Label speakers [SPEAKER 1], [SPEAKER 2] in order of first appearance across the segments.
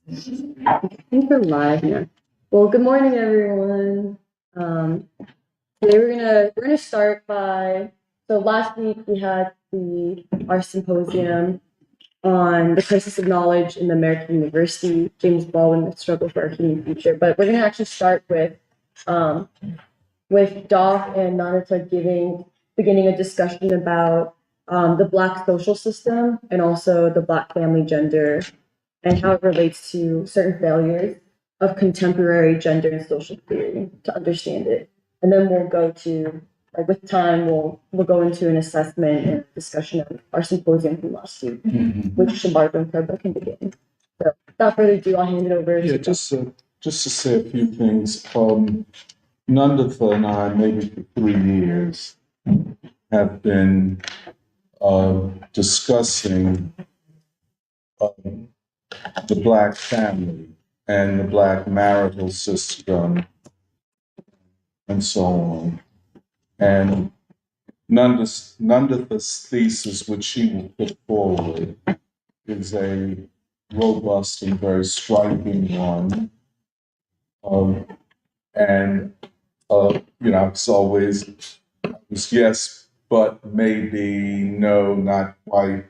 [SPEAKER 1] I think we're live now. Well, good morning, everyone. Today we're gonna start by. So last week we had our symposium on the crisis of knowledge in the American University, James Baldwin, the struggle for our human future. But we're gonna actually start with Doc and Nanita beginning a discussion about the Black social system and also the Black family gender and how it relates to certain failures of contemporary gender and social theory to understand it. And then we'll go to, like with time, we'll go into an assessment and discussion of our symposium from last week, which Shabarba and Prabha can begin. So without further ado, I'll hand it over to
[SPEAKER 2] just to say a few things. Nanditha and I, maybe for 3 years, have been discussing the Black family and the Black marital system and so on. And Nanditha's thesis, which she will put forward, is a robust and very striking one. And it's always yes, but maybe, no, not quite.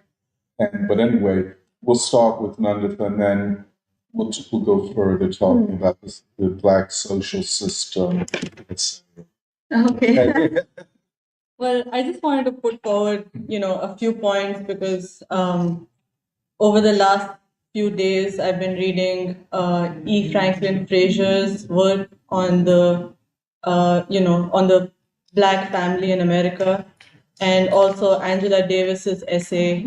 [SPEAKER 2] But anyway, we'll start with Nanditha, and then we'll go further talking about the Black social system, etc.
[SPEAKER 3] Okay. Well, I just wanted to put forward, a few points because over the last few days, I've been reading E. Franklin Fraser's work on on the Black family in America, and also Angela Davis's essay,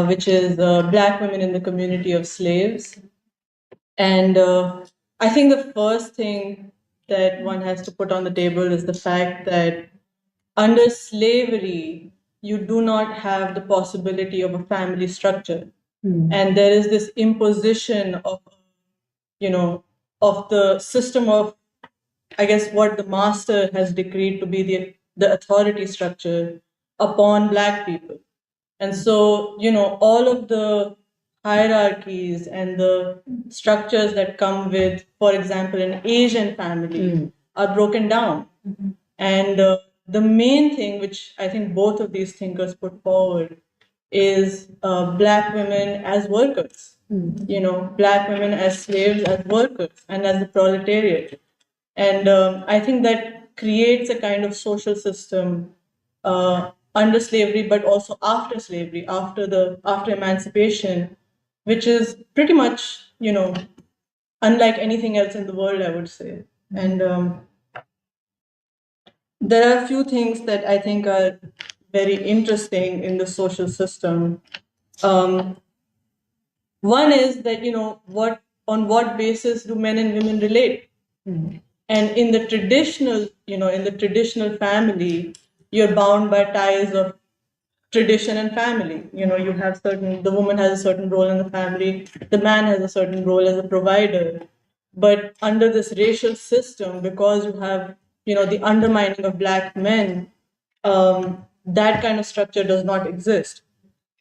[SPEAKER 3] which is Black Women in the Community of Slaves. And I think the first thing that one has to put on the table is the fact that under slavery, you do not have the possibility of a family structure. And there is this imposition of, of the system of, I guess, what the master has decreed to be the authority structure upon Black people. And so, all of the hierarchies and the structures that come with, for example, an Asian family are broken down. And the main thing, which I think both of these thinkers put forward, is Black women as workers, Black women as slaves, as workers, and as the proletariat. And I think that creates a kind of social system under slavery, but also after slavery, after emancipation, which is pretty much, unlike anything else in the world, I would say. And there are a few things that I think are very interesting in the social system. One is that, on what basis do men and women relate? And in the traditional family, you're bound by ties of tradition and family. You have the woman has a certain role in the family, the man has a certain role as a provider. But under this racial system, because you have, the undermining of Black men, that kind of structure does not exist.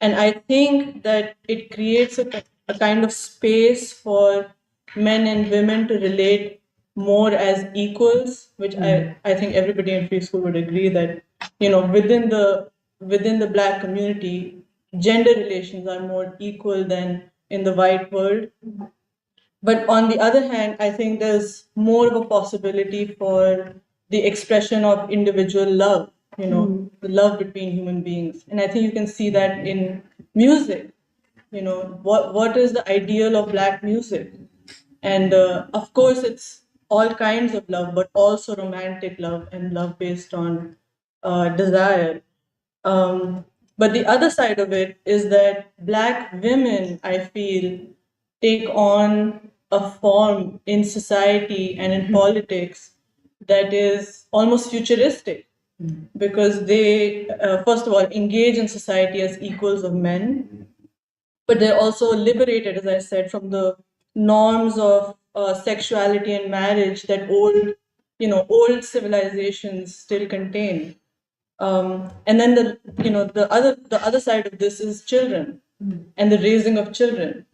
[SPEAKER 3] And I think that it creates a kind of space for men and women to relate more as equals, which I think everybody in free school would agree that, within the Black community, gender relations are more equal than in the white world. But on the other hand, I think there's more of a possibility for the expression of individual love, the love between human beings. And I think you can see that in music. What is the ideal of Black music? And of course, it's all kinds of love, but also romantic love and love based on desire. But the other side of it is that Black women, I feel, take on a form in society and in politics that is almost futuristic, because they, first of all, engage in society as equals of men, but they're also liberated, as I said, from the norms of sexuality and marriage that old civilizations still contain. And then the other side of this is children. and the raising of children.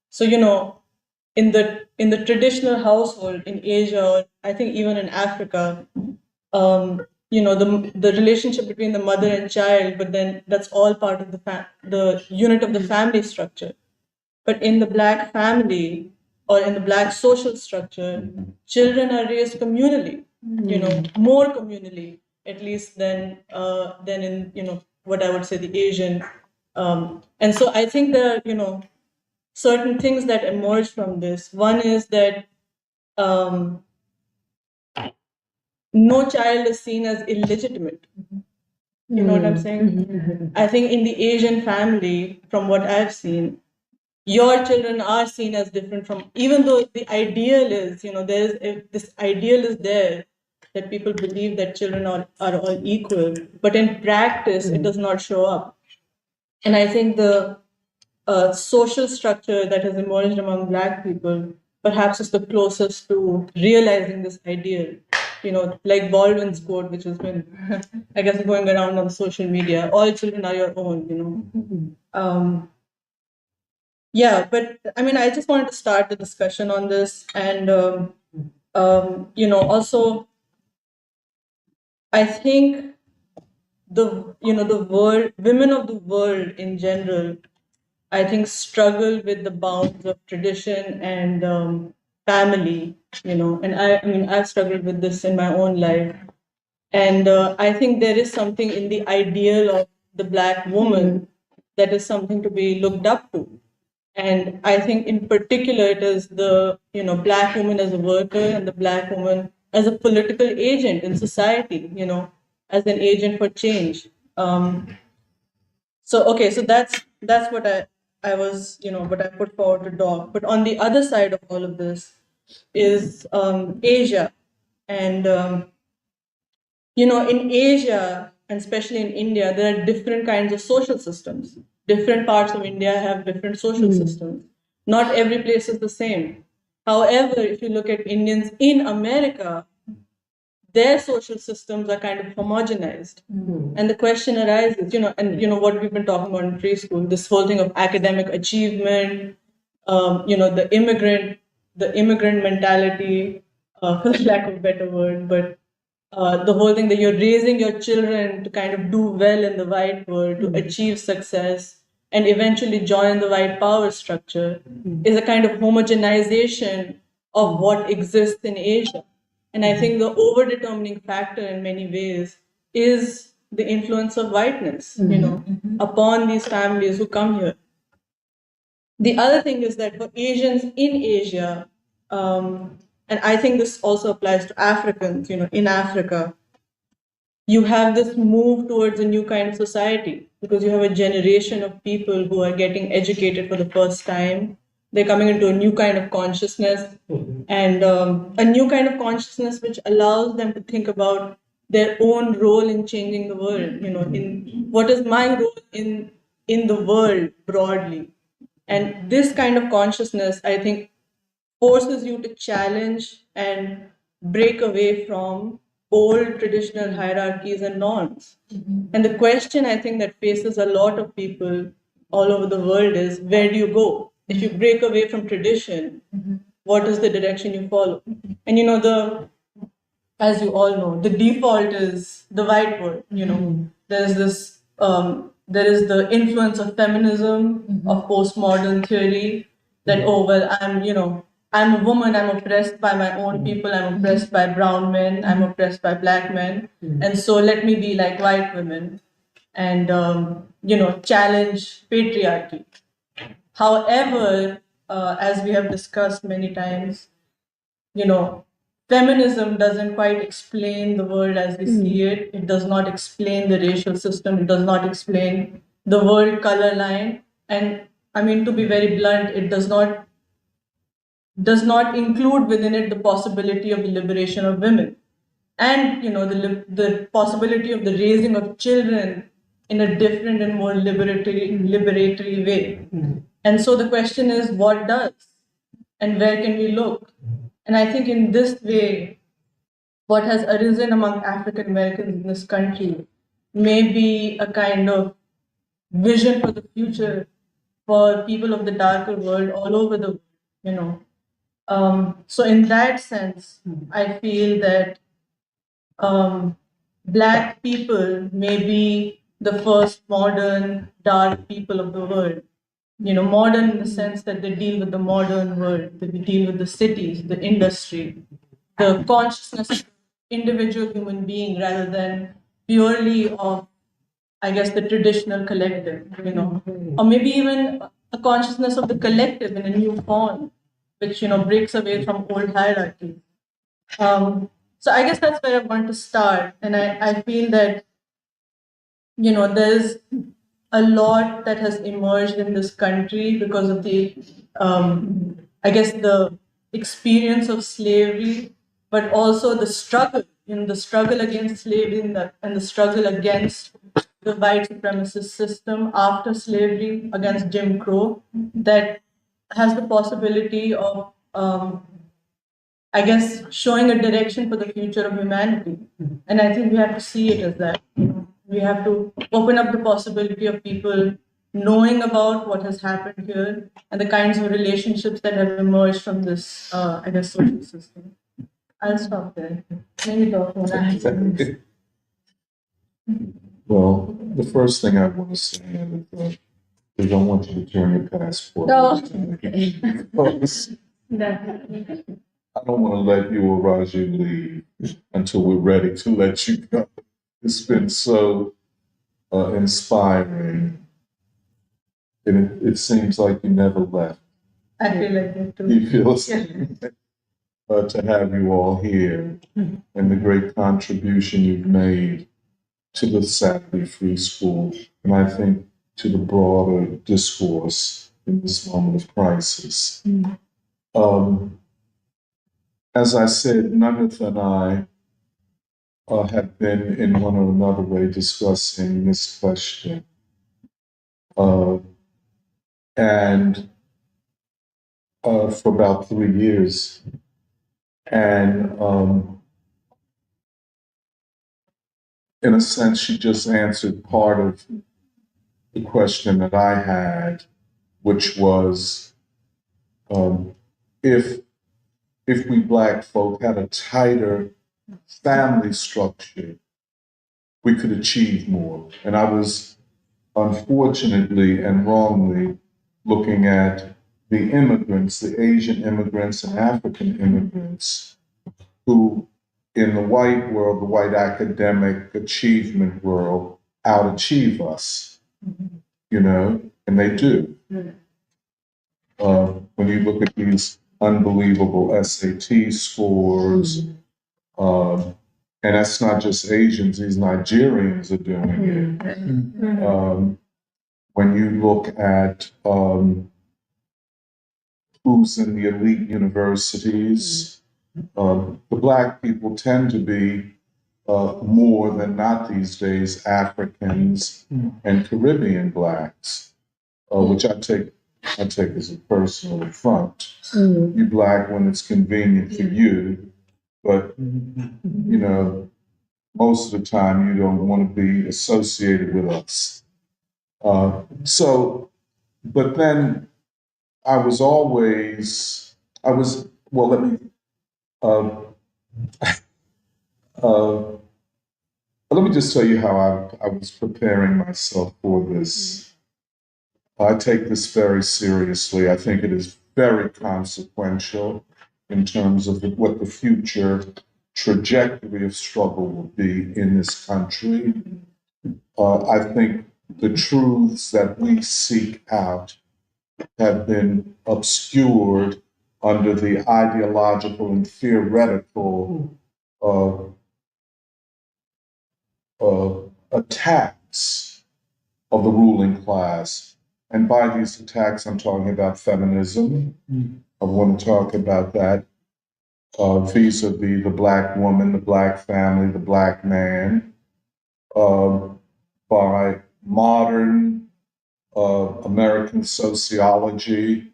[SPEAKER 3] So in the traditional household in Asia, or I think even in Africa, the relationship between the mother and child, but then that's all part of the unit of the family structure. But in the Black family or in the Black social structure, children are raised communally, more communally, at least than in what I would say the Asian. And so I think there are certain things that emerge from this. One is that um, no child is seen as illegitimate. You know what I'm saying? I think in the Asian family, from what I've seen, your children are seen as different from, even though the ideal is, this ideal is there that people believe that children are all equal, but in practice, it does not show up. And I think the social structure that has emerged among Black people perhaps is the closest to realizing this ideal. Like Baldwin's quote, which has been, I guess, going around on social media: "All children are your own." Yeah, but I mean, I just wanted to start the discussion on this, and also, I think the world, women of the world in general, I think struggle with the bounds of tradition and family, and I mean, I've struggled with this in my own life. And I think there is something in the ideal of the Black woman that is something to be looked up to. And I think in particular, it is the, Black woman as a worker and the Black woman as a political agent in society, as an agent for change. So that's what I was, what I put forward to Doc. But on the other side of all of this is Asia. And in Asia, and especially in India, there are different kinds of social systems. Different parts of India have different social systems. Not every place is the same. However, if you look at Indians in America, their social systems are kind of homogenized. And the question arises, what we've been talking about in preschool, this whole thing of academic achievement, the immigrant mentality, for the lack of a better word, but the whole thing that you're raising your children to kind of do well in the white world, to achieve success, and eventually join the white power structure is a kind of homogenization of what exists in Asia. And I think the overdetermining factor in many ways is the influence of whiteness, upon these families who come here. The other thing is that for Asians in Asia, and I think this also applies to Africans, in Africa, you have this move towards a new kind of society because you have a generation of people who are getting educated for the first time. They're coming into a new kind of consciousness, and a new kind of consciousness which allows them to think about their own role in changing the world. In what is my role in the world broadly, and this kind of consciousness, I think, forces you to challenge and break away from old traditional hierarchies and norms. And the question I think that faces a lot of people all over the world is, where do you go? If you break away from tradition, what is the direction you follow? And as you all know, the default is the white world. There's this, there is the influence of feminism, of postmodern theory, that, oh, well, I'm a woman, I'm oppressed by my own people, I'm oppressed by brown men, I'm oppressed by Black men, and so let me be like white women and, challenge patriarchy. However, as we have discussed many times, feminism doesn't quite explain the world as we see it. It does not explain the racial system. It does not explain the world color line. And I mean, to be very blunt, it does not include within it the possibility of the liberation of women, and the possibility of the raising of children in a different and more liberatory way. And so the question is, what does, and where can we look? And I think in this way, what has arisen among African Americans in this country may be a kind of vision for the future for people of the darker world all over the world, you know. So in that sense, I feel that Black people may be the first modern dark people of the world. You know, modern in the sense that they deal with the modern world, they deal with the cities, the industry, the consciousness of individual human being rather than purely of, I guess, the traditional collective, you know, or maybe even a consciousness of the collective in a new form, which, you know, breaks away from old hierarchies. So I guess that's where I want to start. And I feel that, you know, there's a lot that has emerged in this country because of the, I guess, the experience of slavery, but also the struggle, the struggle against slavery and the struggle against the white supremacist system after slavery, against Jim Crow, that has the possibility of I guess, showing a direction for the future of humanity. And I think we have to see it as that. You know, we have to open up the possibility of people knowing about what has happened here and the kinds of relationships that have emerged from this, I guess, social system. I'll stop there. Maybe Dr. Monahan.
[SPEAKER 2] Well, the first thing I want to say is I want you to turn your passport.
[SPEAKER 1] Oh,
[SPEAKER 2] okay. I don't want to let you or Raji leave until we're ready to let you go. It's been so inspiring. And it seems like you never left.
[SPEAKER 3] I feel like it too.
[SPEAKER 2] You feel to have you all here and the great contribution you've made to the Saturday Free School, and I think to the broader discourse in this moment of crisis. As I said, Nandita and I have been in one or another way discussing this question. And for about 3 years. And in a sense, she just answered part of the question that I had, which was if we Black folk had a tighter family structure, we could achieve more. And I was unfortunately and wrongly looking at the immigrants, the Asian immigrants and African immigrants, who in the white world, the white academic achievement world, out-achieve us, you know, and they do. When you look at these unbelievable SAT scores, and that's not just Asians, these Nigerians are doing it. When you look at who's in the elite universities, the Black people tend to be more than not these days Africans and Caribbean Blacks, which I take as a personal affront. You Black when it's convenient for you, but you know, most of the time you don't want to be associated with us. But then I was, well, let me, let me just tell you how I was preparing myself for this. I take this very seriously. I think it is very consequential in terms of what the future trajectory of struggle will be in this country. I think the truths that we seek out have been obscured under the ideological and theoretical attacks of the ruling class. And by these attacks, I'm talking about feminism. I want to talk about that vis-a-vis the Black woman, the Black family, the Black man, by modern American sociology,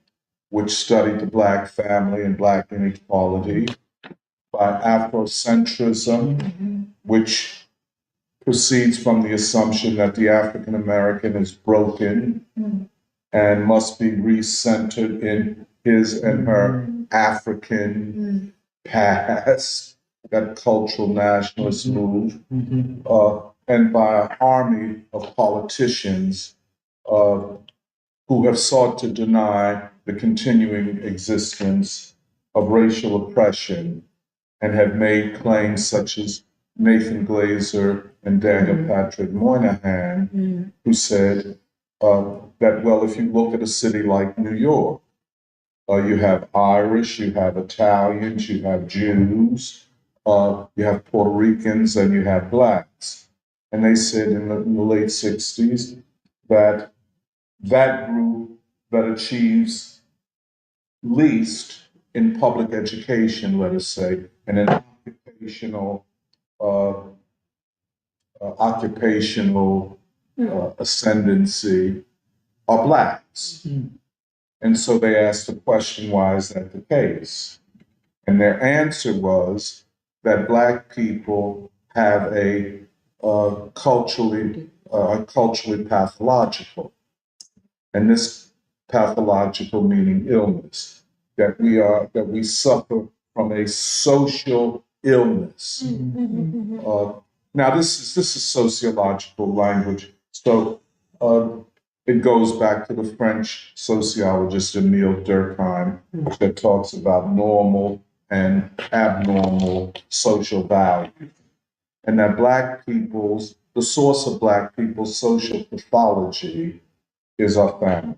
[SPEAKER 2] which studied the Black family and Black inequality, by Afrocentrism, which proceeds from the assumption that the African American is broken and must be recentered in his and her African past, that cultural nationalist move, and by an army of politicians uh, who have sought to deny the continuing existence of racial oppression and have made claims such as Nathan Glazer and Daniel Patrick Moynihan, who said that, well, if you look at a city like New York, you have Irish, you have Italians, you have Jews, you have Puerto Ricans, and you have blacks. And they said in the late 60s that that group that achieves least in public education, let us say, and in uh, occupational ascendancy are blacks. And so they asked the question, why is that the case? And their answer was that black people have a culturally pathological, and this pathological meaning illness, that we suffer from a social illness. Now this is sociological language, so it goes back to the French sociologist Emile Durkheim that talks about normal and abnormal social value, and that the source of black people's social pathology is our family.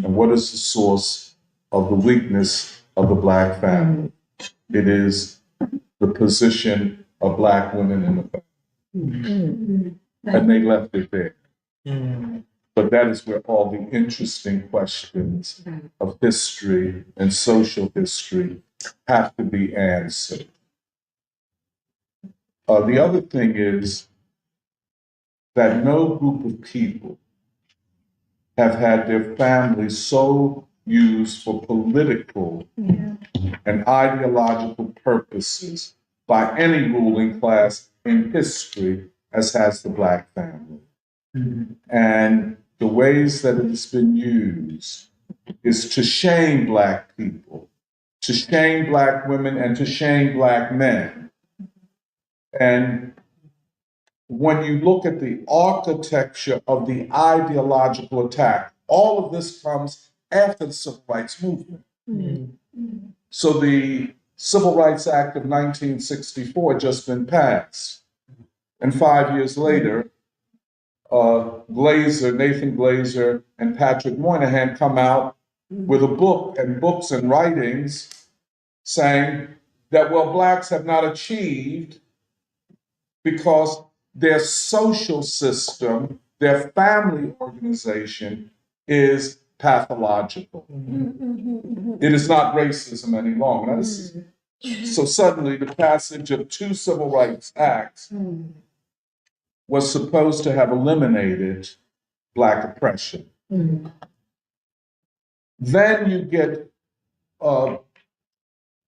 [SPEAKER 2] And what is the source of the weakness of the black family? It is the position of black women in the family. And they left it there. But that is where all the interesting questions of history and social history have to be answered. The other thing is that no group of people have had their families so used for political and ideological purposes by any ruling class in history as has the black family. And the ways that it has been used is to shame black people, to shame black women, and to shame black men. And when you look at the architecture of the ideological attack, all of this comes after the Civil Rights Movement. So the Civil Rights Act of 1964 had just been passed. And 5 years later, Nathan Glazer and Patrick Moynihan come out with a book and books and writings saying that, well, blacks have not achieved because their social system, their family organization is pathological. It is not racism any longer. So suddenly the passage of 2 Civil Rights Acts was supposed to have eliminated black oppression. Then you get all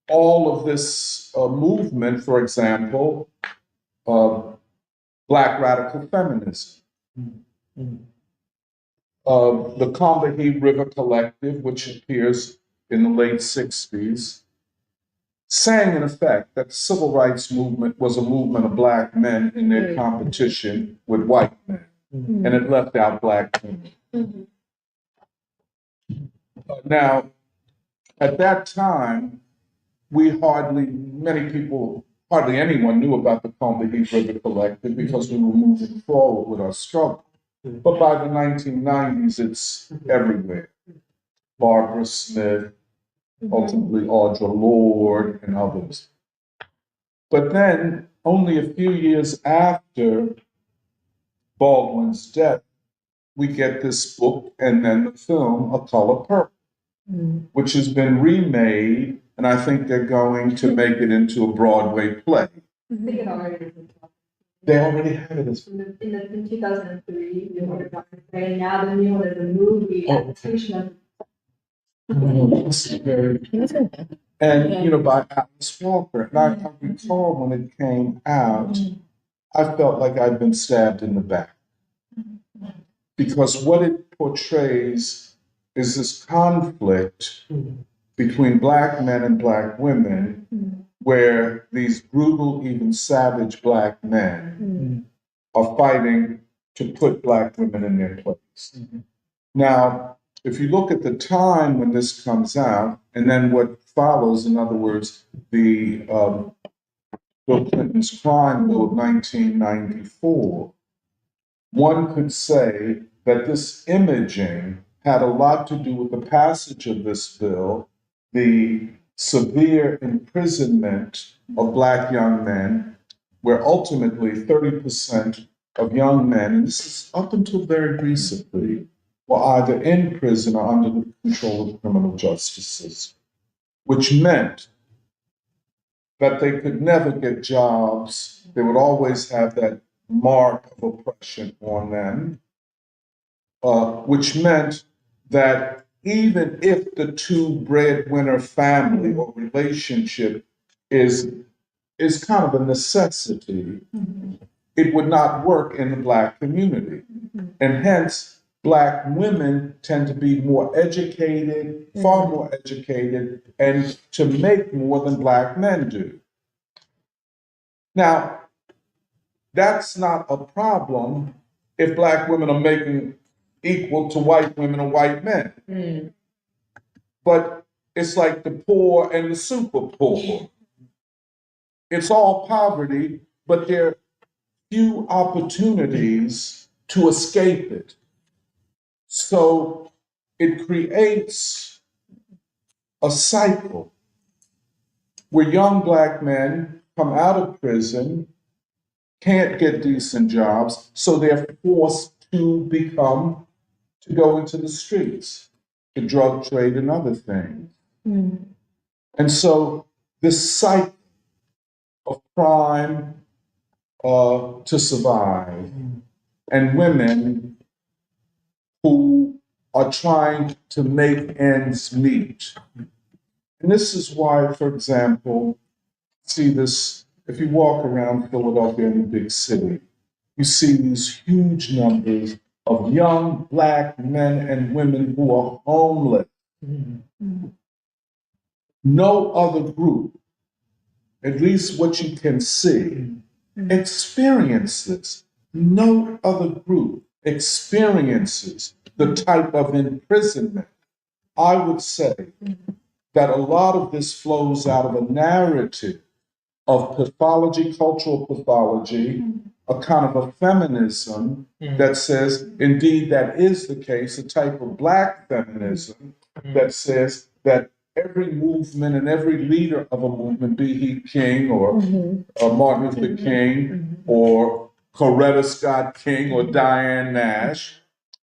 [SPEAKER 2] of this movement, for example, black radical feminism. The Combahee River Collective, which appears in the late 60s, saying in effect that the civil rights movement was a movement of black men in their competition with white men, and it left out black women. Now, at that time, hardly anyone knew about the Combahee River Collective because we were moving forward with our struggle. But by the 1990s, it's everywhere. Barbara Smith, ultimately Audre Lorde, and others. But then, only a few years after Baldwin's death, we get this book and then the film, A Color Purple, which has been remade, and I think they're going to make it into a Broadway play. They already had it.
[SPEAKER 4] In 2003, we wrote about it, and now the new one is a movie adaptation of.
[SPEAKER 2] And by Alice Walker. And I recall when it came out, I felt like I'd been stabbed in the back. Because what it portrays is this conflict between black men and black women, where these brutal, even savage black men are fighting to put black women in their place. Now, if you look at the time when this comes out, and then what follows, in other words, the Bill Clinton's crime bill of 1994, one could say that this imaging had a lot to do with the passage of this bill, the severe imprisonment of black young men, where ultimately 30% of young men, and this is up until very recently, were either in prison or under the control of the criminal justice system, which meant that they could never get jobs. They would always have that mark of oppression on them, which meant that even if the two breadwinner family or relationship is kind of a necessity, it would not work in the black community. And hence, black women tend to be more educated, far more educated, and to make more than black men do. Now, that's not a problem if black women are making equal to white women or white men. But it's like the poor and the super poor. It's all poverty, but there are few opportunities to escape it. So it creates a cycle where young black men come out of prison, can't get decent jobs, so they're forced to go into the streets, the drug trade and other things. And so this cycle of crime to survive, and women who are trying to make ends meet. And this is why, for example, see this, if you walk around Philadelphia, any big city, you see these huge numbers of young black men and women who are homeless. No other group, at least what you can see, experiences. No other group experiences the type of imprisonment. I would say that a lot of this flows out of a narrative of pathology, cultural pathology, a kind of a feminism that says, indeed, that is the case, a type of black feminism that says that every movement and every leader of a movement, be he King or Martin Luther King or Coretta Scott King or Diane Nash,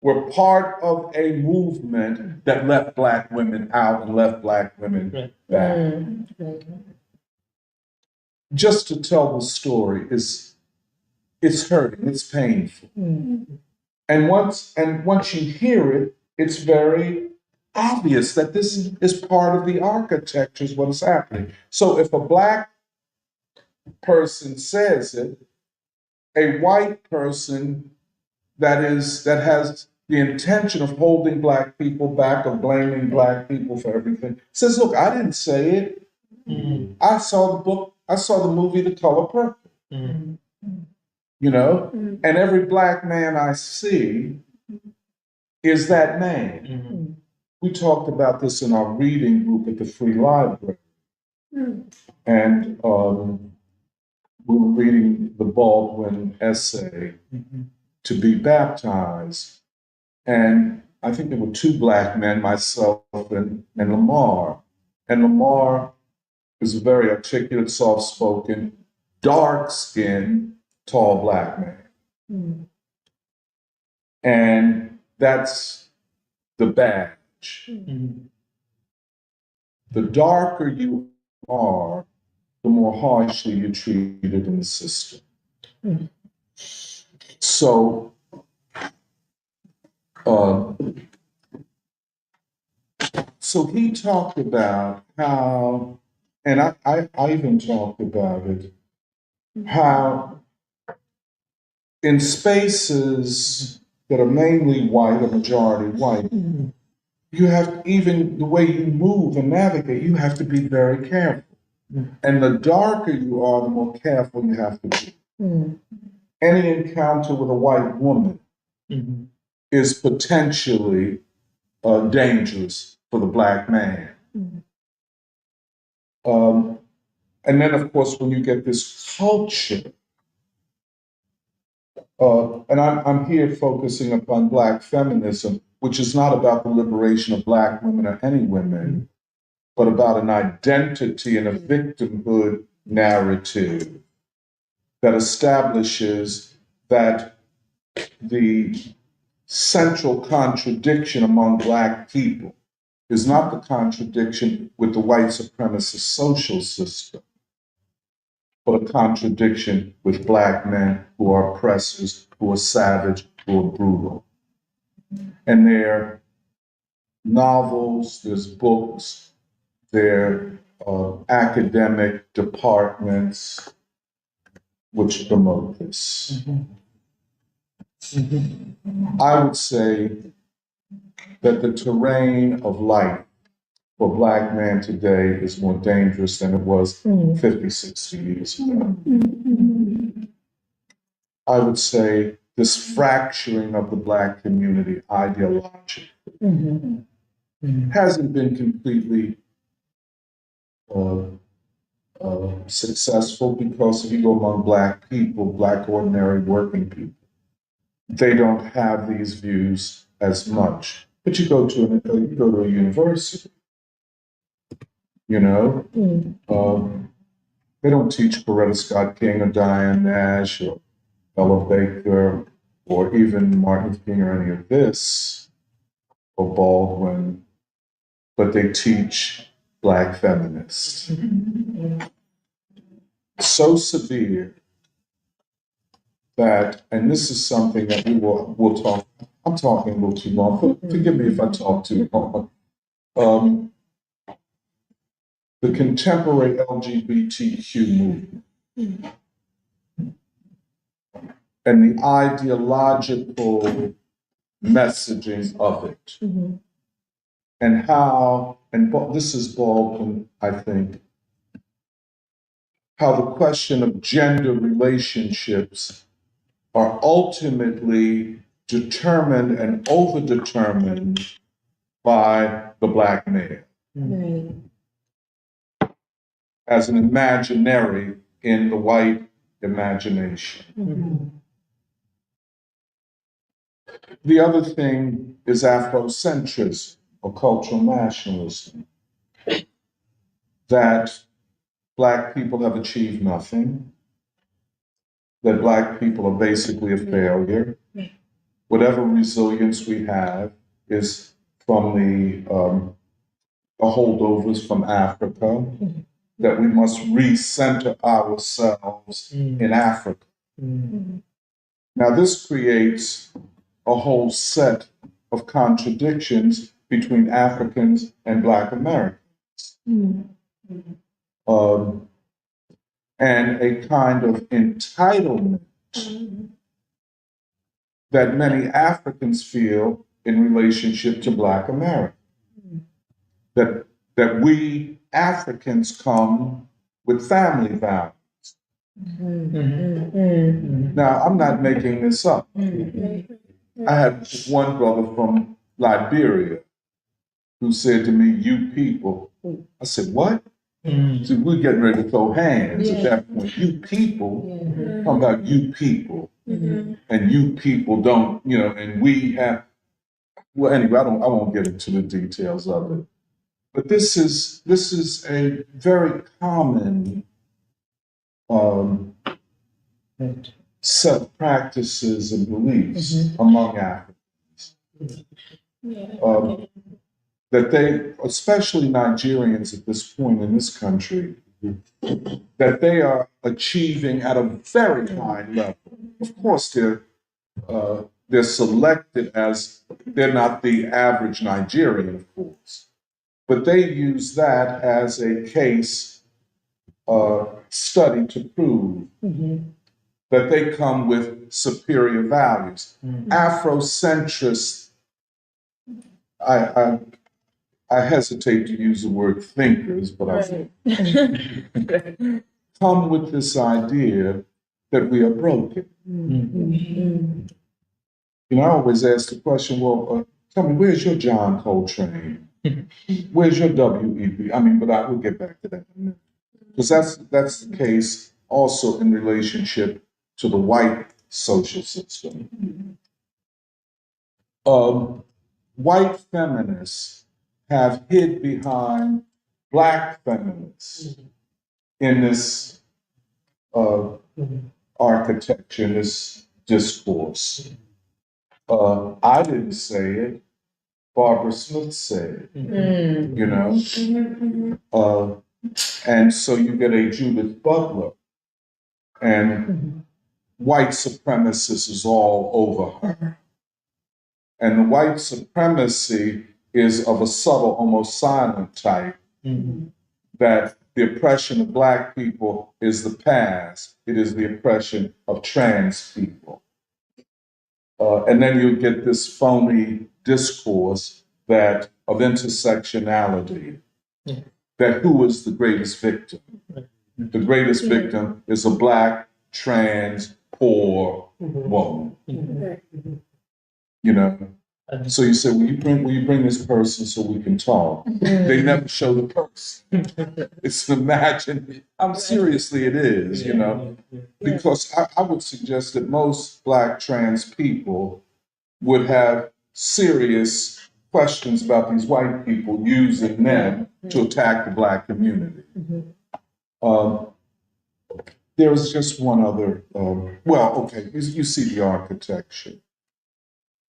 [SPEAKER 2] were part of a movement that left black women out and left black women back. Just to tell the story it's hurting, it's painful. And once you hear it, it's very obvious that this is part of the architecture, is what is happening. So if a black person says it, a white person that has the intention of holding black people back, of blaming black people for everything, says, look, I didn't say it. I saw the book, I saw the movie The Color Purple. You know? And every black man I see is that man. We talked about this in our reading group at the Free Library. And we were reading the Baldwin essay, To Be Baptized. And I think there were two black men, myself and Lamar. And Lamar is a very articulate, soft-spoken, dark-skinned, tall black man. And that's the badge. The darker you are, the more harshly you're treated in the system. So, so he talked about how, and I even talked about it, how in spaces that are mainly white, or majority white, you have, even the way you move and navigate, you have to be very careful. And the darker you are, the more careful you have to be. Any encounter with a white woman is potentially dangerous for the Black man. And then, of course, when you get this culture, and I'm here focusing upon Black feminism, which is not about the liberation of Black women or any women, but about an identity and a victimhood narrative that establishes that the central contradiction among Black people is not the contradiction with the white supremacist social system, but a contradiction with Black men who are oppressors, who are savage, who are brutal. And there are novels, there's books, there are academic departments which promote this. I would say that the terrain of life for a Black man today is more dangerous than it was 50, 60 years ago. I would say this fracturing of the Black community ideologically hasn't been completely successful, because if you go among Black people, Black ordinary working people, they don't have these views as much. But you go to a university, you know, they don't teach Coretta Scott King or Diane Nash or Ella Baker or even Martin Luther King or any of this, or Baldwin, but they teach Black feminists. So severe that, and this is something that we'll talk, I'm talking a little too long, forgive me if I talk too long. The contemporary LGBTQ movement and the ideological messaging of it, and how, and this is Baldwin, I think, how the question of gender relationships are ultimately determined and overdetermined by the Black male as an imaginary in the white imagination. The other thing is Afrocentrism or cultural nationalism, that Black people have achieved nothing, that Black people are basically a failure. Whatever resilience we have is from the holdovers from Africa, that we must recenter ourselves in Africa. Now, this creates a whole set of contradictions between Africans and Black Americans. And a kind of entitlement that many Africans feel in relationship to Black America. That we Africans come with family values. Now, I'm not making this up. I had one brother from Liberia who said to me, "You people." I said, "What?" So we're getting ready to throw hands at that point. You people, talking about you people, and you people don't, you know, and we have. Well, anyway, I won't get into the details of it, but this is a very common set of practices and beliefs among Africans. That they, especially Nigerians at this point in this country, that they are achieving at a very high level. Of course, they're selected as, they're not the average Nigerian, of course, but they use that as a case study to prove that they come with superior values. Afrocentrists, I hesitate to use the word thinkers, but I
[SPEAKER 3] Right.
[SPEAKER 2] come with this idea that we are broken. You know, I always ask the question, well, tell me, where's your John Coltrane? Where's your W.E.B.? I mean, but I will get back to that in a minute. Because that's the case also in relationship to the white social system. White feminists have hid behind black feminists in this architecture, in this discourse. I didn't say it. Barbara Smith said it, you know. And so you get a Judith Butler, and white supremacist is all over her. And the white supremacy is of a subtle, almost silent type, that the oppression of black people is the past. It is the oppression of trans people. And then you get this phony discourse that of intersectionality, that who is the greatest victim? The greatest victim is a black, trans, poor woman. You know? So you say, will you bring this person so we can talk? They never show the person. It's an imagine. Seriously, it is, you know, because I would suggest that most black trans people would have serious questions about these white people using them to attack the black community. There is just one other, you see the architecture.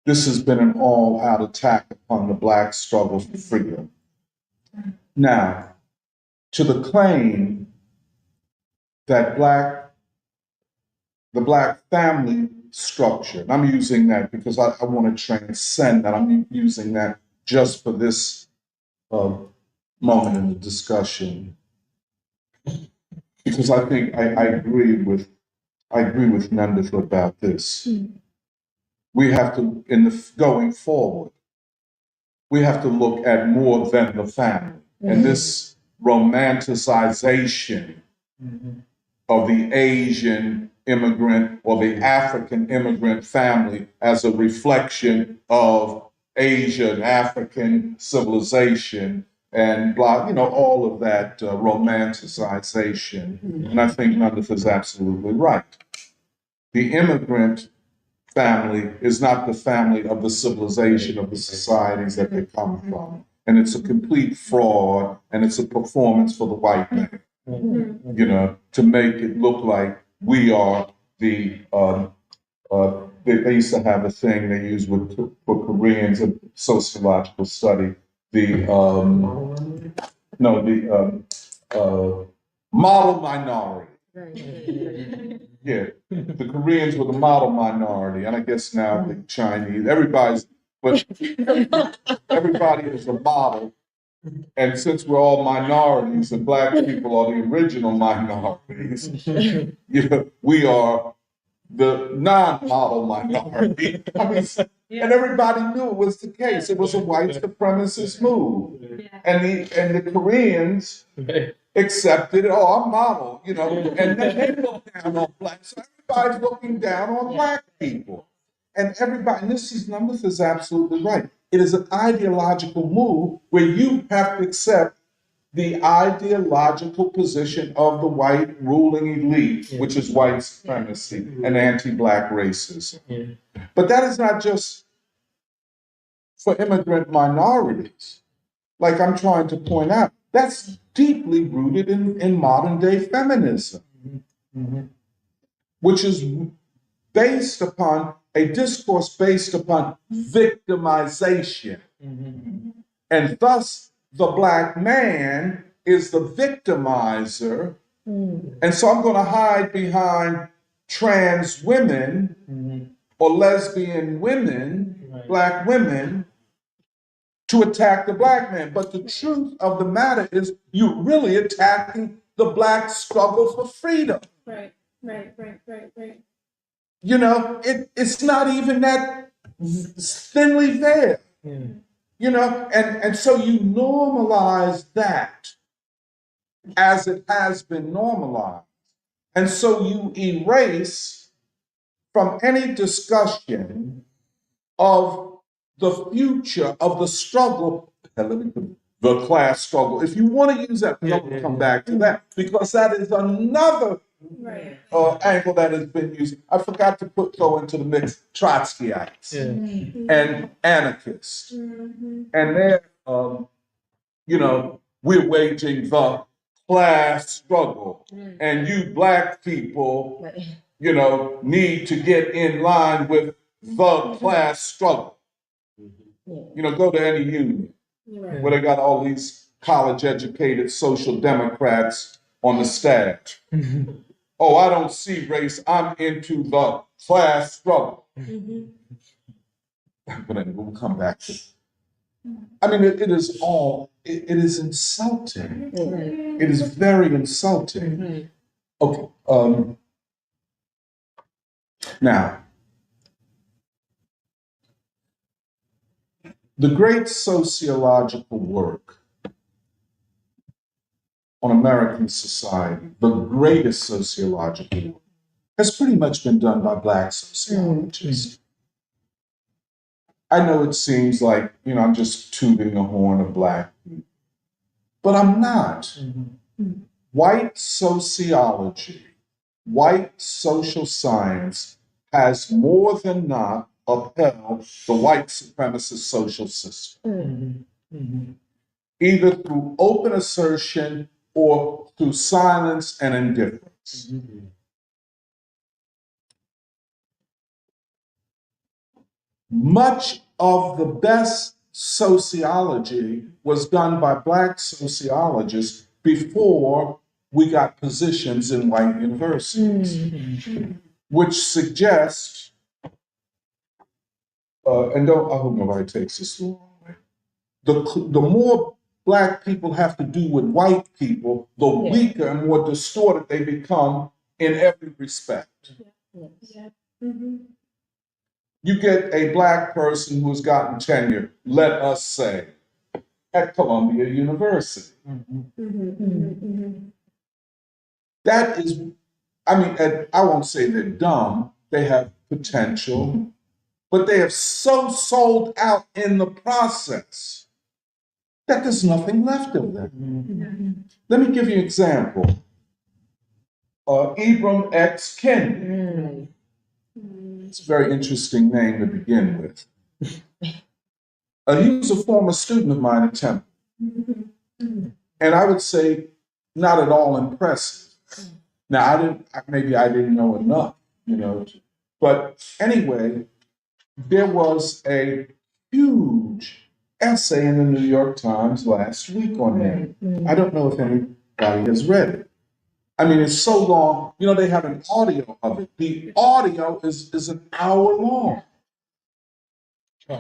[SPEAKER 2] This has been an all-out attack upon the black struggle for freedom. Now, to the claim that the black family structure, and I'm using that because I want to transcend that. I'm using that just for this moment in the discussion, because I think I agree with Nandita about this. We have to, going forward, we have to look at more than the family. And this romanticization of the Asian immigrant or the African immigrant family as a reflection of Asian, African civilization and blah, all of that romanticization. And I think Nandita is absolutely right. The immigrant family is not the family of the civilization of the societies that they come from. And it's a complete fraud, and it's a performance for the white man, to make it look like we are they used to have a thing they used for Koreans, a sociological study, model minority. Yeah, the Koreans were the model minority, and I guess now the Chinese, but everybody is a model. And since we're all minorities and black people are the original minorities, we are the non-model minority. And everybody knew it was the case. It was a white supremacist move. And the Koreans accepted it. Oh, I'm model, and then they look down on blacks. So everybody's looking down on black people. And Nandita is absolutely right. It is an ideological move where you have to accept the ideological position of the white ruling elite, which is white supremacy and anti-black racism. But that is not just for immigrant minorities. Like I'm trying to point out, that's deeply rooted in modern day feminism, which is based upon a discourse based upon victimization. And thus, the black man is the victimizer. And so I'm going to hide behind trans women or lesbian women, black women, to attack the black man. But the truth of the matter is you're really attacking the black struggle for freedom.
[SPEAKER 4] Right.
[SPEAKER 2] It's not even that thinly veiled. You know, and so you normalize that as it has been normalized. And so you erase from any discussion of the future of the struggle, the class struggle. If you want to use that, I'm going to come back to that because that is another angle that has been used. I forgot to throw into the mix Trotskyites and anarchists, and they're we're waging the class struggle, and you black people, need to get in line with the class struggle. Go to any union where they got all these college-educated social democrats on the staff. Oh, I don't see race. I'm into the class struggle. But anyway, we'll come back to it. I mean, it is insulting. It is very insulting. Okay. Now, the great sociological work on American society, the greatest sociological work, has pretty much been done by Black sociologists. I know it seems like, I'm just tooting the horn of Black people, but I'm not. White sociology, white social science has more than not upheld the white supremacist social system, either through open assertion or through silence and indifference. Much of the best sociology was done by Black sociologists before we got positions in white universities, which suggests, and I hope nobody takes this the wrong way, the more Black people have to do with white people, the weaker and more distorted they become in every respect. You get a Black person who's gotten tenure, let us say, at Columbia University. That is, I won't say they're dumb, they have potential, but they have so sold out in the process that there's nothing left of them. Let me give you an example. Ibram X. Kendi. It's a very interesting name to begin with. He was a former student of mine at Temple. And I would say not at all impressive. Now, maybe I didn't know enough, but anyway, there was a huge essay in the New York Times last week on him. I don't know if anybody has read it. I mean, it's so long, they have an audio of it. The audio is an hour long.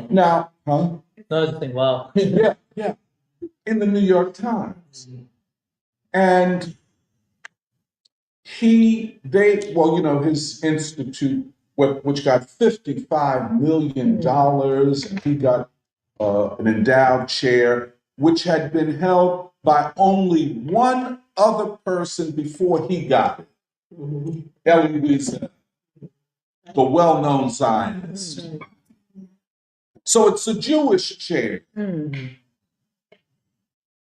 [SPEAKER 2] Now,
[SPEAKER 5] Wow.
[SPEAKER 2] yeah, in the New York Times. And his institute, which got $55 million, and he got an endowed chair, which had been held by only one other person before he got it, Elie Wiesel, the well-known Zionist. So it's a Jewish chair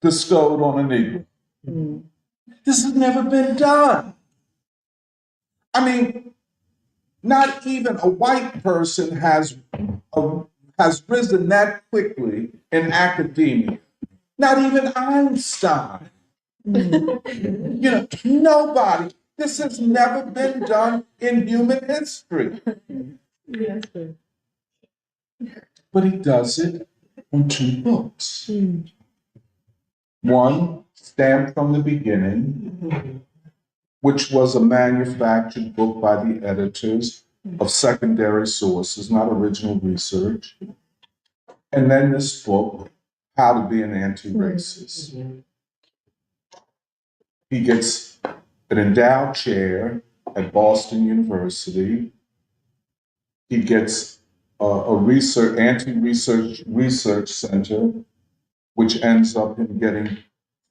[SPEAKER 2] bestowed on a Negro. This has never been done. I mean, not even a white person has risen that quickly in academia. Not even Einstein. Nobody. This has never been done in human history. But he does it in 2 books. One, Stamped from the Beginning, which was a manufactured book by the editors of secondary sources, not original research. And then this book, How to Be an Anti-Racist. He gets an endowed chair at Boston University. He gets anti-research center, which ends up in getting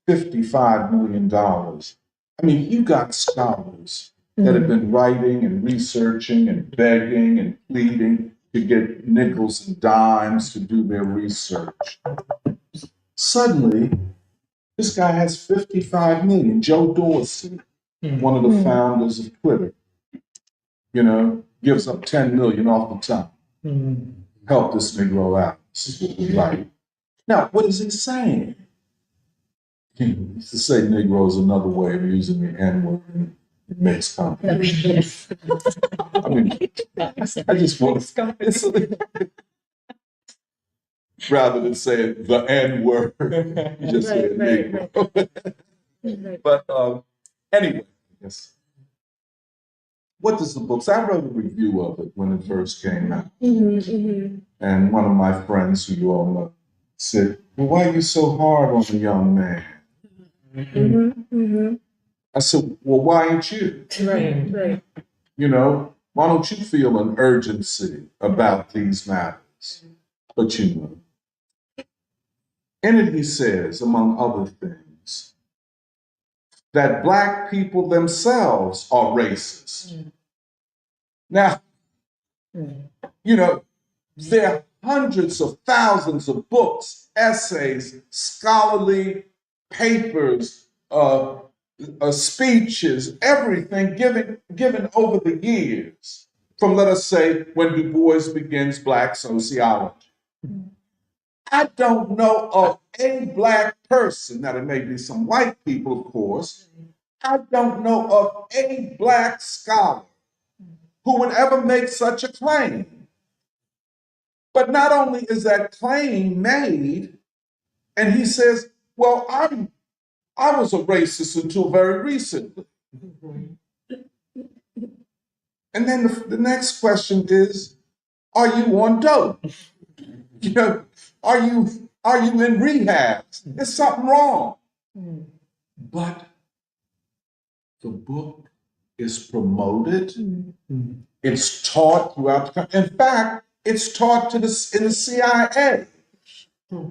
[SPEAKER 2] $55 million. I mean, you got scholars that have been writing and researching and begging and pleading to get nickels and dimes to do their research. Suddenly, this guy has 55 million. Joe Dorsey, one of the founders of Twitter, gives up 10 million off the top. Help this Negro out. This is what we like. Now, what is he saying? He used to say Negro is another way of using the N-word in mixed companies. I mean, I just want to, rather than say the N-word, you just say Negro. But anyway, yes. What does the book say? I wrote a review of it when it first came out. And one of my friends, who you all know, said, well, why are you so hard on the young man? I said, well, why ain't you?
[SPEAKER 1] Right.
[SPEAKER 2] Why don't you feel an urgency about these matters? But in it he says, among other things, that Black people themselves are racist. Now, there are hundreds of thousands of books, essays, scholarly papers, speeches, everything given over the years from, let us say, when Du Bois begins Black sociology. I don't know of a Black person, now there may be some white people, of course, I don't know of a Black scholar who would ever make such a claim. But not only is that claim made, and he says, well, I was a racist until very recently. And then the next question is, are you on dope? Are you in rehab? There's something wrong. But the book is promoted. It's taught throughout the country. In fact, it's taught in the CIA.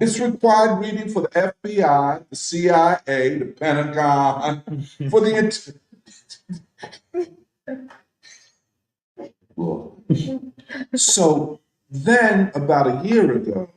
[SPEAKER 2] It's required reading for the FBI, the CIA, the Pentagon, for the So then, about a year ago,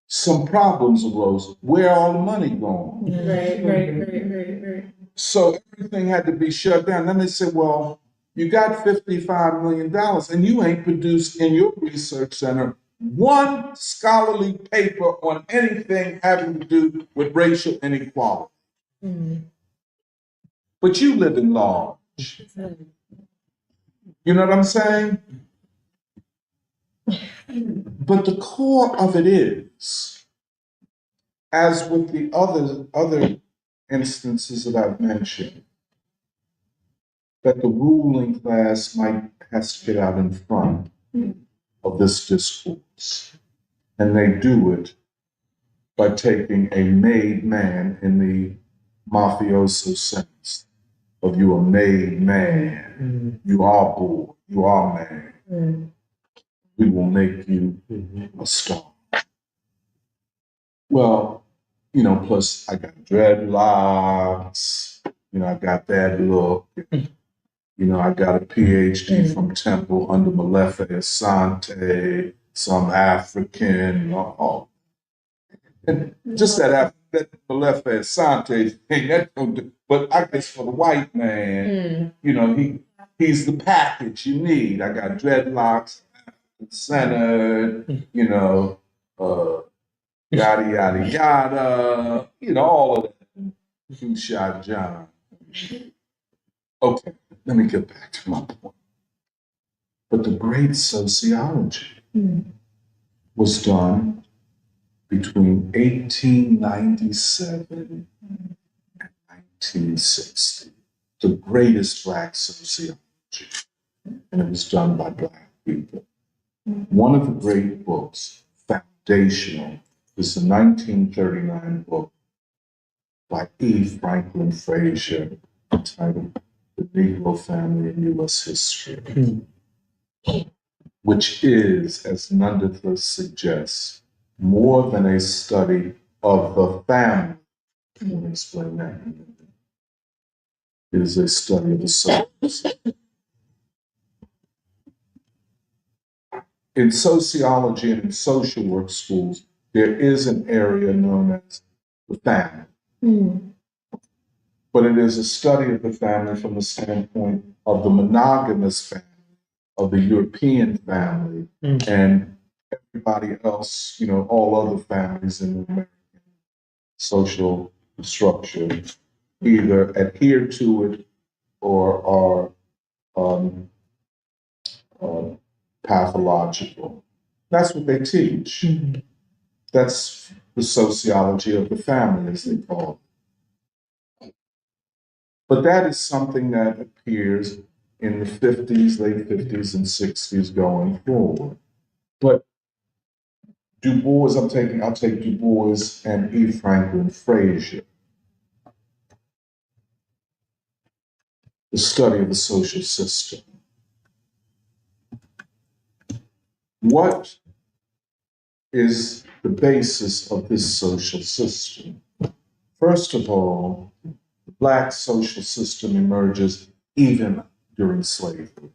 [SPEAKER 2] some problems arose. Where all the money going?
[SPEAKER 1] Right.
[SPEAKER 2] So everything had to be shut down. Then they said, well, you got $55 million and you ain't produced in your research center one scholarly paper on anything having to do with racial inequality. But you live in large. You know what I'm saying? But the core of it is, as with the other instances that I've mentioned, that the ruling class has to get out in front of this discourse. And they do it by taking a made man in the mafioso sense of you are made man, you are boy, you are man. We will make you a star. Well, plus I got dreadlocks, I got that look. I got a PhD from Temple under Malefe Asante, some African, and just that Malefe Asante thing, that don't do, but I guess for the white man, he's the package you need. I got dreadlocks, centered, yada, yada, yada, all of that. Two-shot John. Okay, let me get back to my point. But the great sociology was done between 1897 and 1960. The greatest Black sociology. And it was done by Black people. One of the great books, foundational, is the 1939 book by E. Franklin Frazier entitled The Negro Family in U.S. History. which is, as Nanditha suggests, more than a study of the family. We'll explain that. It is a study of the social system. In sociology and in social work schools, there is an area known as the family. But it is a study of the family from the standpoint of the monogamous family, of the European family, and everybody else, all other families in the American social structure either adhere to it or are pathological. That's what they teach. That's the sociology of the family, as they call it. But that is something that appears in the 50s, late 50s, and 60s going forward. But Du Bois, I'll take Du Bois and E. Franklin Frazier. The study of the social system. What is the basis of this social system? First of all, the Black social system emerges even during slavery.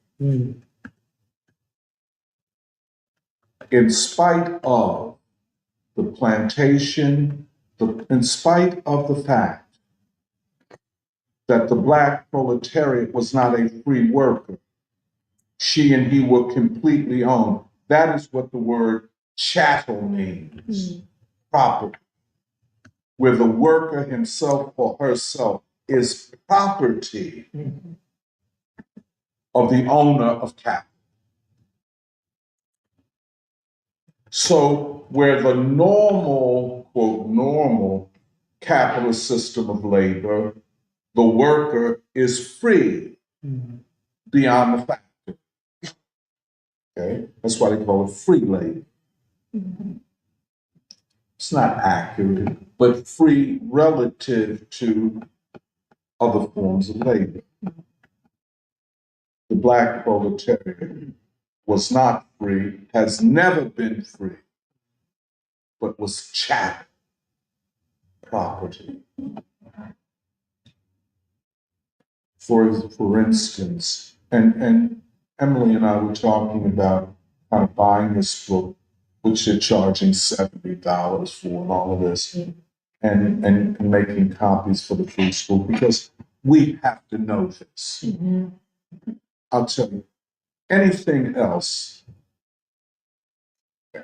[SPEAKER 2] In spite of the plantation, in spite of the fact that the Black proletariat was not a free worker, she and he were completely owned. That is what the word chattel means, property, where the worker himself or herself is property of the owner of capital. So where the normal, quote, normal capitalist system of labor, the worker is free beyond the factory. Okay, that's why they call it free labor. It's not accurate, but free relative to other forms of labor. The Black proletariat was not free, has never been free, but was chattel property. For instance, and Emily and I were talking about kind of buying this book, which they're charging $70 for and all of this, and making copies for the free school because we have to know this. I'll tell you, anything else, I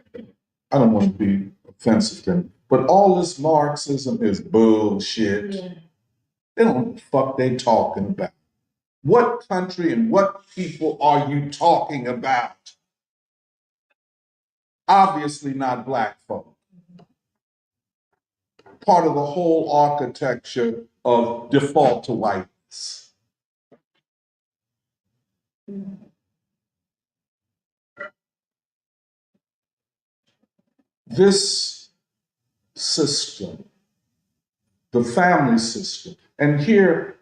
[SPEAKER 2] don't want to be offensive to them, but all this Marxism is bullshit. They don't know what the fuck they talking about. What country and what people are you talking about? Obviously not Black folk. Part of the whole architecture of default to whiteness. This system, the family system, and here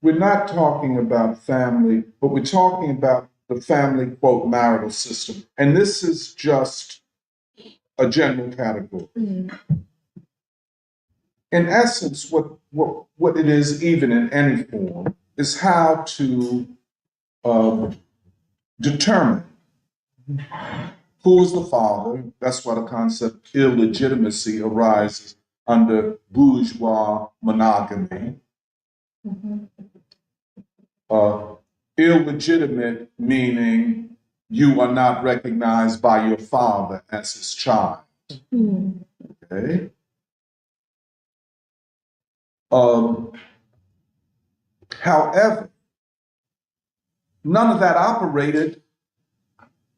[SPEAKER 2] we're not talking about family, but we're talking about the family, quote, marital system. And this is just a general category. In essence, what it is, even in any form, is how to determine who is the father. That's why the concept illegitimacy arises under bourgeois monogamy. Illegitimate meaning you are not recognized by your father as his child. Okay. However, none of that operated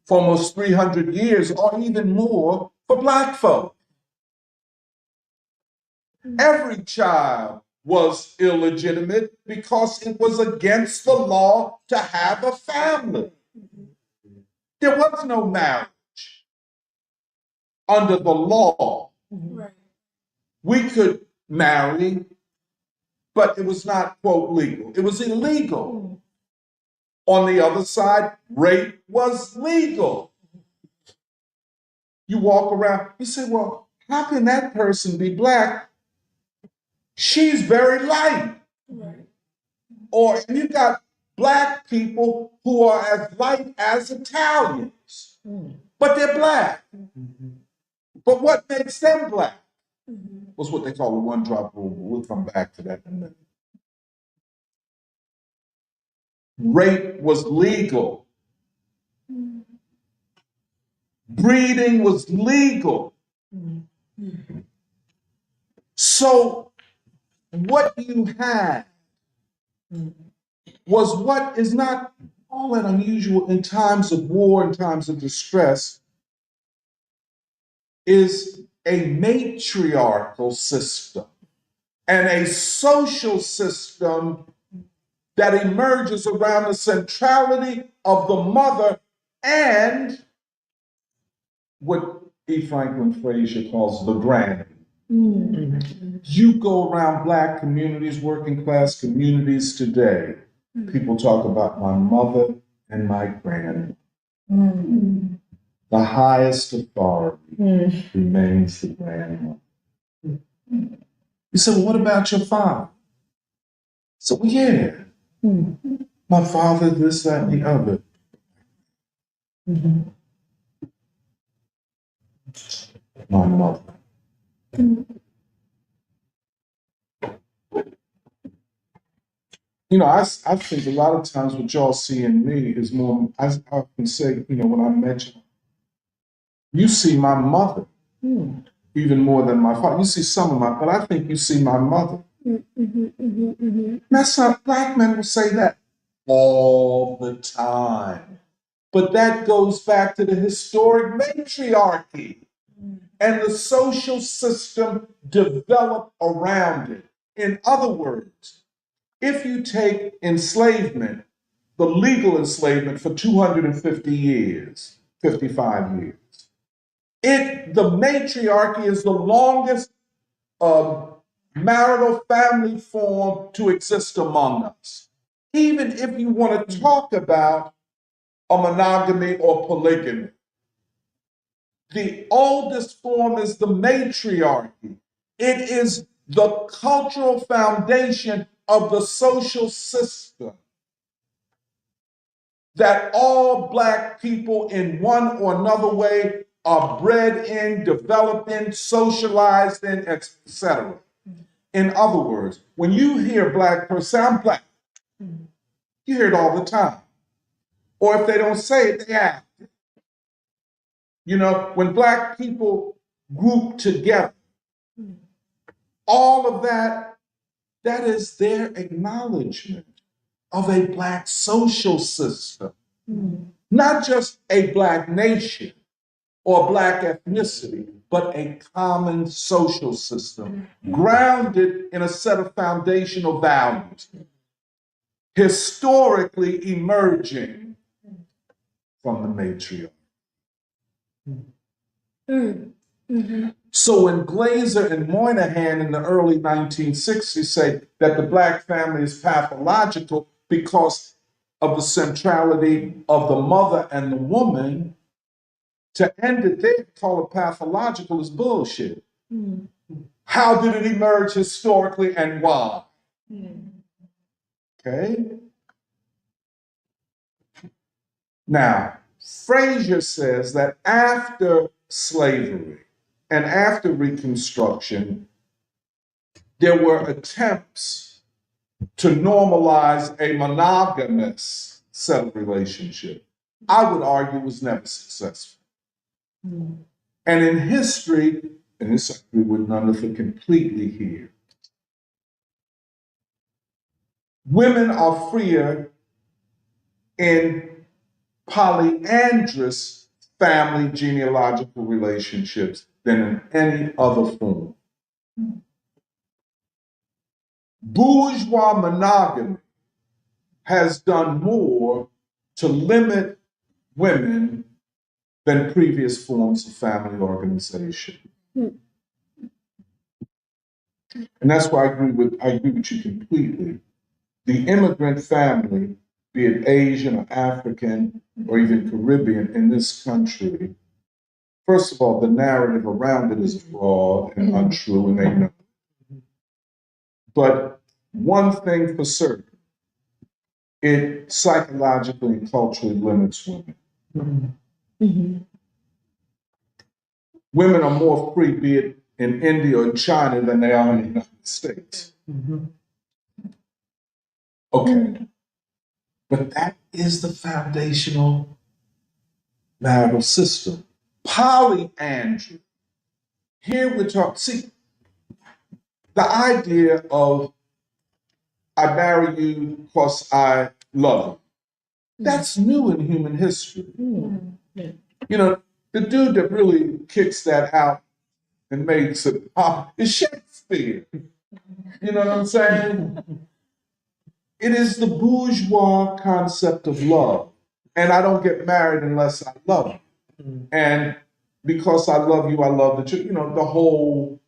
[SPEAKER 2] for almost 300 years or even more for Black folk. Every child was illegitimate because it was against the law to have a family. There was no marriage under the law. We could marry, but it was not, quote, legal. It was illegal. On the other side, rape was legal. You walk around, you say, well, how can that person be Black? She's very light. Or you got Black people who are as light as Italians, but they're Black. But what makes them Black was what they call the one drop rule. We'll come back to that in a minute. Rape was legal. Breeding was legal. So what you had was what is not all that unusual in times of war and times of distress, is a matriarchal system and a social system that emerges around the centrality of the mother and what E. Franklin Frazier calls the granny. You go around Black communities, working class communities today, people talk about my mother and my granny. The highest authority remains the grandmother. You say, well, what about your father? So, well, yeah, my father, this, that, and the other. My mother. You know, I think a lot of times what y'all see in me is more, I often say, you know, when I mention, you see my mother even more than my father. You see some of my, but I think you see my mother. That's not, Black men will say that all the time. But that goes back to the historic matriarchy and the social system developed around it. In other words, if you take enslavement, the legal enslavement for 250 years, 55 years, the matriarchy is the longest marital family form to exist among us. Even if you want to talk about a monogamy or polygamy, the oldest form is the matriarchy. It is the cultural foundation of the social system that all Black people in one or another way are bred in, developed in, socialized in, etc. In other words, when you hear Black person say, I'm Black, you hear it all the time. Or if they don't say it, they act. You know, when Black people group together, all of that, that is their acknowledgement of a Black social system, not just a Black nation or Black ethnicity, but a common social system grounded in a set of foundational values, historically emerging from the matriarch. So when Glazer and Moynihan in the early 1960s say that the Black family is pathological because of the centrality of the mother and the woman, to end it there, call it pathological is bullshit. How did it emerge historically and why? Okay? Now, Frazier says that after slavery and after Reconstruction, there were attempts to normalize a monogamous set of relationships. I would argue it was never successful. And in history, and this I agree with Nunitha completely here, women are freer in polyandrous family genealogical relationships than in any other form. Bourgeois monogamy has done more to limit women than previous forms of family organization. And that's why I agree with you completely. The immigrant family, be it Asian or African or even Caribbean in this country, first of all, the narrative around it is flawed and untrue, and they know. But one thing for certain, it psychologically and culturally limits women. Women are more free, be it in India or China, than they are in the United States. Okay. But that is the foundational marital system. Polyandry. Here we're talking, see, the idea of I marry you because I love you. That's new in human history. You know, the dude that really kicks that out and makes it pop is Shakespeare. You know what I'm saying? It is the bourgeois concept of love. And I don't get married unless I love you. And because I love you, I love the children. You know, the whole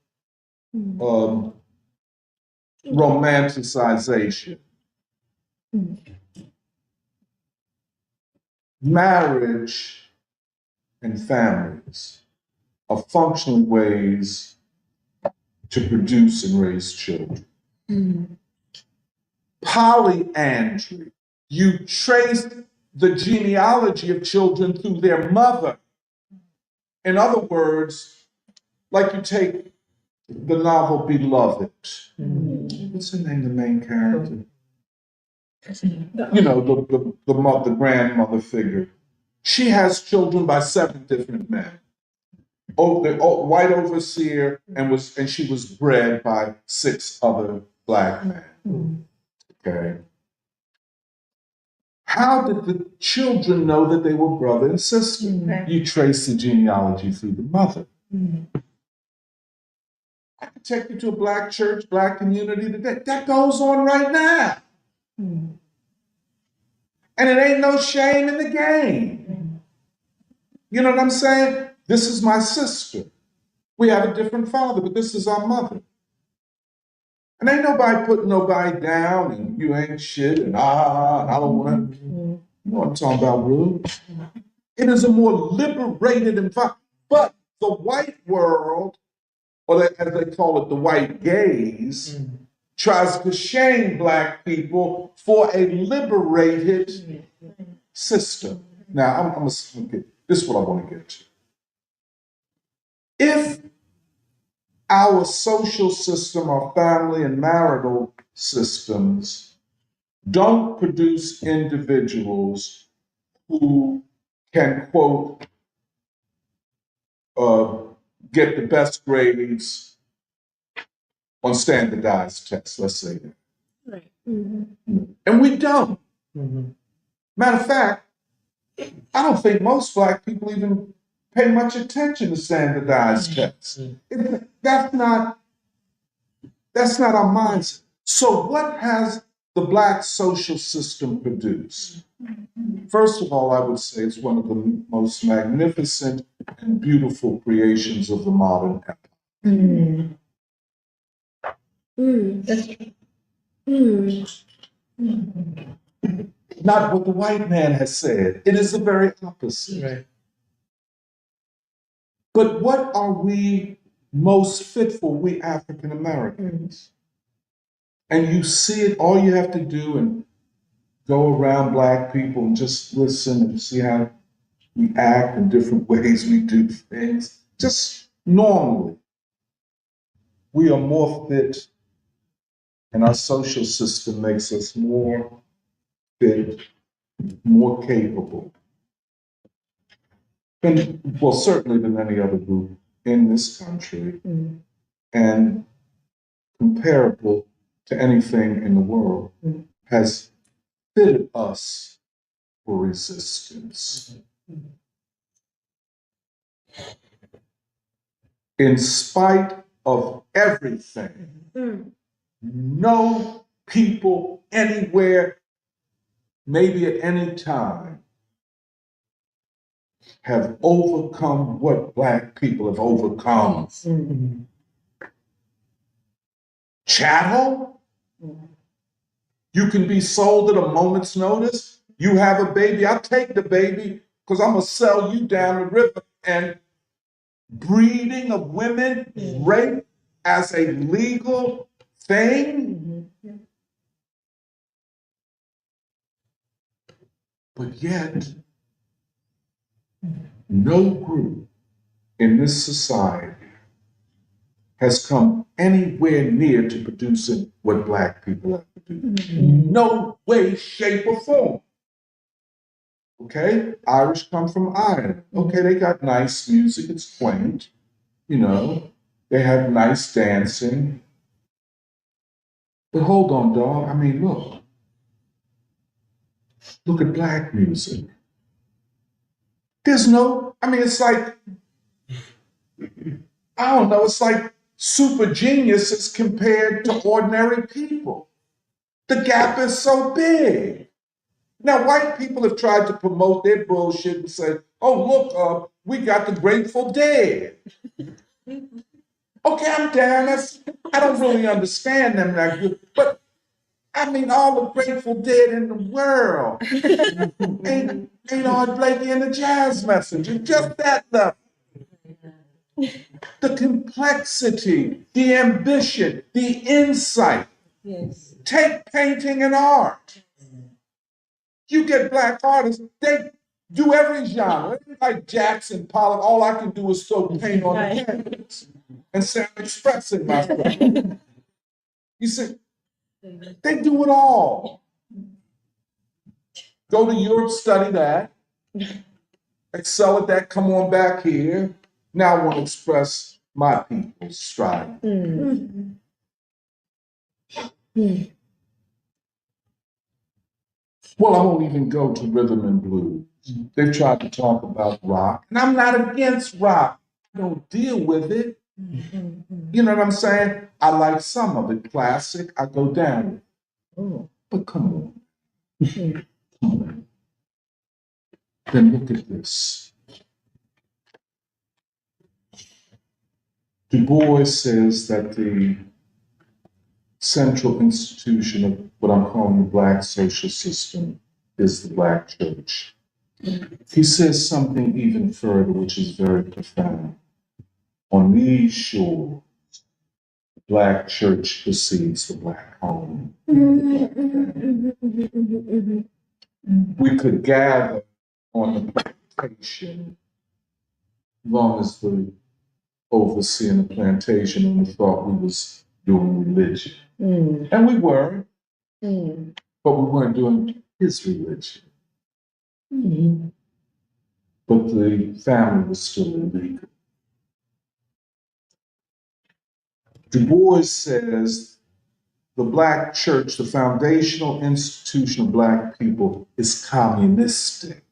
[SPEAKER 2] romanticization. Marriage and families are functional ways to produce and raise children. Polyandry. You trace the genealogy of children through their mother. In other words, like you take the novel Beloved. What's her name, the main character? You know, the grandmother figure. She has children by 7 different men. The white overseer, and she was bred by 6 other black men. Okay. How did the children know that they were brother and sister? You trace the genealogy through the mother. I could take you to a black church, black community that goes on right now. And it ain't no shame in the game. You know what I'm saying? This is my sister. We have a different father, but this is our mother. And ain't nobody putting nobody down and you ain't shit and I don't want to. You know what I'm talking about, rude? It is a more liberated environment. But the white world, or as they call it, the white gaze, tries to shame black people for a liberated system. Now, I'm going to get this is what I want to get to. If our social system, our family and marital systems don't produce individuals who can, quote, get the best grades on standardized tests, let's say that.
[SPEAKER 1] Right.
[SPEAKER 2] And we don't. Matter of fact, I don't think most black people even pay much attention to standardized tests. That's not our mindset. So what has the black social system produced? First of all, I would say it's one of the most magnificent and beautiful creations of the modern epoch. Not what the white man has said. It is the very opposite.
[SPEAKER 5] Right.
[SPEAKER 2] But what are we most fit for, we African Americans? And you see it, all you have to do and go around black people and just listen and see how we act in different ways we do things. Just normally, we are more fit and our social system makes us more fit, more capable. And, well, certainly than any other group in this country and comparable to anything in the world has fitted us for resistance. In spite of everything, no people anywhere, maybe at any time, have overcome what black people have overcome. Chattel? You can be sold at a moment's notice. You have a baby, I'll take the baby because I'm going to sell you down the river and breeding of women, rape as a legal thing. But yet, no group in this society has come anywhere near to producing what Black people have produced. No way, shape, or form. Okay? Irish come from Ireland. Okay, they got nice music, it's quaint, you know, they have nice dancing. But hold on, dog. I mean, look at Black music. There's no, I mean, it's like, I don't know, it's like super geniuses compared to ordinary people. The gap is so big. Now, white people have tried to promote their bullshit and say, oh, look, we got the Grateful Dead. Okay, I'm down. I don't really understand them that good. But, I mean, all the Grateful Dead in the world ain't Art Blakey and the Jazz Messenger. Just that level. The complexity, the ambition, the insight.
[SPEAKER 3] Yes.
[SPEAKER 2] Take painting and art. You get Black artists, they do every genre. Like Jackson Pollock, all I can do is throw paint on the canvas and say I'm expressing myself. You see, they do it all. Go to Europe, study that, excel at that, come on back here. Now I want to express my people's stride. Well, I won't even go to rhythm and blues. They've tried to talk about rock, and I'm not against rock. I don't deal with it. You know what I'm saying? I like some of it. Classic, I go down with it. But come on. Come on. Then look at this. Du Bois says that the central institution of what I'm calling the Black social system is the Black church. He says something even further, which is very profound. On these shores, the Black church precedes the Black home. We could gather on the plantation, as long as the overseer in the plantation only thought we was doing religion. And we were, but we weren't doing his religion. But the family was still illegal. Du Bois says the Black church, the foundational institution of Black people, is communistic.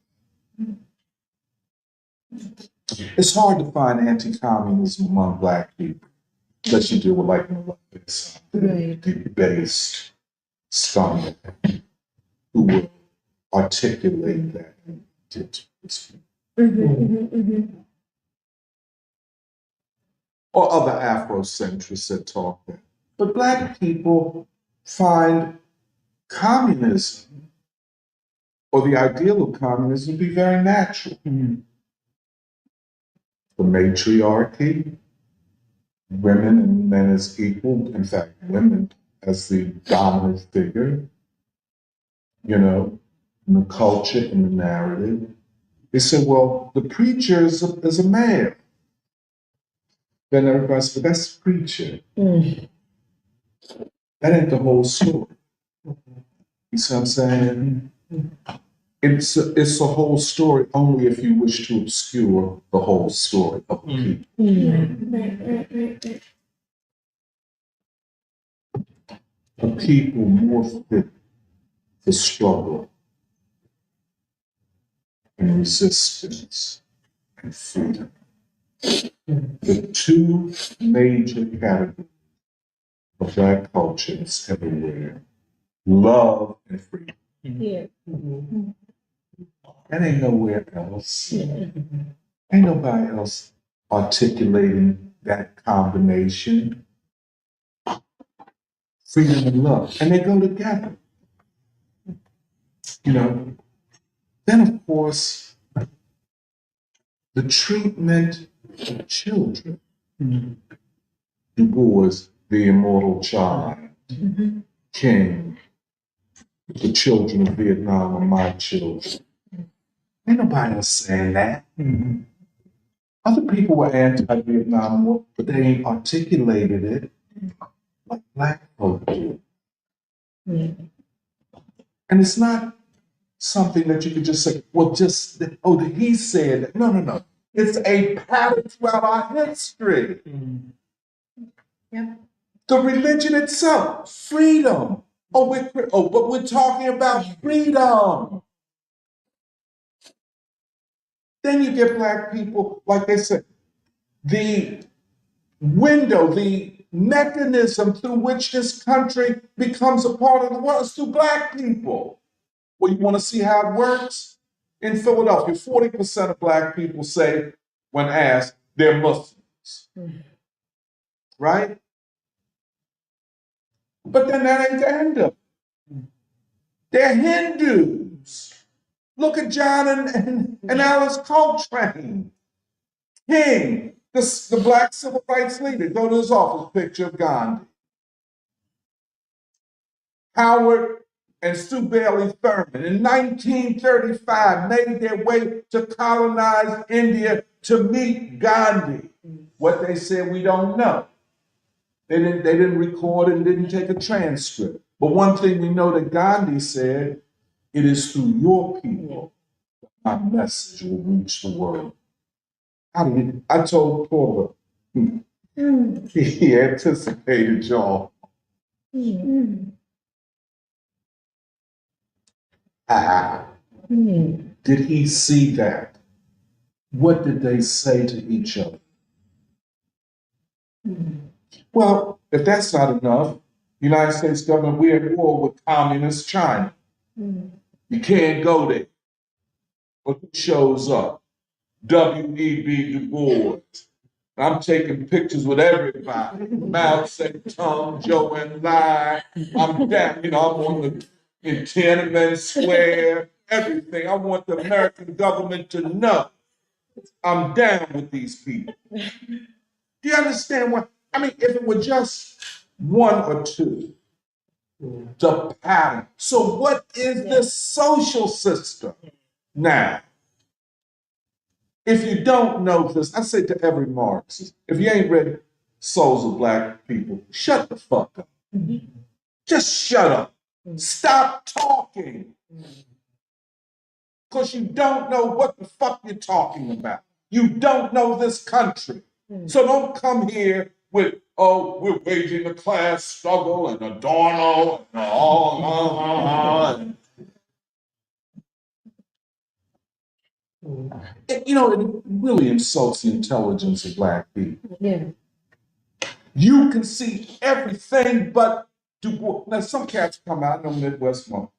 [SPEAKER 2] It's hard to find anti-communism among Black people, unless you deal with like based scum who will articulate that. Or other Afrocentrists that talk that. But Black people find communism or the ideal of communism to be very natural. The matriarchy, women and men as equal, in fact, women as the dominant figure, you know, in the culture, in the narrative. They said, well, the preacher is a male. Then everybody said, that's the preacher. That ain't the whole story. You see what I'm saying? It's a whole story only if you wish to obscure the whole story of the people. A people more fit for struggle and resistance and freedom. The two major categories of Black culture is everywhere: love and freedom. That ain't nowhere else. Ain't nobody else articulating that combination. Freedom and love. And they go together. You know, then of course, the treatment of children. Du Bois, the immortal child, King, the children of Vietnam are my children. Ain't nobody else saying that. Other people were anti-Vietnam War, but they ain't articulated it like Black folk do. And it's not something that you could just say, well, just, oh, he said that. No, no, no. It's a pattern throughout our history. The religion itself, freedom. But we're talking about freedom. Then you get Black people, like they said, the window, the mechanism through which this country becomes a part of the world is through Black people. Well, you want to see how it works? In Philadelphia, 40% of Black people say, when asked, they're Muslims. Right? But then that ain't the end of it. They're Hindus. Look at John and Alice Coltrane. King, the Black civil rights leader. Go to his office, picture of Gandhi. Howard and Stu Bailey Thurman in 1935 made their way to colonize India to meet Gandhi. What they said, we don't know. They didn't record and didn't take a transcript. But one thing we know that Gandhi said, it is through your people my message will reach the world. I told Porter, he anticipated y'all. Did he see that? What did they say to each other? Well, if that's not enough, the United States government, we're at war with communist China. You can't go there. But who shows up? W.E.B. Du Bois. I'm taking pictures with everybody. Mao Zedong, Joe and Lai. I'm down, I'm on in Tiananmen Square, everything. I want the American government to know I'm down with these people. Do you understand what? I mean, if it were just one or two, the pattern. So what is the social system now? If you don't know this, I say to every Marxist, if you ain't read Souls of Black People, shut the fuck up. Just shut up. Stop talking. Because you don't know what the fuck you're talking about. You don't know this country. So don't come here with, oh, we're waging a class struggle and Adorno and all. It really insults the intelligence of Black people. You can see everything but Du Bois. Now, some cats come out, I know Midwest Monk.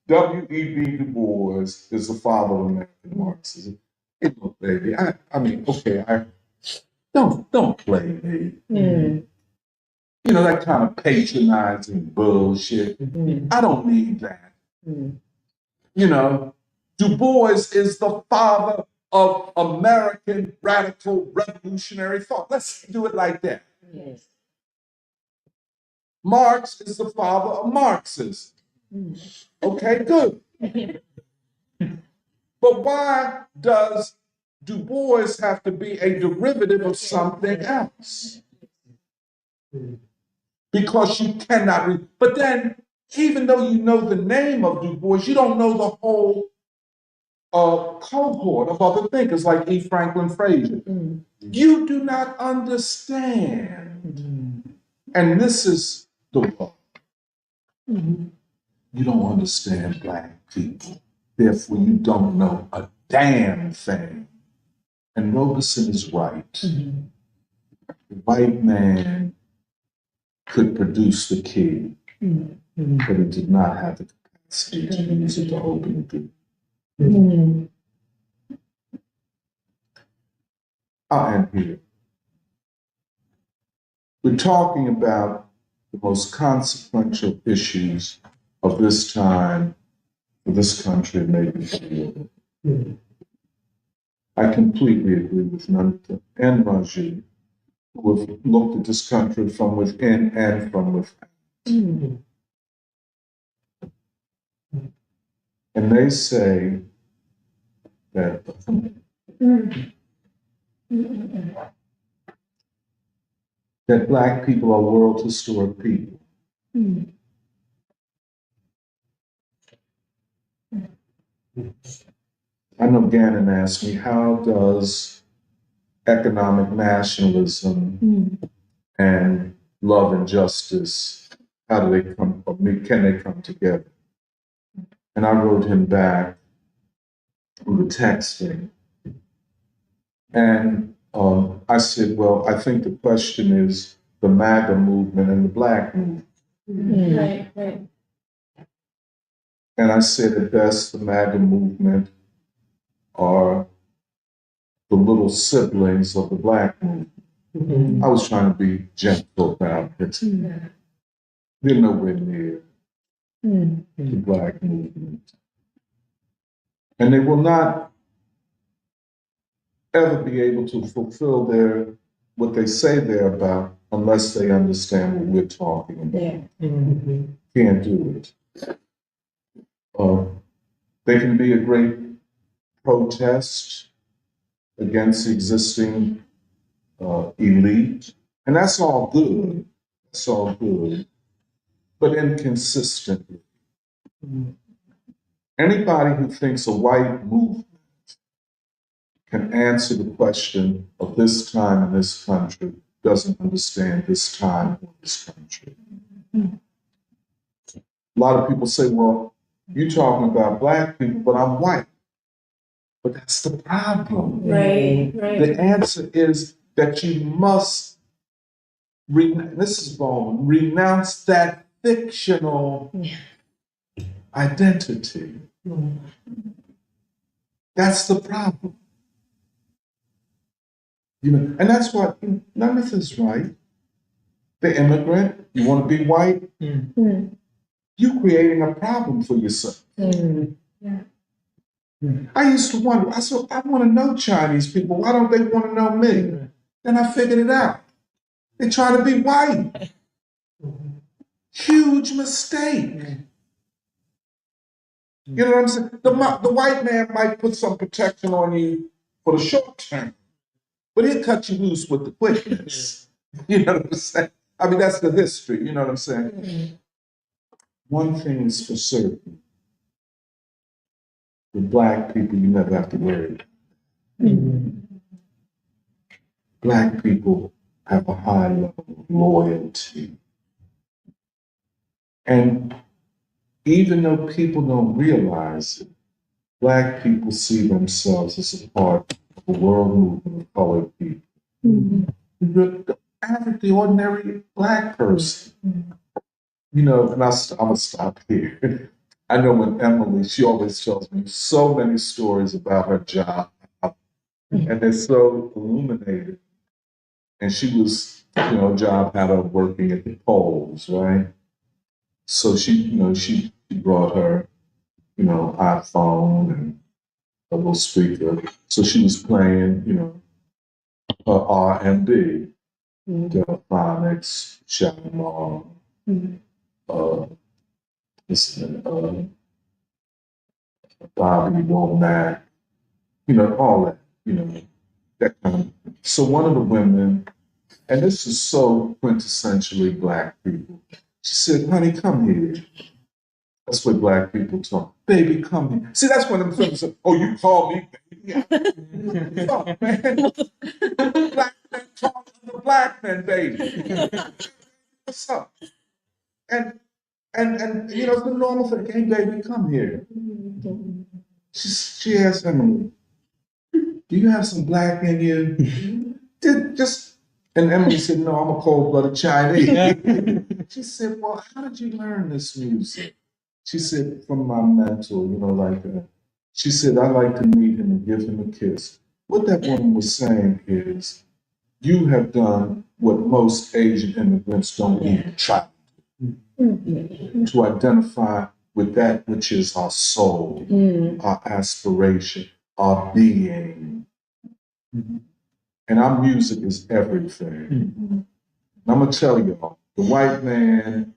[SPEAKER 2] W.E.B. Du Bois is the father of American Marxism. Hey, look, baby, don't play me. That kind of patronizing bullshit. I don't need that. Du Bois is the father of American radical revolutionary thought. Let's do it like that. Marx is the father of Marxism. Okay, good. But why does Du Bois have to be a derivative of something else? Because you cannot read. But then, even though you know the name of Du Bois, you don't know the whole cohort of other thinkers like E. Franklin Frazier. You do not understand. And this is the one. You don't understand Black people. Therefore, you don't know a damn thing. And Robeson is right. The white man could produce the key, but it did not have the capacity to use it to open the door. I'll end here. We're talking about the most consequential issues of this time for this country, maybe for the world. I completely agree with Nandita and Raju, who have looked at this country from within and from without. And they say that Black people are world historic people. I know Gannon asked me, how does economic nationalism and love and justice, how do they come, or can they come together? And I wrote him back through the texting. And I said, well, I think the question is the MAGA movement and the Black movement.
[SPEAKER 1] Right, right.
[SPEAKER 2] And I said, at best, the MAGA movement are the little siblings of the Black movement. I was trying to be gentle about it. They're nowhere near the Black movement. And they will not ever be able to fulfill what they say they're about unless they understand what we're talking about.
[SPEAKER 1] Yeah.
[SPEAKER 2] Can't do it. They can be a great protest against the existing elite, and that's all good. That's all good, but inconsistently. Anybody who thinks a white movement can answer the question of this time in this country doesn't understand this time in this country. A lot of people say, well, you're talking about Black people, but I'm white. But that's the problem.
[SPEAKER 1] Right, right.
[SPEAKER 2] The answer is that you must, this is Baldwin, renounce that fictional identity. That's the problem. And that's what Nanditha's right. The immigrant, you want to be white, you're creating a problem for yourself. I used to wonder, I said, I want to know Chinese people. Why don't they want to know me? Then I figured it out. They try to be white. Huge mistake. You know what I'm saying? The white man might put some protection on you for the short term, but he'll cut you loose with the quickness. You know what I'm saying? I mean, that's the history. You know what I'm saying? One thing is for certain. With Black people, you never have to worry. Black people have a high level of loyalty. And even though people don't realize it, Black people see themselves as a part of a world movement of colored people. The ordinary Black person. And I'm going to stop here. I know when Emily, she always tells me so many stories about her job, and they're so illuminating. And she was, job had her working at the polls, right? So she brought her, iPhone and a little speaker. So she was playing, her R&B, Delphonics, Shalimar, Bobby Womack, all that, that kind of. So one of the women, and this is so quintessentially Black people, she said, honey, come here. That's what Black people talk. Baby, come here. See, that's when them people say, oh, you call me baby. What's up, man? Black men talk to the Black men, baby. What's up? And it's the normal thing. Hey, baby, come here. She asked Emily, do you have some Black in you? And Emily said, no, I'm a cold-blooded Chinese. She said, well, how did you learn this music? She said, from my mentor, she said, I like to meet him and give him a kiss. What that woman was saying is, you have done what most Asian immigrants don't even try to identify with that which is our soul, our aspiration, our being. And our music is everything. And I'm gonna tell y'all, the white man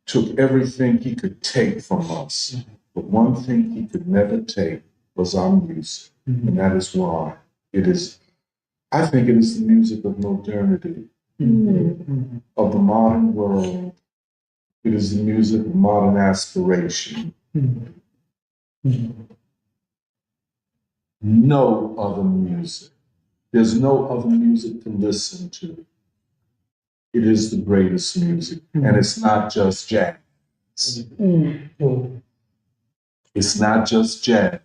[SPEAKER 2] took everything he could take from us, but one thing he could never take was our music. And that is why I think it is the music of modernity, of the modern world. It is the music of modern aspiration. No other music. There's no other music to listen to. It is the greatest music. And it's not just jazz. It's not just jazz.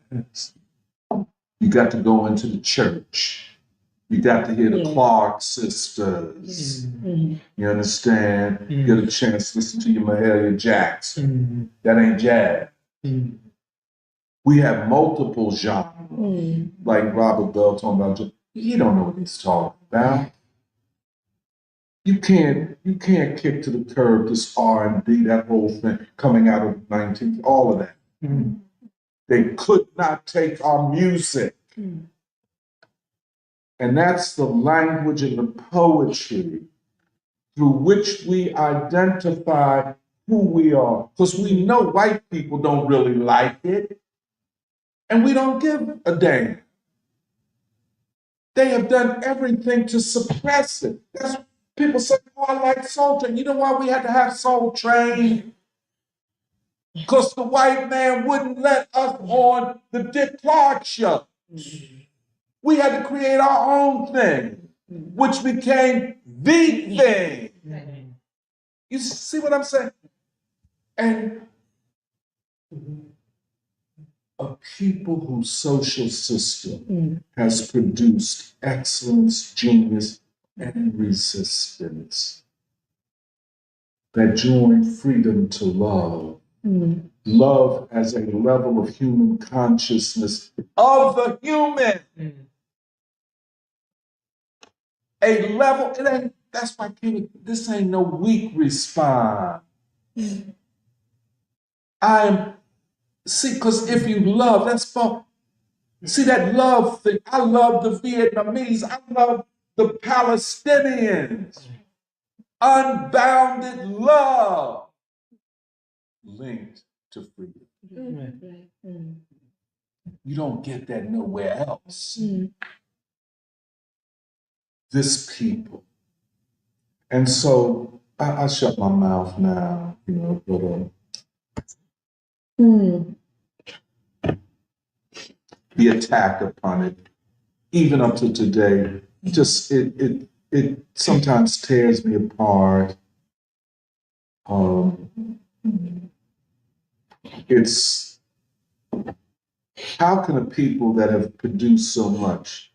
[SPEAKER 2] You got to go into the church. You got to hear the Clark sisters. You understand? Get a chance to listen to your Mahalia Jackson. That ain't jazz. We have multiple genres, like Robert Bell talking about. He don't know what he's talking about. You can't kick to the curb this R&B, that whole thing coming out of the 19th, all of that. They could not take our music. And that's the language and the poetry through which we identify who we are. Because we know white people don't really like it. And we don't give a damn. They have done everything to suppress it. That's people say, oh, I like Soul Train. You know why we had to have Soul Train? Because the white man wouldn't let us on the Dick Clark show. We had to create our own thing, which became the thing. You see what I'm saying? And a people whose social system has produced excellence, genius, and resistance that join freedom to love. Love as a level of human consciousness of the human. A level, it ain't, that's why this ain't no weak response. Because if you love, that's for, see that love thing. I love the Vietnamese. I love the Palestinians. Unbounded love linked to freedom. You don't get that nowhere else. This people. And so I shut my mouth now, but the attack upon it, even up to today, just it sometimes tears me apart. It's how can a people that have produced so much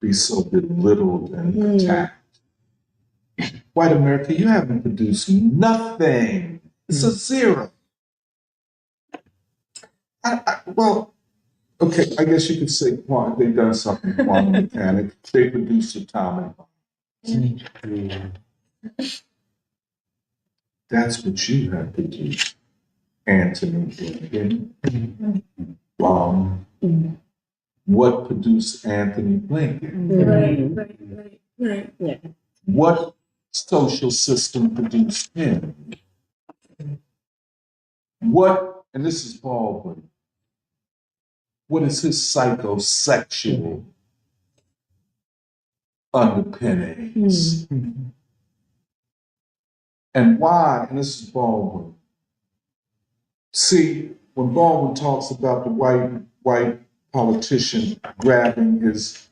[SPEAKER 2] be so belittled and attacked? White America, you haven't produced nothing. It's a zero. Well, okay, I guess you could say they've done something quantum mechanics. They produced atomic bombs. That's what you have produced, Anthony Blinken. What produced Anthony Blinken? Right. Yeah. What social system produced him? What, and this is Baldwin, what is his psychosexual underpinnings? And why, and this is Baldwin. See, when Baldwin talks about the white politician grabbing his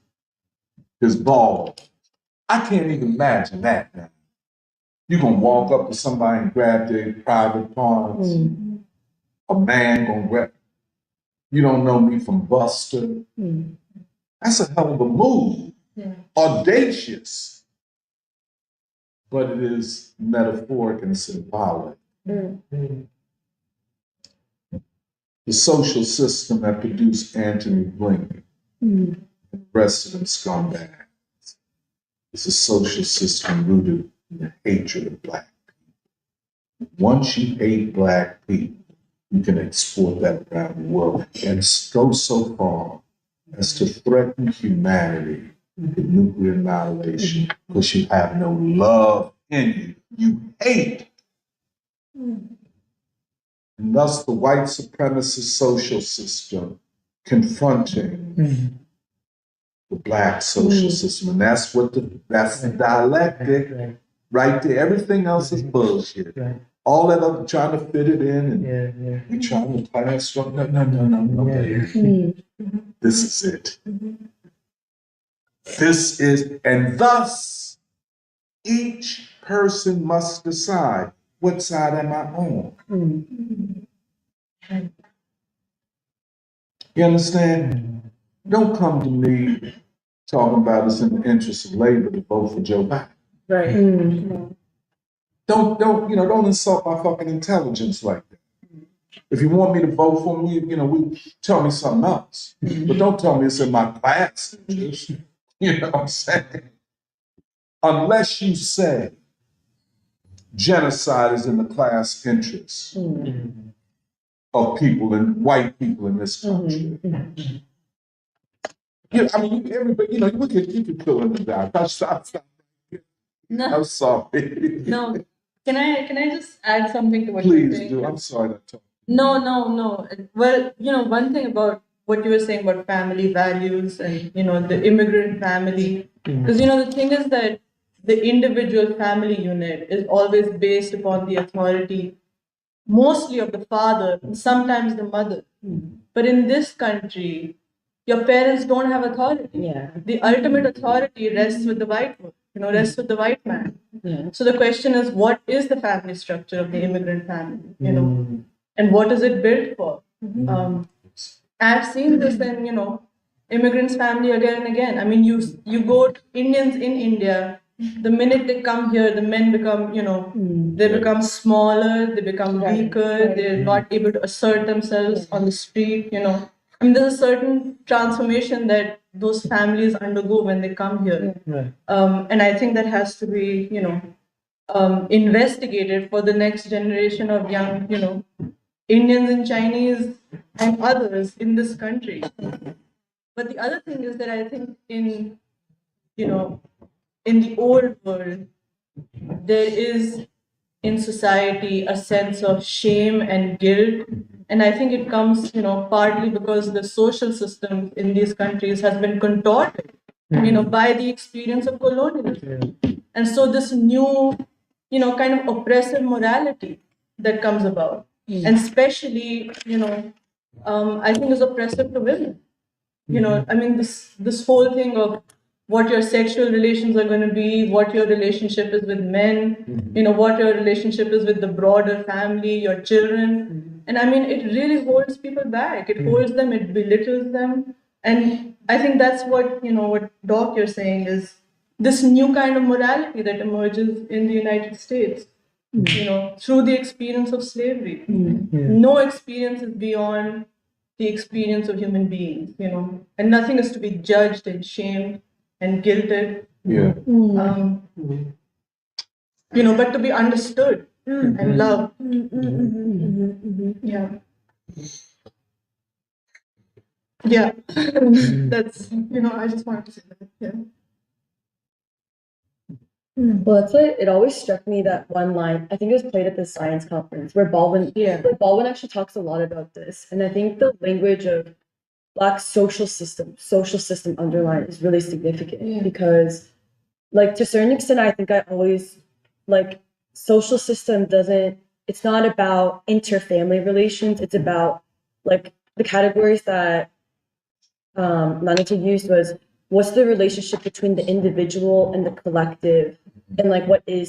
[SPEAKER 2] ball, I can't even imagine that now. You're gonna walk up to somebody and grab their private parts. A man gonna grab. You don't know me from Buster. That's a hell of a move. Audacious. But it is metaphoric and symbolic. The social system that produced Anthony Blinken and the rest of them scumbags is a social system rooted in the hatred of Black people. Once you hate Black people, you can export that around the world and go so far as to threaten humanity with nuclear annihilation because you have no love in you. You hate. And thus the white supremacist social system confronting the black social system. And that's the dialectic right there. Everything else is bullshit. All that other trying to fit it in and we trying to class structure. No, baby. This is it. This is, and thus each person must decide what side am I on. You understand? Don't come to me talking about it's in the interest of labor to vote for Joe Biden.
[SPEAKER 1] Right.
[SPEAKER 2] Don't insult my fucking intelligence like that. If you want me to vote for me, we tell me something else. But don't tell me it's in my class interest. You know what I'm saying? Unless you say genocide is in the class interest of people and white people in this country. Yeah, I mean, everybody, you can fill in the doubt. I'm sorry.
[SPEAKER 3] No, can I just add something to what you're
[SPEAKER 2] Please
[SPEAKER 3] saying?
[SPEAKER 2] do. I'm sorry to talk.
[SPEAKER 3] No. Well, one thing about what you were saying about family values and, the immigrant family, because, the thing is that the individual family unit is always based upon the authority, mostly of the father, and sometimes the mother. But in this country, your parents don't have authority.
[SPEAKER 1] Yeah.
[SPEAKER 3] The ultimate authority rests with the white one, rests with the white man.
[SPEAKER 1] Yeah.
[SPEAKER 3] So the question is, what is the family structure of the immigrant family? And what is it built for? I've seen this in, immigrants' family again and again. I mean, you go to Indians in India, the minute they come here, the men become, they become smaller, they become weaker, they're not able to assert themselves on the street, I mean, there's a certain transformation that those families undergo when they come here. And I think that has to be, investigated for the next generation of young, Indians and Chinese and others in this country. But the other thing is that I think in the old world, there is in society a sense of shame and guilt. And I think it comes, partly because the social system in these countries has been contorted, by the experience of colonialism. And so this new, kind of oppressive morality that comes about, and especially, I think is oppressive to women. I mean, this whole thing of what your sexual relations are going to be, what your relationship is with men, what your relationship is with the broader family, your children. And I mean, it really holds people back. It holds them, it belittles them. And I think that's what, what Doc you're saying is this new kind of morality that emerges in the United States, through the experience of slavery. No experience is beyond the experience of human beings, and nothing is to be judged and shamed and guilted.
[SPEAKER 2] Yeah.
[SPEAKER 3] But to be understood and loved. Yeah. Yeah. That's, I just wanted to say that. Yeah.
[SPEAKER 1] Well, that's what it always struck me, that one line, I think it was played at the science conference, where Baldwin actually talks a lot about this. And I think the language of Black social system underline is really significant because, like, to a certain extent, I think I always, like, social system it's not about inter-family relations. It's about, like, the categories that Nanita used was, what's the relationship between the individual and the collective? And, like,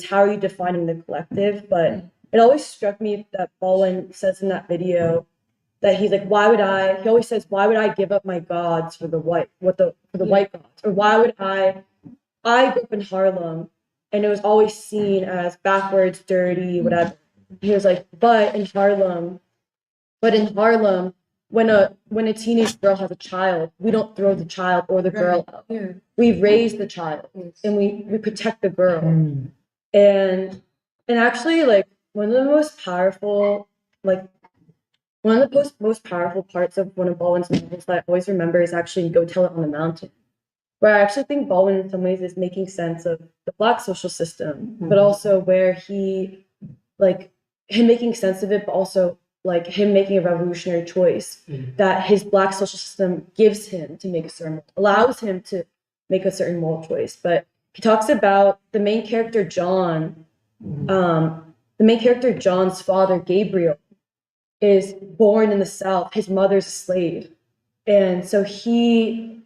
[SPEAKER 1] how are you defining the collective? But it always struck me that Baldwin says in that video that he's like, he always says, why would I give up my gods for the white gods? Or why would I grew up in Harlem and it was always seen as backwards, dirty, whatever. He was like, but in Harlem, when a teenage girl has a child, we don't throw the child or the girl out. Yeah. We raise the child and we protect the girl. And actually, like, one of the most powerful, like, one of the most powerful parts of one of Baldwin's novels that I always remember is actually Go Tell It on the Mountain, where I actually think Baldwin in some ways is making sense of the Black social system, but also where he, like, him making sense of it, but also like him making a revolutionary choice that his Black social system gives him to make a certain, allows him to make a certain moral choice. But he talks about the main character, John, the main character, John's father, Gabriel, is born in the South. His mother's a slave. And so this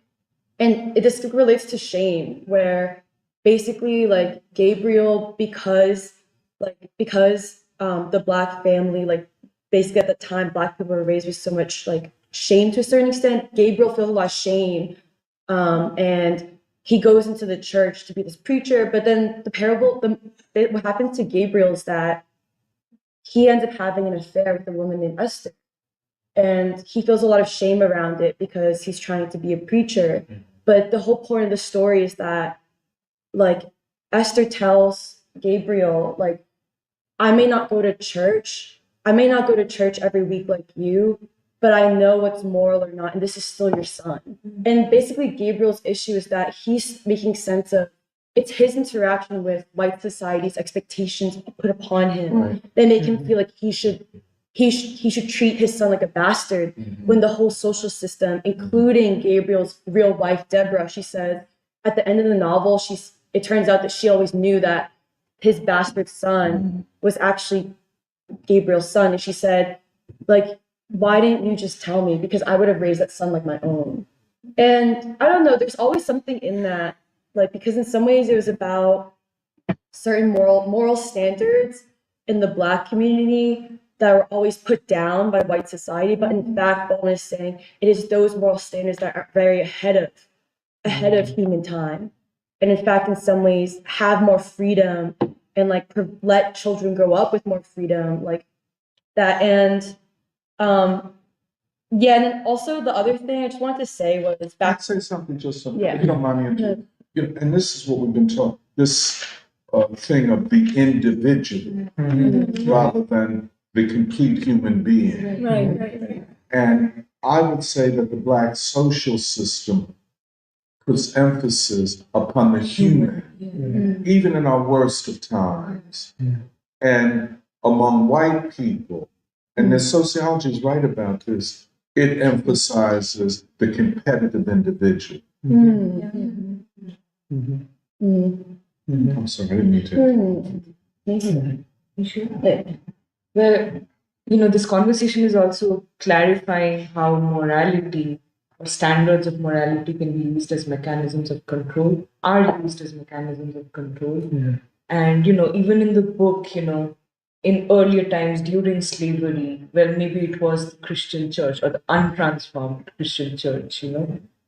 [SPEAKER 1] relates to shame, where basically like Gabriel, because the Black family, like basically at the time, Black people were raised with so much like shame to a certain extent. Gabriel feels a lot of shame. And he goes into the church to be this preacher, but then what happens to Gabriel is that he ends up having an affair with a woman named Esther. And he feels a lot of shame around it because he's trying to be a preacher. But the whole point of the story is that, like, Esther tells Gabriel, like, I may not go to church. I may not go to church every week like you, but I know what's moral or not, and this is still your son. And basically, Gabriel's issue is that he's making sense of it's his interaction with white society's expectations put upon him that make him feel like he should treat his son like a bastard when the whole social system, including Gabriel's real wife, Deborah, she said at the end of the novel, it turns out that she always knew that his bastard son was actually Gabriel's son. And she said, like, why didn't you just tell me? Because I would have raised that son like my own. And I don't know, there's always something in that, like, because in some ways it was about certain moral standards in the Black community that were always put down by white society. But in fact, Baldwin is saying it is those moral standards that are very ahead of human time. And in fact, in some ways, have more freedom and like let children grow up with more freedom, like that. And yeah, and then also the other thing I just wanted to say was
[SPEAKER 2] I'd say something just something,
[SPEAKER 1] Yeah.
[SPEAKER 2] if you don't mind me. And this is what we've been taught, this thing of the individual rather than the complete human being.
[SPEAKER 1] Right.
[SPEAKER 2] And I would say that the Black social system puts emphasis upon the human, even in our worst of times. And among white people, and the sociology is right about this, it emphasizes the competitive individual. I'm sorry, I didn't mean to.
[SPEAKER 6] Well, this conversation is also clarifying how morality or standards of morality can be used as mechanisms of control, are used as mechanisms of control. And, even in the book, in earlier times during slavery, well, maybe it was the Christian church or the untransformed Christian church,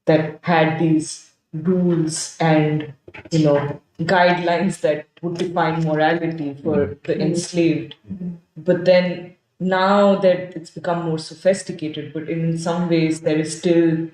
[SPEAKER 6] that had these rules and, guidelines that would define morality for the enslaved. But then now that it's become more sophisticated, but in some ways there is still,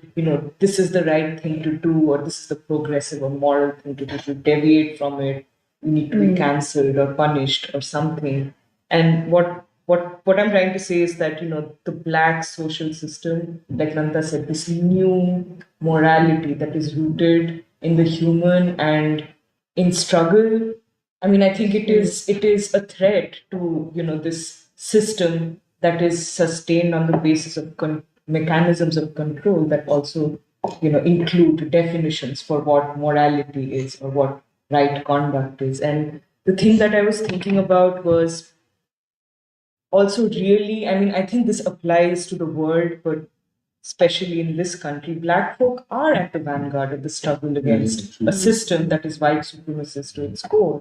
[SPEAKER 6] this is the right thing to do, or this is the progressive or moral thing to do. To deviate from it, you need to be cancelled or punished or something. And what I'm trying to say is that, the Black social system, like Nanda said, this new morality that is rooted in the human and in struggle. I mean, I think it is a threat to, this system that is sustained on the basis of mechanisms of control that also, include definitions for what morality is or what right conduct is. And the thing that I was thinking about was also really, I mean, I think this applies to the world, but especially in this country, Black folk are at the vanguard of the struggle against a system that is white supremacist to its core.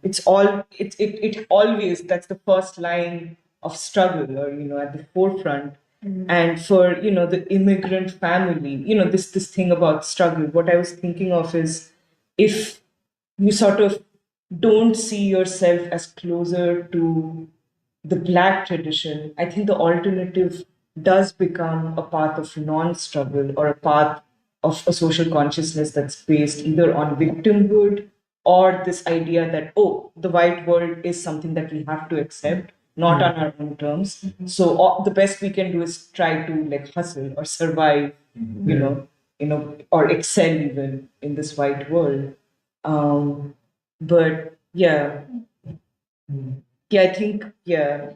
[SPEAKER 6] It's always, that's the first line of struggle, or, at the forefront. And for, the immigrant family, this thing about struggle, what I was thinking of is, if you sort of don't see yourself as closer to the Black tradition, I think the alternative does become a path of non-struggle or a path of a social consciousness that's based either on victimhood or this idea that, the white world is something that we have to accept. not on our own terms. So the best we can do is try to like hustle or survive, or excel even in this white world. But yeah, I think
[SPEAKER 7] Yeah.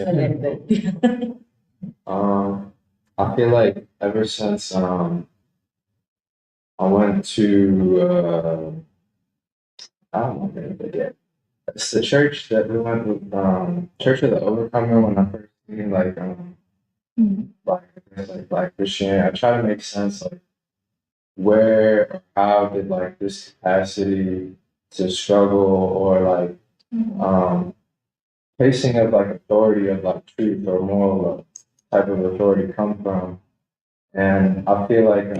[SPEAKER 6] I'll end there.
[SPEAKER 7] I feel like ever since I went to I don't know, it's the church that we went with, Church of the Overcomer when I first seen black Christianity. I try to make sense like where or how did like this capacity to struggle or like placing of like authority of like truth or moral type of authority come from. And I feel like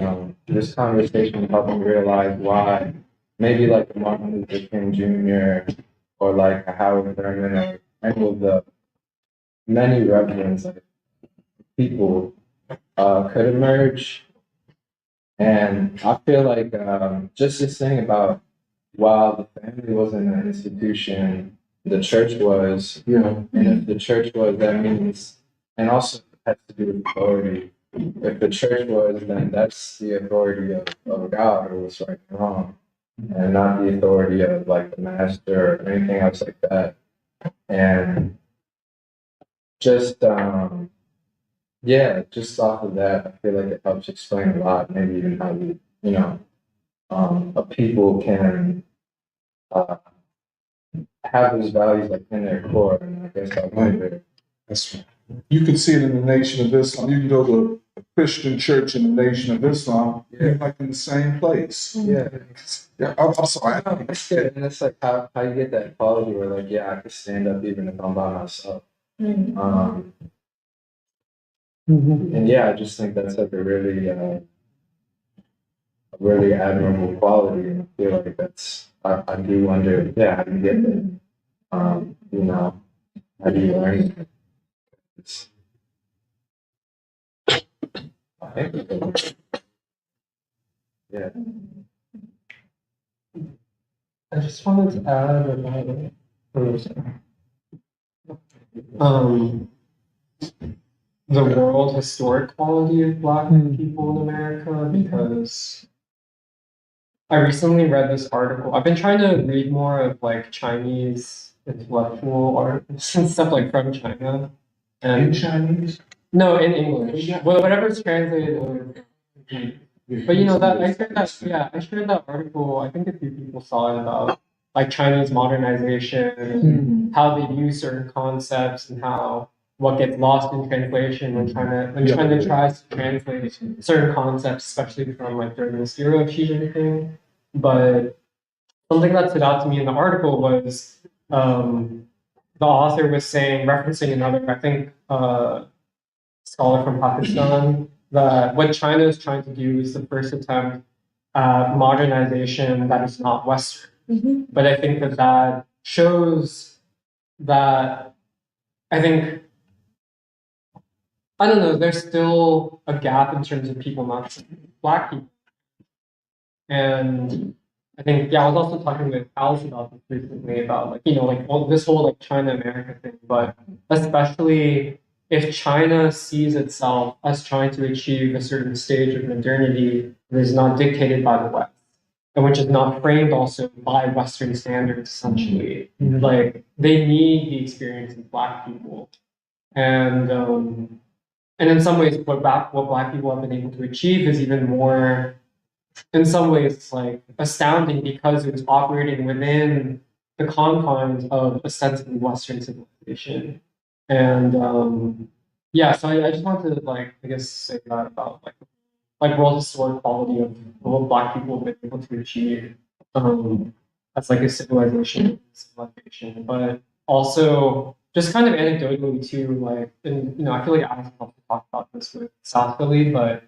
[SPEAKER 7] this conversation helped me realize why maybe like a Martin Luther King Jr. or like a Howard Thurman or any of the many reverends like people could emerge. And I feel like just this thing about while the family wasn't an institution, the church was, and if the church was, that means, and also it has to do with authority. If the church was, then that's the authority of God or what's right and wrong, and not the authority of like the master or anything else like that. And just just off of that, I feel like it helps explain a lot, maybe even how we, a people can have those values like in their core. And I guess I wonder.
[SPEAKER 2] That's right. You can see it in the Nation of Islam. You can go to a Christian church in the Nation of Islam, you're like in the same place.
[SPEAKER 7] Yeah.
[SPEAKER 2] Yeah, I'm sorry.
[SPEAKER 7] It's good. And it's like how you get that quality where like, yeah, I can stand up even if I'm by myself. And yeah, I just think that's like a really admirable quality. And I feel like I do wonder, how do you get there? How do you learn it? I think, yeah.
[SPEAKER 8] I just wanted to add about the world historic quality of Black people in America, because I recently read this article. I've been trying to read more of like Chinese intellectual articles and stuff like from China. And
[SPEAKER 2] In Chinese?
[SPEAKER 8] no, in English. Well, whatever's translated over. But I shared that article. I think a few people saw it about like Chinese modernization, how they use certain concepts, and how what gets lost in translation when China tries to translate certain concepts, especially from like during this era of Xi Jinping. But something that stood out to me in the article was the author was referencing another, I think, scholar from Pakistan, that what China is trying to do is the first attempt at modernization that is not Western. But I think that shows that I don't know, there's still a gap in terms of people not seeing Black people. And I think, I was also talking with Alice about this recently about this whole China America thing, but especially if China sees itself as trying to achieve a certain stage of modernity that is not dictated by the West, and which is not framed also by Western standards, essentially. Like they need the experience of Black people. And in some ways what Black people have been able to achieve is even more, in some ways, it's like astounding because it was operating within the confines of ostensibly Western civilization. And so I just wanted to say that about world historic quality of what Black people have been able to achieve as a civilization, but also just kind of anecdotally too, and I feel like I have to talk about this with South Philly, but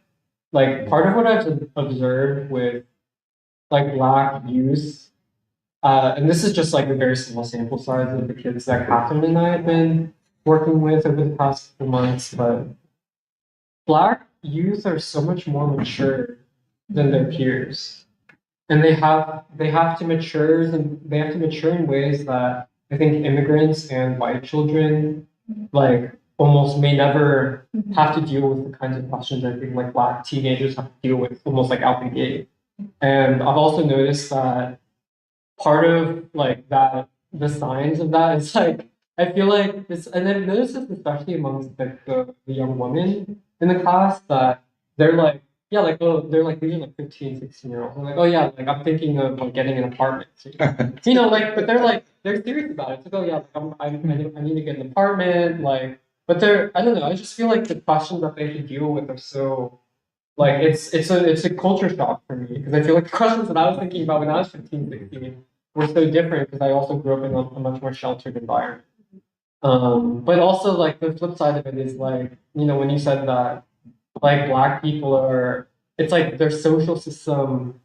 [SPEAKER 8] part of what I've observed with Black youth, and this is just a very small sample size of the kids that Catherine and I have been working with over the past few months, but Black youth are so much more mature than their peers, and they have to mature in ways that I think immigrants and white children like almost may never have to deal with the kinds of questions I think like Black teenagers have to deal with almost like out the gate. And I've also noticed that part of like that the signs of that is like I feel like this, and I've noticed this especially amongst like the young women in the class that they're like, yeah, like oh, they're like these are like 15, 16-year-olds. I'm like, oh yeah, like I'm thinking of like getting an apartment. So, you know, like but they're serious about it. It's like, oh yeah, like I need to get an apartment, like but they're I don't know, I just feel like the questions that they have to deal with are so like it's a culture shock for me because I feel like the questions that I was thinking about when I was 15, 16 were so different because I also grew up in a much more sheltered environment. But also like the flip side of it is like, you know, when you said that like Black people are, it's like their social system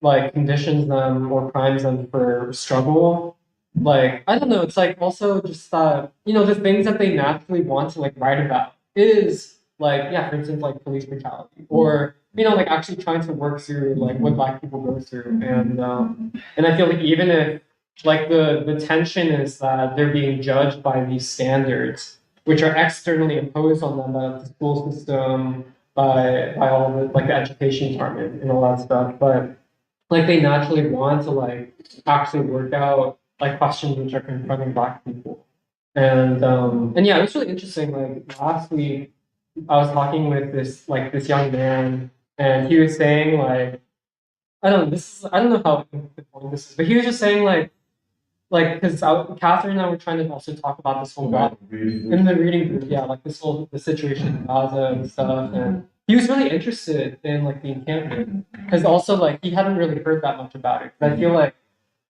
[SPEAKER 8] like conditions them or primes them for struggle. Like, I don't know, it's like also just that, you know, the things that they naturally want to like write about is like, yeah, for instance, like police brutality or, you know, like actually trying to work through like what Black people go through. And I feel like even if like the tension is that they're being judged by these standards, which are externally imposed on them by the school system, by all the like the education department and all that stuff. But like they naturally want to like actually work out like questions which are confronting Black people. And yeah, it was really interesting. Like last week, I was talking with this young man, and he was saying like I don't know how important this is, but he was just saying like because Catherine and I were trying to also talk about this whole in the reading group, yeah, like this whole the situation in Gaza and stuff, and he was really interested in like the encampment because also like he hadn't really heard that much about it. 'Cause I feel like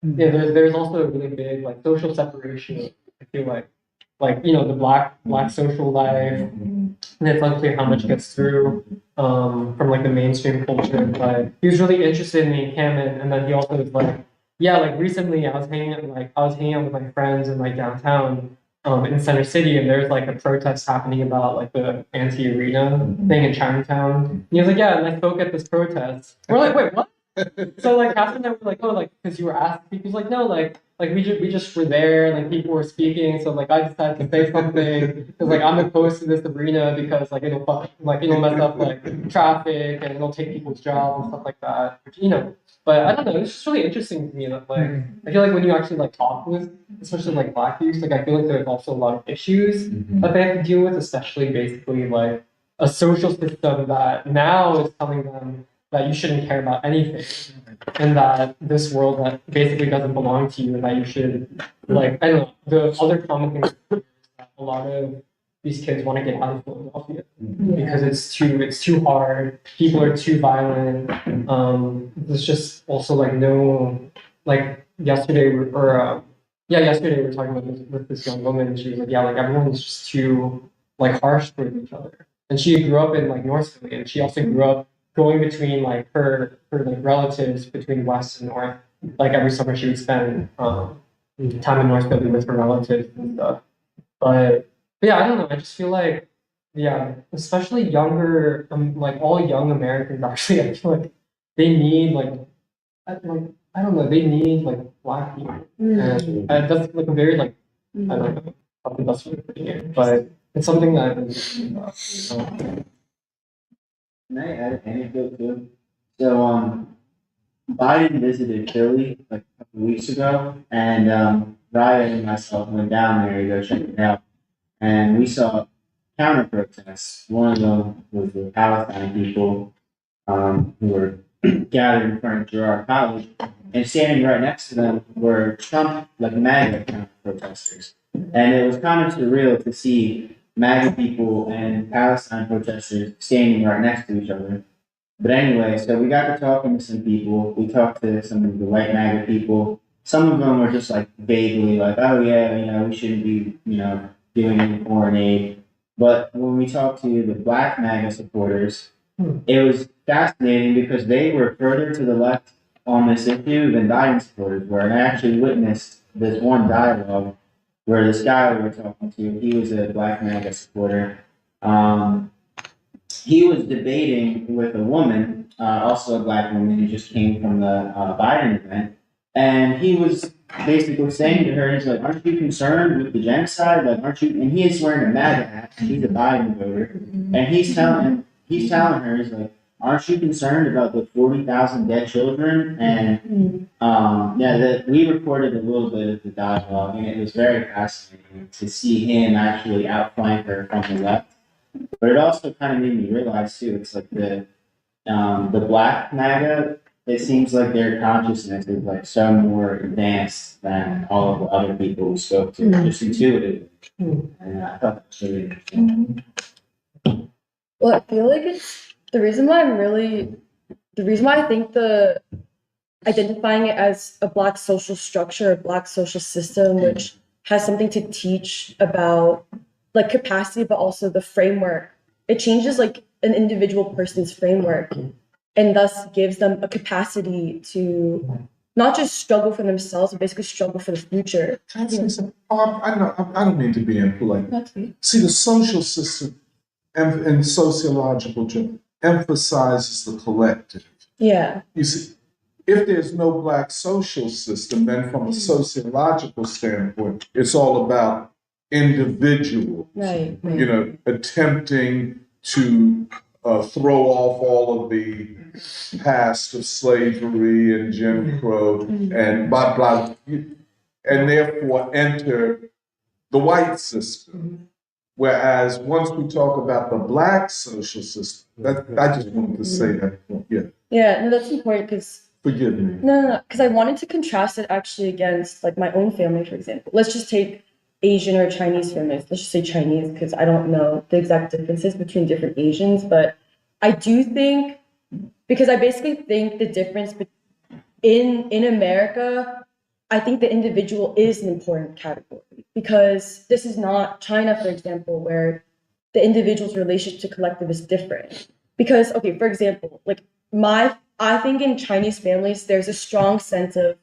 [SPEAKER 8] yeah, there's also a really big like social separation. I feel like you know the black social life, and it's unclear how much gets through from like the mainstream culture. But he was really interested in the encampment, and then he also was like, yeah, like recently I was hanging out with my friends in like downtown in Center City, and there's like a protest happening about like the anti-arena thing in Chinatown. And he was like, yeah, and I spoke at this protest. We're like, wait, what? So like after that we're like, oh, like because you were asked, people's like, no, like we just were there, like people were speaking, so like I decided to say something because like I'm opposed to this arena because like it'll mess up like traffic and it'll take people's jobs and stuff like that. Which, you know, but I don't know, it's just really interesting to me that like I feel like when you actually like talk with especially like Black youth, like I feel like there's also a lot of issues that they have to deal with, especially basically like a social system that now is telling them that you shouldn't care about anything and that this world that basically doesn't belong to you and that you should like I don't know the other common thing is that a lot of these kids want to get out of Philadelphia because it's too hard, people are too violent. There's just also like no like yesterday yesterday we were talking about this with this young woman and she was like, yeah, like everyone's just too like harsh with each other. And she grew up in like North Philly and she also grew up going between like her like relatives between West and North. Like every summer she would spend time in North Philly with her relatives and stuff. But yeah, I don't know. I just feel like yeah, especially younger, like all young Americans actually, I feel like they need I don't know, they need like Black people, and that's like a very like I don't know something that's really putting it, but it's something that I've been thinking about.
[SPEAKER 9] Can I add an anecdote too? So, Biden visited Philly like a couple weeks ago, and Ryan and myself went down there to go check it out, and we saw counter protests. One of them was the Palestine people who were gathered in front of Girard College, and standing right next to them were Trump, like MAGA counter protesters, and it was kind of surreal to see MAGA people and Palestine protesters standing right next to each other. But anyway, so we got to talking to some people. We talked to some of the white MAGA people. Some of them were just like vaguely like, oh yeah, you know, we shouldn't be, you know, doing any foreign aid. But when we talked to the black MAGA supporters, it was fascinating because they were further to the left on this issue than Biden supporters were. And I actually witnessed this one dialogue where this guy we were talking to, he was a black MAGA supporter. He was debating with a woman, also a black woman who just came from the Biden event, and he was basically saying to her, he's like, "Aren't you concerned with the genocide? Like, aren't you?" And he is wearing a MAGA hat. She's a Biden voter, and he's telling her, he's like, "Aren't you concerned about the 40,000 dead children?" And yeah, that we recorded a little bit of the dialogue, and it was very fascinating to see him actually outflank her from the left. But it also kind of made me realize too, it's like the black MAGA. It seems like their consciousness is like so more advanced than all of the other people we spoke to, just intuitively. And I thought that was really interesting.
[SPEAKER 1] Well, I feel like it's the reason why I think the identifying it as a Black social structure, a Black social system, which has something to teach about like capacity, but also the framework. It changes like an individual person's framework and thus gives them a capacity to not just struggle for themselves, but basically struggle for the future.
[SPEAKER 2] Can I say something? I don't mean to be impolite. See, the social system and sociological emphasizes the collective.
[SPEAKER 1] Yeah.
[SPEAKER 2] You see, if there's no Black social system, then from a sociological standpoint, it's all about individuals,
[SPEAKER 1] Right.
[SPEAKER 2] attempting to throw off all of the past of slavery and Jim Crow and blah, blah, and therefore enter the white system. Whereas once we talk about the Black social system, I just wanted to say that. Yeah.
[SPEAKER 1] Yeah, no, that's important because
[SPEAKER 2] Forgive me.
[SPEAKER 1] no, because I wanted to contrast it actually against like my own family, for example. Let's just take Asian or Chinese families. Let's just say Chinese because I don't know the exact differences between different Asians, but I do think because I basically think the difference in America, I think the individual is an important category because this is not China, for example, where the individual's relationship to collective is different. Because, okay, for example, like I think in Chinese families, there's a strong sense of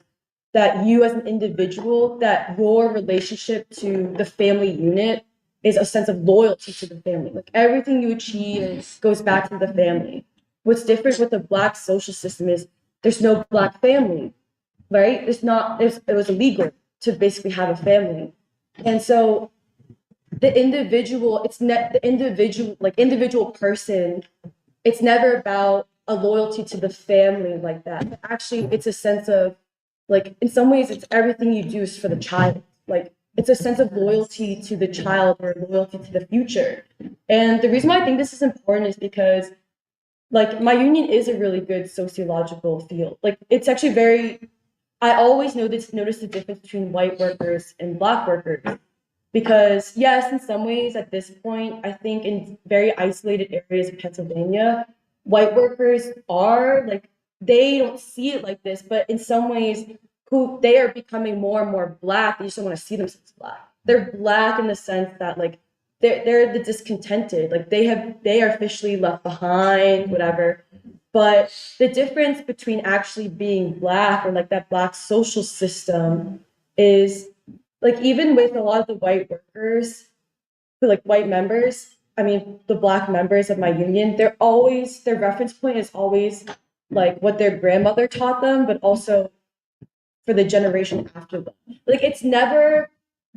[SPEAKER 1] that you as an individual, that your relationship to the family unit is a sense of loyalty to the family. Like everything you achieve goes back to the family. What's different with the Black social system is there's no Black family, right? It was illegal to basically have a family. And so the individual, individual person, it's never about a loyalty to the family like that. Actually, it's a sense of like, in some ways, it's everything you do is for the child. Like, it's a sense of loyalty to the child or loyalty to the future. And the reason why I think this is important is because, like, my union is a really good sociological field. Like, it's actually I always notice the difference between white workers and Black workers. Because, yes, in some ways, at this point, I think in very isolated areas of Pennsylvania, white workers are like, they don't see it like this, but in some ways, they are becoming more and more Black. They just don't want to see themselves Black. They're Black in the sense that like they're the discontented. Like they are officially left behind, whatever. But the difference between actually being Black or like that Black social system is like even with a lot of the white workers, who like white members, I mean the Black members of my union, their reference point is always like what their grandmother taught them, but also for the generation after them. Like it's never,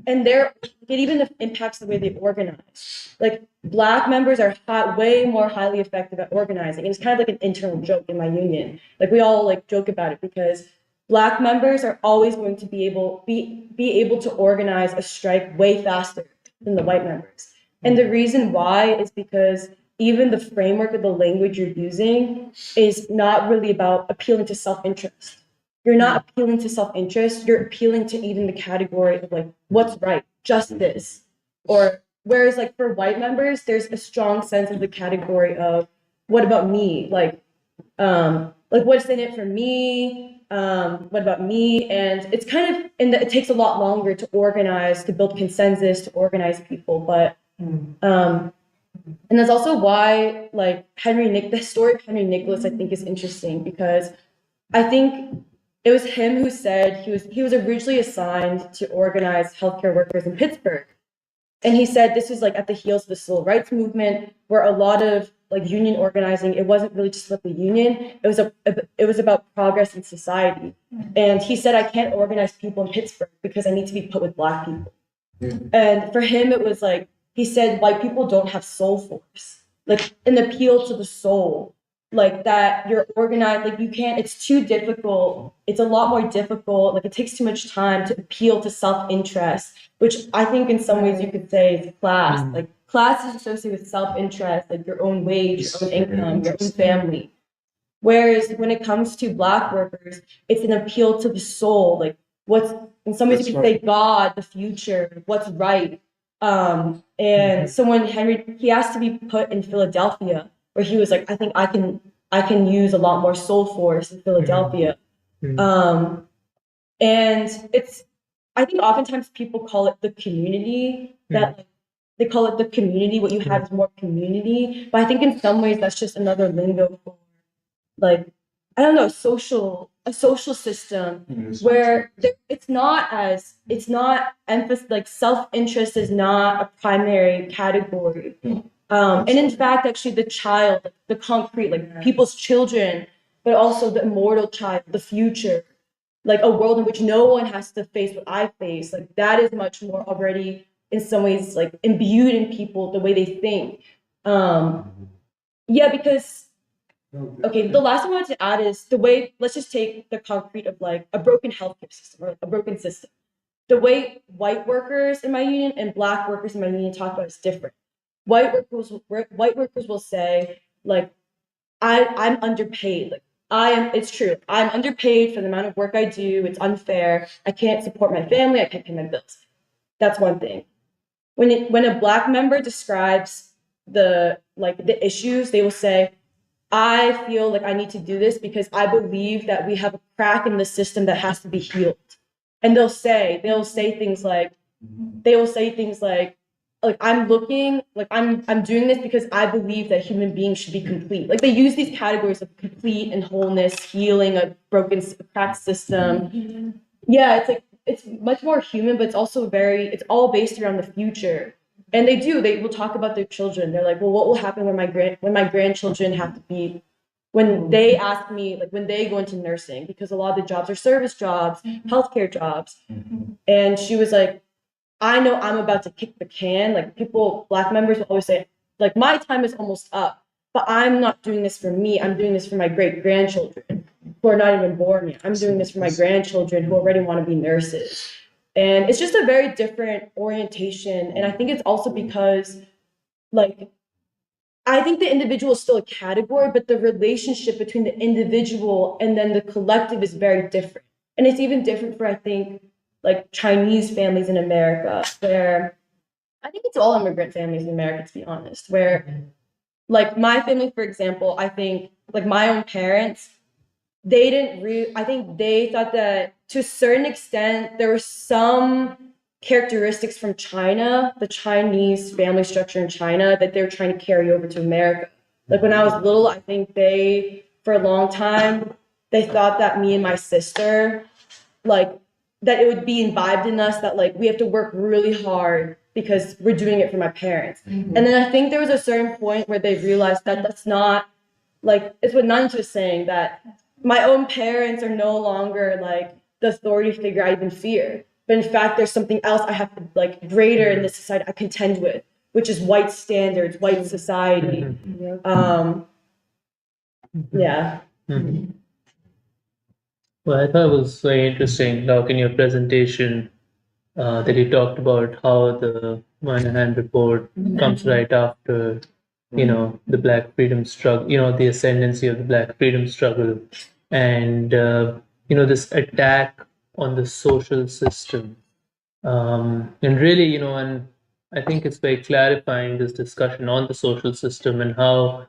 [SPEAKER 1] and it even impacts the way they organize. Like Black members are way more highly effective at organizing. And it's kind of like an internal joke in my union. Like we all like joke about it because Black members are always going to be able to organize a strike way faster than the white members. And the reason why is because even the framework of the language you're using is not really about appealing to self-interest. You're not appealing to self-interest, you're appealing to even the category of like, what's right, justice. Or whereas like for white members, there's a strong sense of the category of what about me? Like what's in it for me? What about me? And it's kind of, and it takes a lot longer to organize, to build consensus, to organize people. But, and that's also why like the story of Henry Nicholas, I think is interesting because I think it was him who said he was originally assigned to organize healthcare workers in Pittsburgh. And he said this was like at the heels of the civil rights movement where a lot of like union organizing, it wasn't really just about the union. It was about progress in society. And he said, I can't organize people in Pittsburgh because I need to be put with Black people. And for him, it was like, he said, white people don't have soul force, like an appeal to the soul, like that you're organized, like you can't, it's too difficult. It's a lot more difficult. Like it takes too much time to appeal to self-interest, which I think in some ways you could say is class. Like class is associated with self-interest, like your own wage, your own income, your own family. Whereas when it comes to Black workers, it's an appeal to the soul, like what's, in some ways you could say God, the future, what's right. And so when he asked to be put in Philadelphia, where he was like, I think I can use a lot more soul force in Philadelphia. And it's, I think oftentimes people call it the community, that like, they call it the community, what you have is more community. But I think in some ways that's just another lingo for like, I don't know, a social system where it's not emphasis, like self-interest is not a primary category. And in fact, actually the child, the concrete, like people's children, but also the immortal child, the future, like a world in which no one has to face what I face, like that is much more already in some ways like imbued in people, the way they think. Yeah, because okay, the last thing I wanted to add is the way, let's just take the concrete of like a broken healthcare system or like a broken system. The way white workers in my union and Black workers in my union talk about it is different. White workers will say, like, I'm underpaid. Like it's true. I'm underpaid for the amount of work I do. It's unfair. I can't support my family. I can't pay my bills. That's one thing. When a Black member describes the issues, they will say, I feel like I need to do this because I believe that we have a crack in the system that has to be healed. And they'll say things like, I'm doing this because I believe that human beings should be complete. Like they use these categories of complete and wholeness, healing a broken cracked system. Yeah, it's like, it's much more human, but it's also it's all based around the future. And they will talk about their children. They're like, well, what will happen when my grandchildren have to be, when they ask me, like when they go into nursing, because a lot of the jobs are service jobs, healthcare jobs. And she was like, I know I'm about to kick the can. Like Black members will always say, like, my time is almost up, but I'm not doing this for me. I'm doing this for my great grandchildren who are not even born yet. I'm doing this for my grandchildren who already want to be nurses. And it's just a very different orientation. And I think it's also because, like, I think the individual is still a category, but the relationship between the individual and then the collective is very different. And it's even different for, I think, like Chinese families in America, where I think it's all immigrant families in America, to be honest, where like my family, for example, I think like my own parents, I think they thought that to a certain extent, there were some characteristics from China, the Chinese family structure in China, that they were trying to carry over to America. Like when I was little, I think for a long time, they thought that me and my sister, like, that it would be imbibed in us that like we have to work really hard because we're doing it for my parents. And then I think there was a certain point where they realized that that's not, like, it's what Nancy was saying, that my own parents are no longer like the authority figure I even fear. But in fact, there's something else I have to like greater in this society I contend with, which is white standards, white society. Yeah.
[SPEAKER 5] Well, I thought it was very interesting, Doc, in your presentation, that you talked about how the Moynihan report comes right after, the Black freedom struggle, the ascendancy of the Black freedom struggle, and this attack on the social system, and really, and I think it's very clarifying, this discussion on the social system and how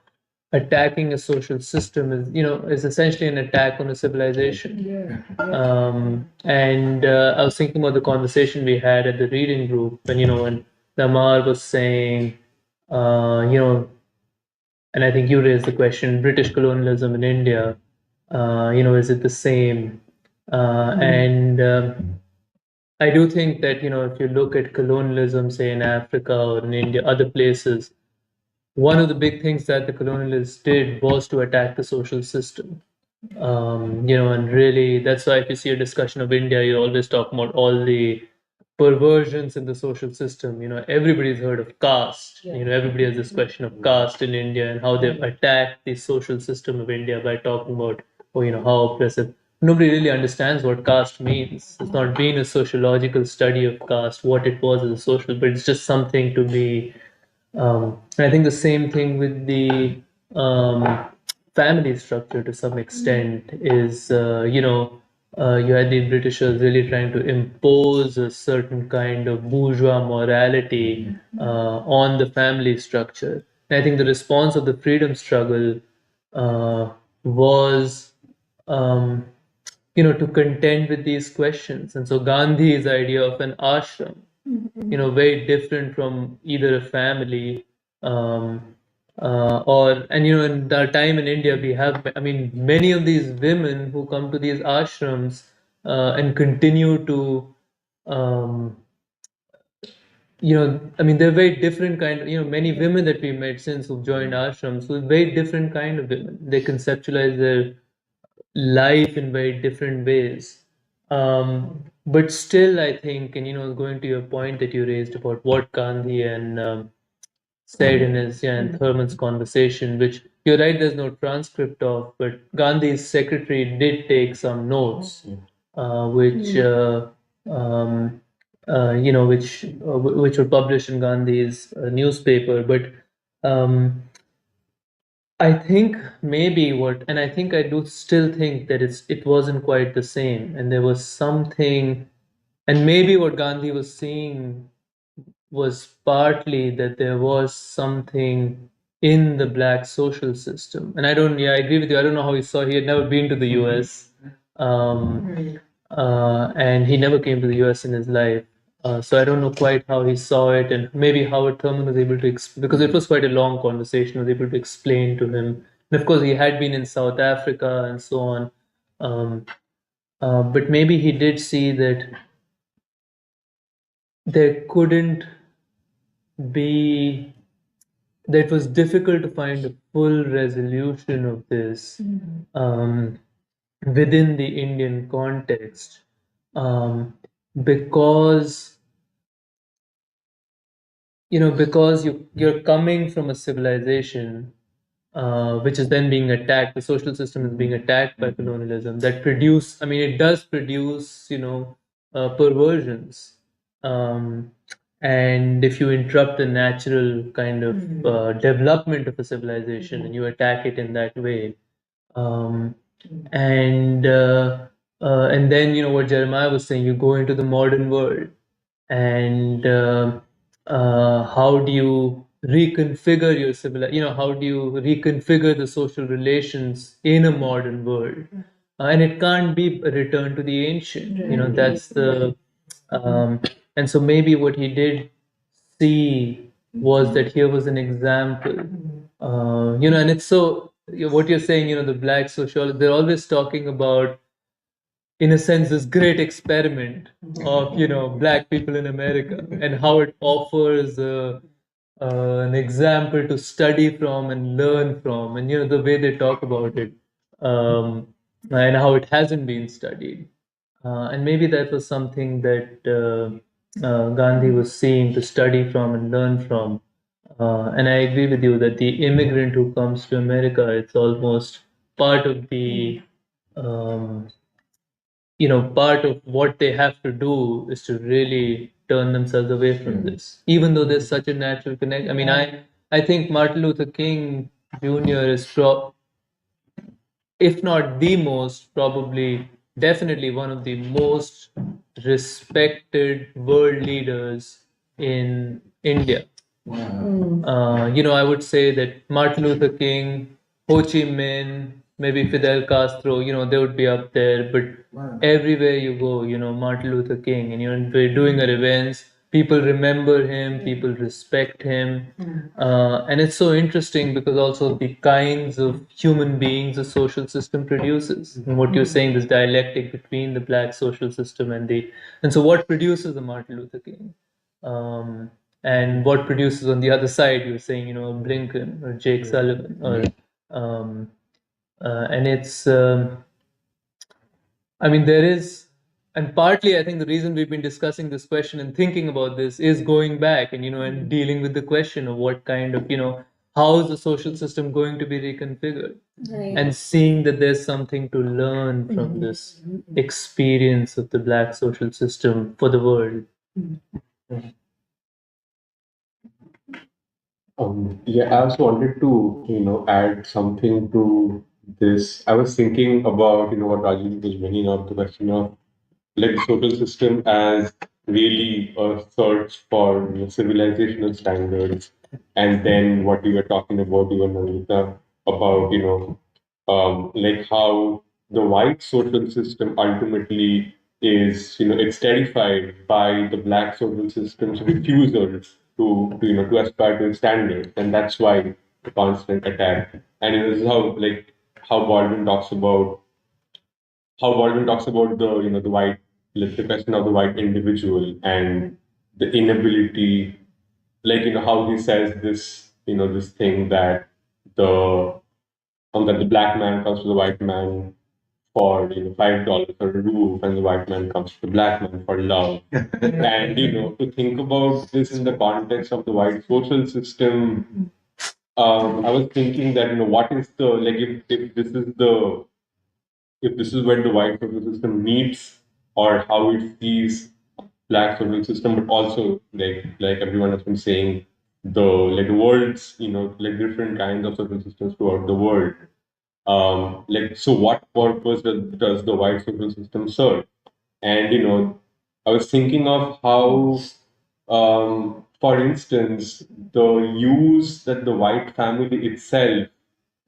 [SPEAKER 5] attacking a social system is essentially an attack on a civilization. And I was thinking about the conversation we had at the reading group when Lamar was saying, and I think you raised the question, British colonialism in India, is it the same? And I do think that, if you look at colonialism, say in Africa or in India, other places, one of the big things that the colonialists did was to attack the social system. And really, that's why if you see a discussion of India, you always talk about all the perversions in the social system. Everybody's heard of caste. Everybody has this question of caste in India and how they've attacked the social system of India by talking about, how oppressive. Nobody really understands what caste means. It's not been a sociological study of caste, what it was as a social, but it's just something to be and I think the same thing with the family structure to some extent is, you had the Britishers really trying to impose a certain kind of bourgeois morality on the family structure. And I think the response of the freedom struggle was to contend with these questions. And so Gandhi's idea of an ashram, very different from either a family in our time in India, we have, I mean, many of these women who come to these ashrams and continue to, um, I mean, they're very different kind of, many women that we met since who've joined ashrams, so very different kind of women. They conceptualize their life in very different ways. But still, I think, and going to your point that you raised about what Gandhi and said in his and Thurman's conversation, which you're right, there's no transcript of, but Gandhi's secretary did take some notes, which which were published in Gandhi's newspaper. But I think maybe and I think I do still think that it wasn't quite the same, and there was something, and maybe what Gandhi was seeing was partly that there was something in the black social system. And I agree with you. I don't know how he had never been to the US. And he never came to the US in his life. So I don't know quite how he saw it, and maybe Howard Thurman was able to, because it was quite a long conversation, was able to explain to him. And of course, he had been in South Africa and so on. But maybe he did see that there couldn't be that it was difficult to find a full resolution of this within the Indian context, because because you're coming from a civilization which is then being attacked. The social system is being attacked by colonialism that produce. I mean, it does produce perversions. And if you interrupt the natural kind of development of a civilization and you attack it in that way, um, and and then what Jeremiah was saying, you go into the modern world, and how do you reconfigure your how do you reconfigure the social relations in a modern world? And it can't be a return to the ancient. That's the and so maybe what he did see was that here was an example. And it's so what you're saying, the black sociology, they're always talking about, in a sense, this great experiment of black people in America, and how it offers an example to study from and learn from, and the way they talk about it, and how it hasn't been studied. And maybe that was something that Gandhi was seeing to study from and learn from. And I agree with you that the immigrant who comes to America, it's almost part of the um, part of what they have to do is to really turn themselves away from this, even though there's such a natural connect. I mean, I think Martin Luther King Jr. is if not the most, probably definitely one of the most respected world leaders in India. I would say that Martin Luther King, Ho Chi Minh, maybe Fidel Castro, they would be up there. But everywhere you go, Martin Luther King, and we're doing our events, people remember him, people respect him. And it's so interesting because also the kinds of human beings the social system produces. And what you're saying, this dialectic between the black social system and so what produces a Martin Luther King? and what produces on the other side. You're saying, Blinken or Jake Sullivan, or and it's. I mean, there is, and partly I think the reason we've been discussing this question and thinking about this is going back and, and dealing with the question of what kind of, how is the social system going to be reconfigured?
[SPEAKER 1] Right.
[SPEAKER 5] And seeing that there's something to learn from this experience of the Black social system for the world.
[SPEAKER 10] Yeah, I also wanted to, add something to this. I was thinking about, what Rajiv was bringing up, the question of like the social system as really a search for civilizational standards, and then what we were talking about, even Nandita, about like how the white social system ultimately is it's terrified by the black social system's refusal to aspire to its standards, and that's why the constant attack. And this is how how Baldwin talks about the white, like the question of the white individual and the inability, how he says this, this thing that that the black man comes to the white man for $5 for a roof, and the white man comes to the black man for love. And to think about this in the context of the white social system, I was thinking that what is the if this is where the white social system meets, or how it sees black social system, but also like everyone has been saying, the world's different kinds of social systems throughout the world. So what purpose does the white social system serve? And I was thinking of how, for instance, the use that the white family itself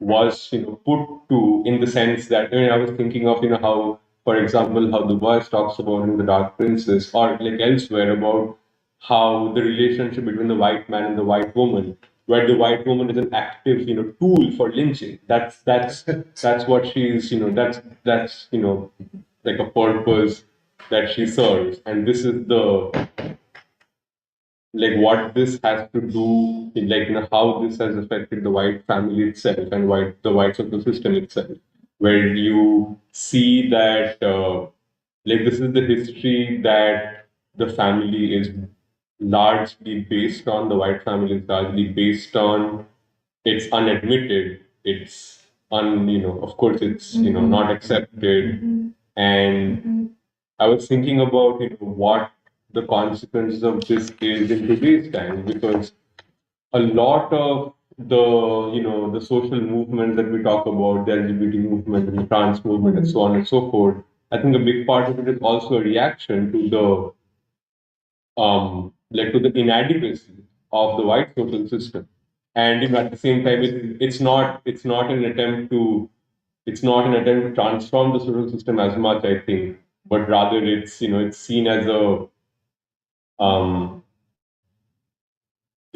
[SPEAKER 10] was put to, in the sense that I was thinking of how, for example, how the voice talks about in the Dark Princess, or like elsewhere, about how the relationship between the white man and the white woman, where the white woman is an active tool for lynching. That's what she's that's like a purpose that she serves. And this is the what this has to do, how this has affected the white family itself and the white social system itself, where you see that this is the history that the family is largely based on. The white family is largely based on. It's unadmitted. It's of course it's not accepted. And I was thinking about what the consequences of this is in today's time, because a lot of the social movements that we talk about, the LGBT movement and the trans movement and so on and so forth, I think a big part of it is also a reaction to to the inadequacy of the white social system. And at the same time, it's not an attempt to transform the social system as much, I think, but rather it's seen as um,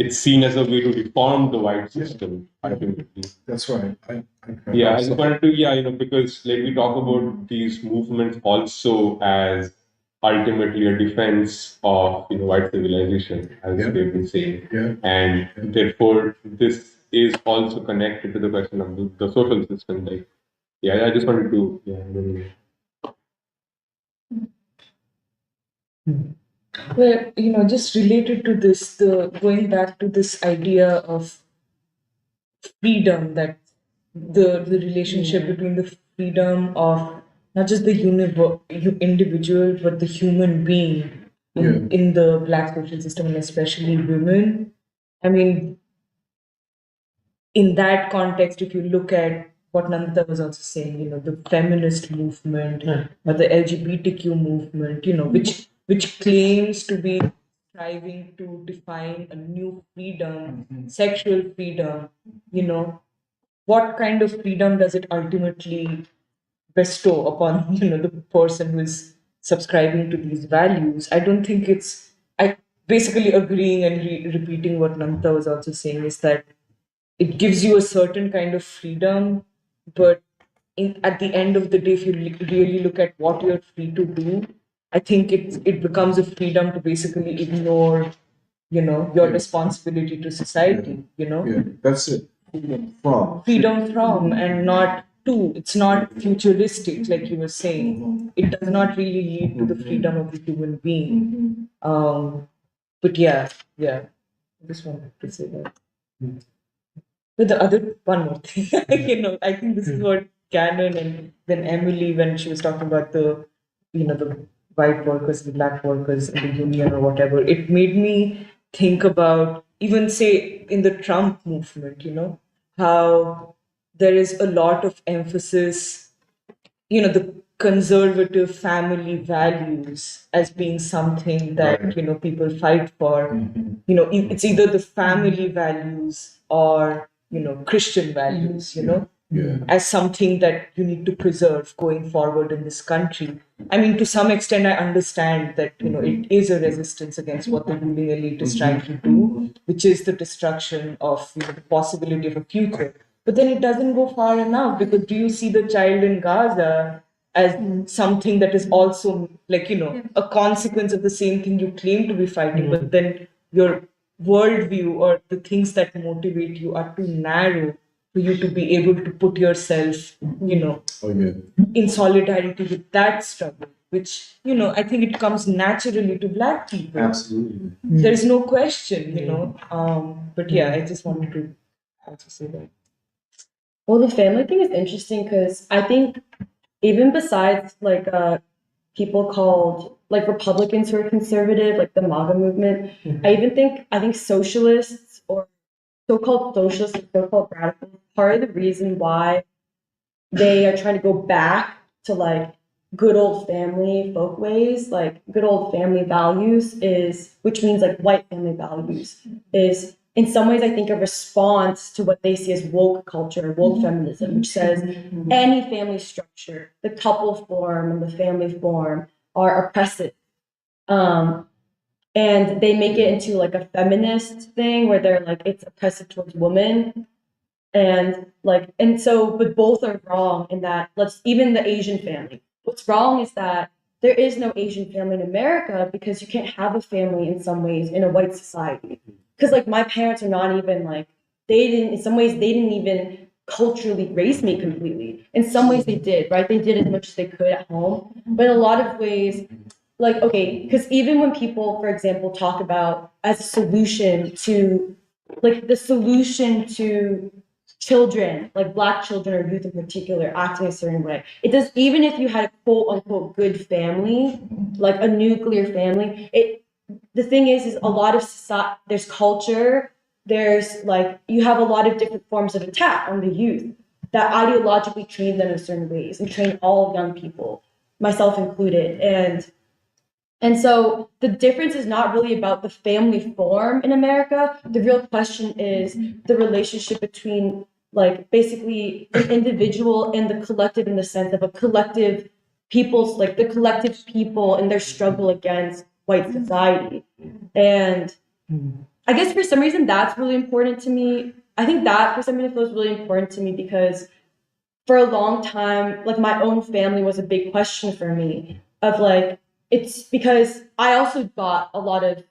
[SPEAKER 10] a way to reform the white system ultimately.
[SPEAKER 2] That's right.
[SPEAKER 10] Yeah, I just wanted to, because we talk about these movements also as ultimately a defense of white civilization, as
[SPEAKER 2] Yeah.
[SPEAKER 10] they've been saying.
[SPEAKER 2] Yeah.
[SPEAKER 10] And therefore this is also connected to the question of the social system. I just wanted to
[SPEAKER 6] Well, just related to this, going back to this idea of freedom, that the relationship between the freedom of not just the individual, but the human being in the black social system, and especially women. I mean, in that context, if you look at what Nandita was also saying, the feminist movement or the LGBTQ movement, which claims to be striving to define a new freedom, sexual freedom, what kind of freedom does it ultimately bestow upon the person who is subscribing to these values? I don't think I basically agreeing and repeating what Nandita was also saying, is that it gives you a certain kind of freedom, but at the end of the day, if you really look at what you're free to do, I think it becomes a freedom to basically ignore your
[SPEAKER 2] Yeah.
[SPEAKER 6] responsibility to society,
[SPEAKER 2] Yeah, that's it.
[SPEAKER 6] freedom from and not to. It's not futuristic, like you were saying. It does not really lead to the freedom of the human being. But yeah, I just wanted to say that. But the other one more thing, I think this is what Cannon and then Emily, when she was talking about the white workers and black workers in the union or whatever, it made me think about even say in the Trump movement, how there is a lot of emphasis, the conservative family values as being something that,
[SPEAKER 2] Right.
[SPEAKER 6] people fight for. It's either the family values or, Christian values,
[SPEAKER 2] Yeah.
[SPEAKER 6] as something that you need to preserve going forward in this country. I mean, to some extent, I understand that, it is a resistance against what the ruling elite is trying to do, which is the destruction of the possibility of a future. But then it doesn't go far enough, because do you see the child in Gaza as something that is also like, a consequence of the same thing you claim to be fighting, but then your worldview or the things that motivate you are too narrow for you to be able to put yourself,
[SPEAKER 2] Oh, yeah.
[SPEAKER 6] in solidarity with that struggle, which, I think it comes naturally to Black people.
[SPEAKER 2] Absolutely.
[SPEAKER 6] There's no question, but yeah, I just wanted to also say that.
[SPEAKER 1] Well, the family thing is interesting because I think even besides like people called like Republicans who are conservative, like the MAGA movement, I think socialists or so-called socialists or so-called radicals, part of the reason why they are trying to go back to like good old family folkways, like good old family values is, which means like white family values, is in some ways I think a response to what they see as woke culture, woke feminism, which says any family structure, the couple form and the family form are oppressive. And they make it into like a feminist thing where they're like it's oppressive towards women, and so but both are wrong in that let's even the Asian family. What's wrong is that there is no Asian family in America because you can't have a family in some ways in a white society. Because like my parents are not even like they didn't in some ways they didn't even culturally raise me completely. In some ways they did, right? They did as much as they could at home. But in a lot of ways, like okay, because even when people, for example, talk about as a solution to like the solution to children, like Black children or youth in particular, acting a certain way. It does, even if you had a quote unquote good family, like a nuclear family, the thing is a lot of society, there's culture, there's like, you have a lot of different forms of attack on the youth that ideologically train them in certain ways and train all young people, myself included. And so the difference is not really about the family form in America. The real question is the relationship between like basically an individual and the collective in the sense of a collective people's like the collective people and their struggle against white society. And I guess for some reason that's really important to me. I think that for some reason feels really important to me because for a long time, like my own family was a big question for me of like, it's because I also got a lot of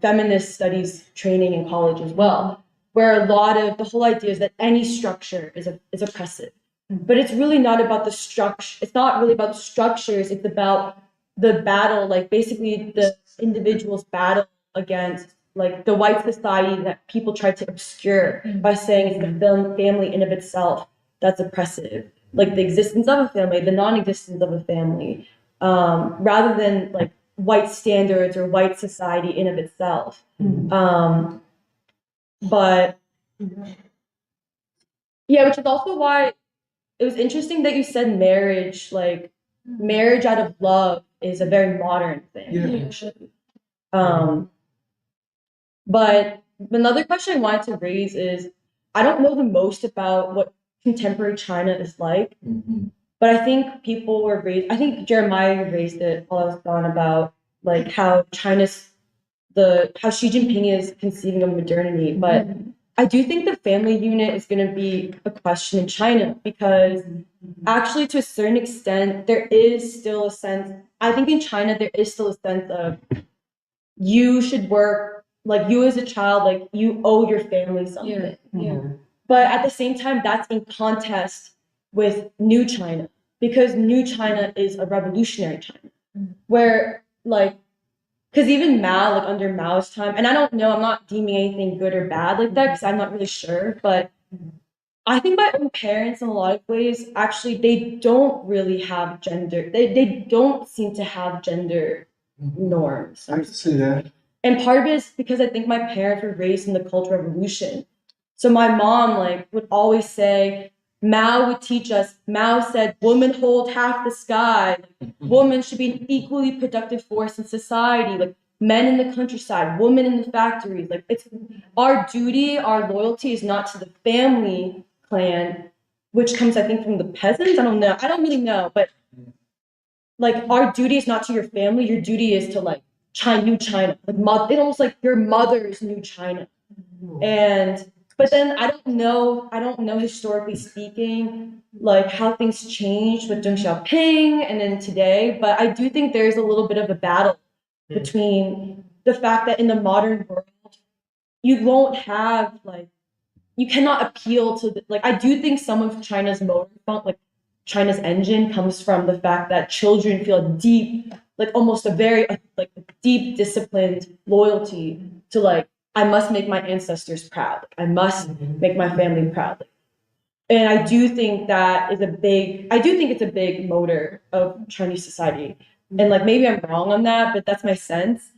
[SPEAKER 1] feminist studies training in college as well, where a lot of the whole idea is that any structure is oppressive, but it's really not about the structure. It's not really about structures. It's about the battle, like basically the individual's battle against like the white society that people try to obscure by saying it's the family in of itself that's oppressive, like the existence of a family, the non-existence of a family, rather than like white standards or white society in of itself. But yeah, which is also why it was interesting that you said marriage, like marriage out of love is a very modern thing, actually. But another question I wanted to raise is I don't know the most about what contemporary China is like, but I think people were raised, I think Jeremiah raised it while I was gone about like how how Xi Jinping is conceiving of modernity. But I do think the family unit is going to be a question in China because actually to a certain extent, there is still a sense, I think in China, there is still a sense of you should work, like you as a child, like you owe your family something. But at the same time, that's in contest with New China, because New China is a revolutionary China, where like, because even Mao, like under Mao's time, and I don't know, I'm not deeming anything good or bad like that because I'm not really sure, but I think my own parents in a lot of ways, actually, they don't really have gender. They don't seem to have gender norms.
[SPEAKER 2] I can see that.
[SPEAKER 1] And part of it is because I think my parents were raised in the Cultural Revolution. So my mom like would always say, Mao would teach us, Mao said, women hold half the sky. Women should be an equally productive force in society. Like men in the countryside, women in the factories. Like it's our duty, our loyalty is not to the family clan, which comes, I think, from the peasants. I don't know. I don't really know. But like our duty is not to your family. Your duty is to like New China. Like it's almost like your mother's New China. And but then I don't know historically speaking, like how things changed with Deng Xiaoping and then today. But I do think there's a little bit of a battle between the fact that in the modern world, you won't have like you cannot appeal to like I do think some of China's motor, like China's engine, comes from the fact that children feel deep, like almost a very like deep disciplined loyalty to like I must make my ancestors proud. I must make my family proud. And I do think that is I do think it's a big motor of Chinese society. And like maybe I'm wrong on that, but that's my sense.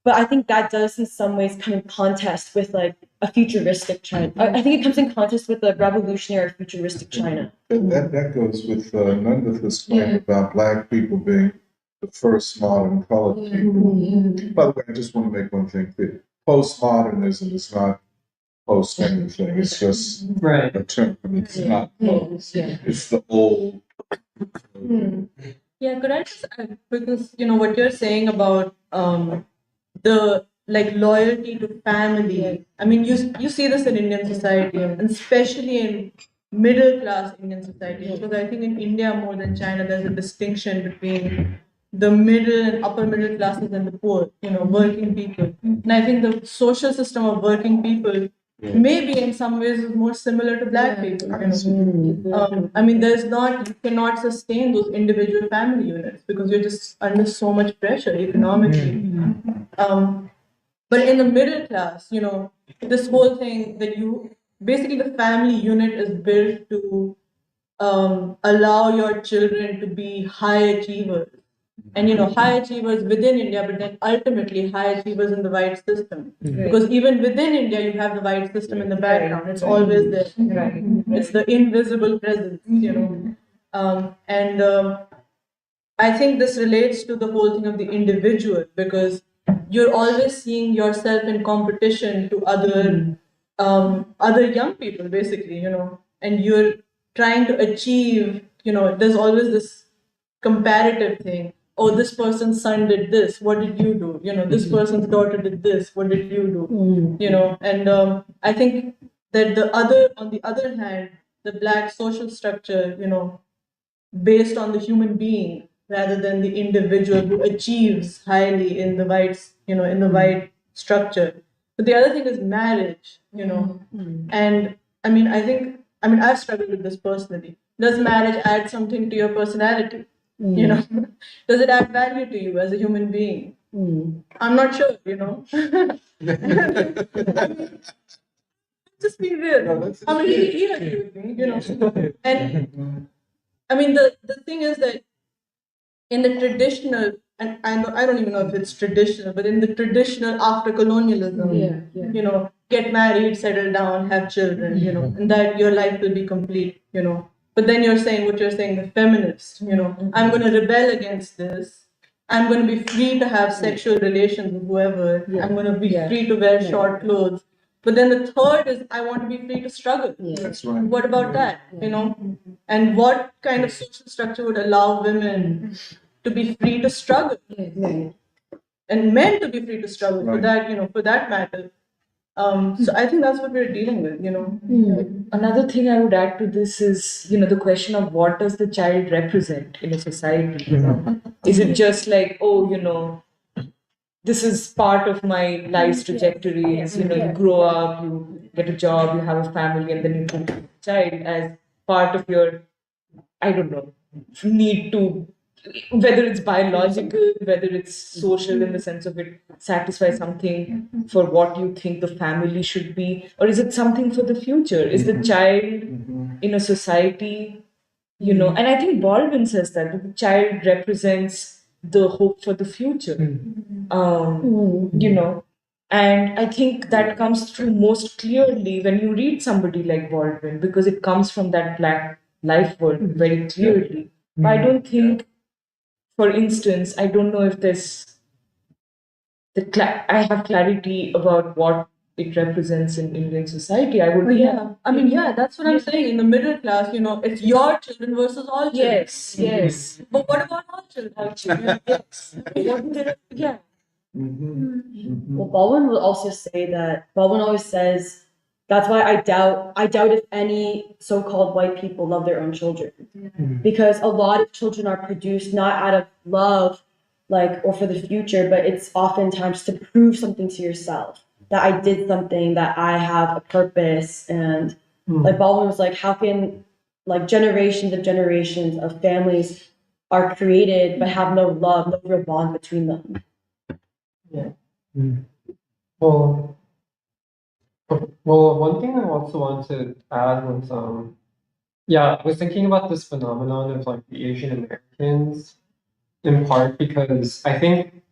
[SPEAKER 1] But I think that does in some ways come in contest with like a futuristic China. I think it comes in contest with a revolutionary futuristic China.
[SPEAKER 2] That goes with Nanditha's claim about Black people being the first modern colored people. By the way, I just want to make one thing clear. Postmodernism is not post anything. It's just a term. It's not post. It's the old.
[SPEAKER 3] Yeah, could I just add, because what you're saying about the like loyalty to family. I mean, you see this in Indian society, and especially in middle class Indian society. Because I think in India more than China, there's a distinction between the middle and upper middle classes and the poor. Working people. And I think the social system of working people maybe in some ways is more similar to Black people. I mean, you cannot sustain those individual family units because you're just under so much pressure economically. But in the middle class, this whole thing that basically the family unit is built to allow your children to be high achievers. And high achievers within India, but then ultimately high achievers in the white system. Because even within India, you have the white system in the background. It's always there. It's the invisible presence, I think this relates to the whole thing of the individual because you're always seeing yourself in competition to other young people, basically, and you're trying to achieve, there's always this comparative thing. Oh, this person's son did this. What did you do? This person's daughter did this. What did you do? And I think that on the other hand, the Black social structure, based on the human being rather than the individual who achieves highly in the white structure. But the other thing is marriage, and I've struggled with this personally. Does marriage add something to your personality? Does it add value to you as a human being? I'm not sure, just be real. I mean, you agree with me, And I mean, the thing is that in the traditional, and I don't even know if it's traditional, but in the traditional after colonialism, get married, settle down, have children, and that your life will be complete, But then you're saying what you're saying, the feminist, I'm going to rebel against this. I'm going to be free to have sexual relations with whoever. I'm going to be free to wear short clothes. But then the third is I want to be free to struggle.
[SPEAKER 2] That's right.
[SPEAKER 3] What about that? And what kind of social structure would allow women to be free to struggle? And men to be free to struggle for that matter. So I think that's what we're dealing with,
[SPEAKER 6] Another thing I would add to this is, the question of what does the child represent in a society? Is it just like, this is part of my life's trajectory. Is, you know, you grow up, you get a job, you have a family, and then you have a child as part of your, I don't know, need to, whether it's biological, whether it's social in the sense of it satisfies something for what you think the family should be, or is it something for the future? Is the child in a society, you know, and I think Baldwin says that the child represents the hope for the future, you know, and I think that comes through most clearly when you read somebody like Baldwin, because it comes from that black life world very clearly. But I don't think, for instance, I don't know if there's I have clarity about what it represents in Indian society. I would,
[SPEAKER 3] But yeah, I mean, yeah, that's what I'm saying. In the middle class, you know, it's your children versus all children.
[SPEAKER 6] yes, yes,
[SPEAKER 3] But what about all children?
[SPEAKER 6] our children, yes. What they, yeah.
[SPEAKER 1] Well, Baldwin will also say that Baldwin always says that's why I doubt if any so-called white people love their own children, because a lot of children are produced not out of love, like, or for the future, but it's oftentimes to prove something to yourself, that I did something, that I have a purpose. And like Baldwin was like, how can like generations of families are created but have no love, no real bond between them?
[SPEAKER 8] Well, well, one thing I also want to add was, yeah, I was thinking about this phenomenon of like the Asian Americans, in part because I think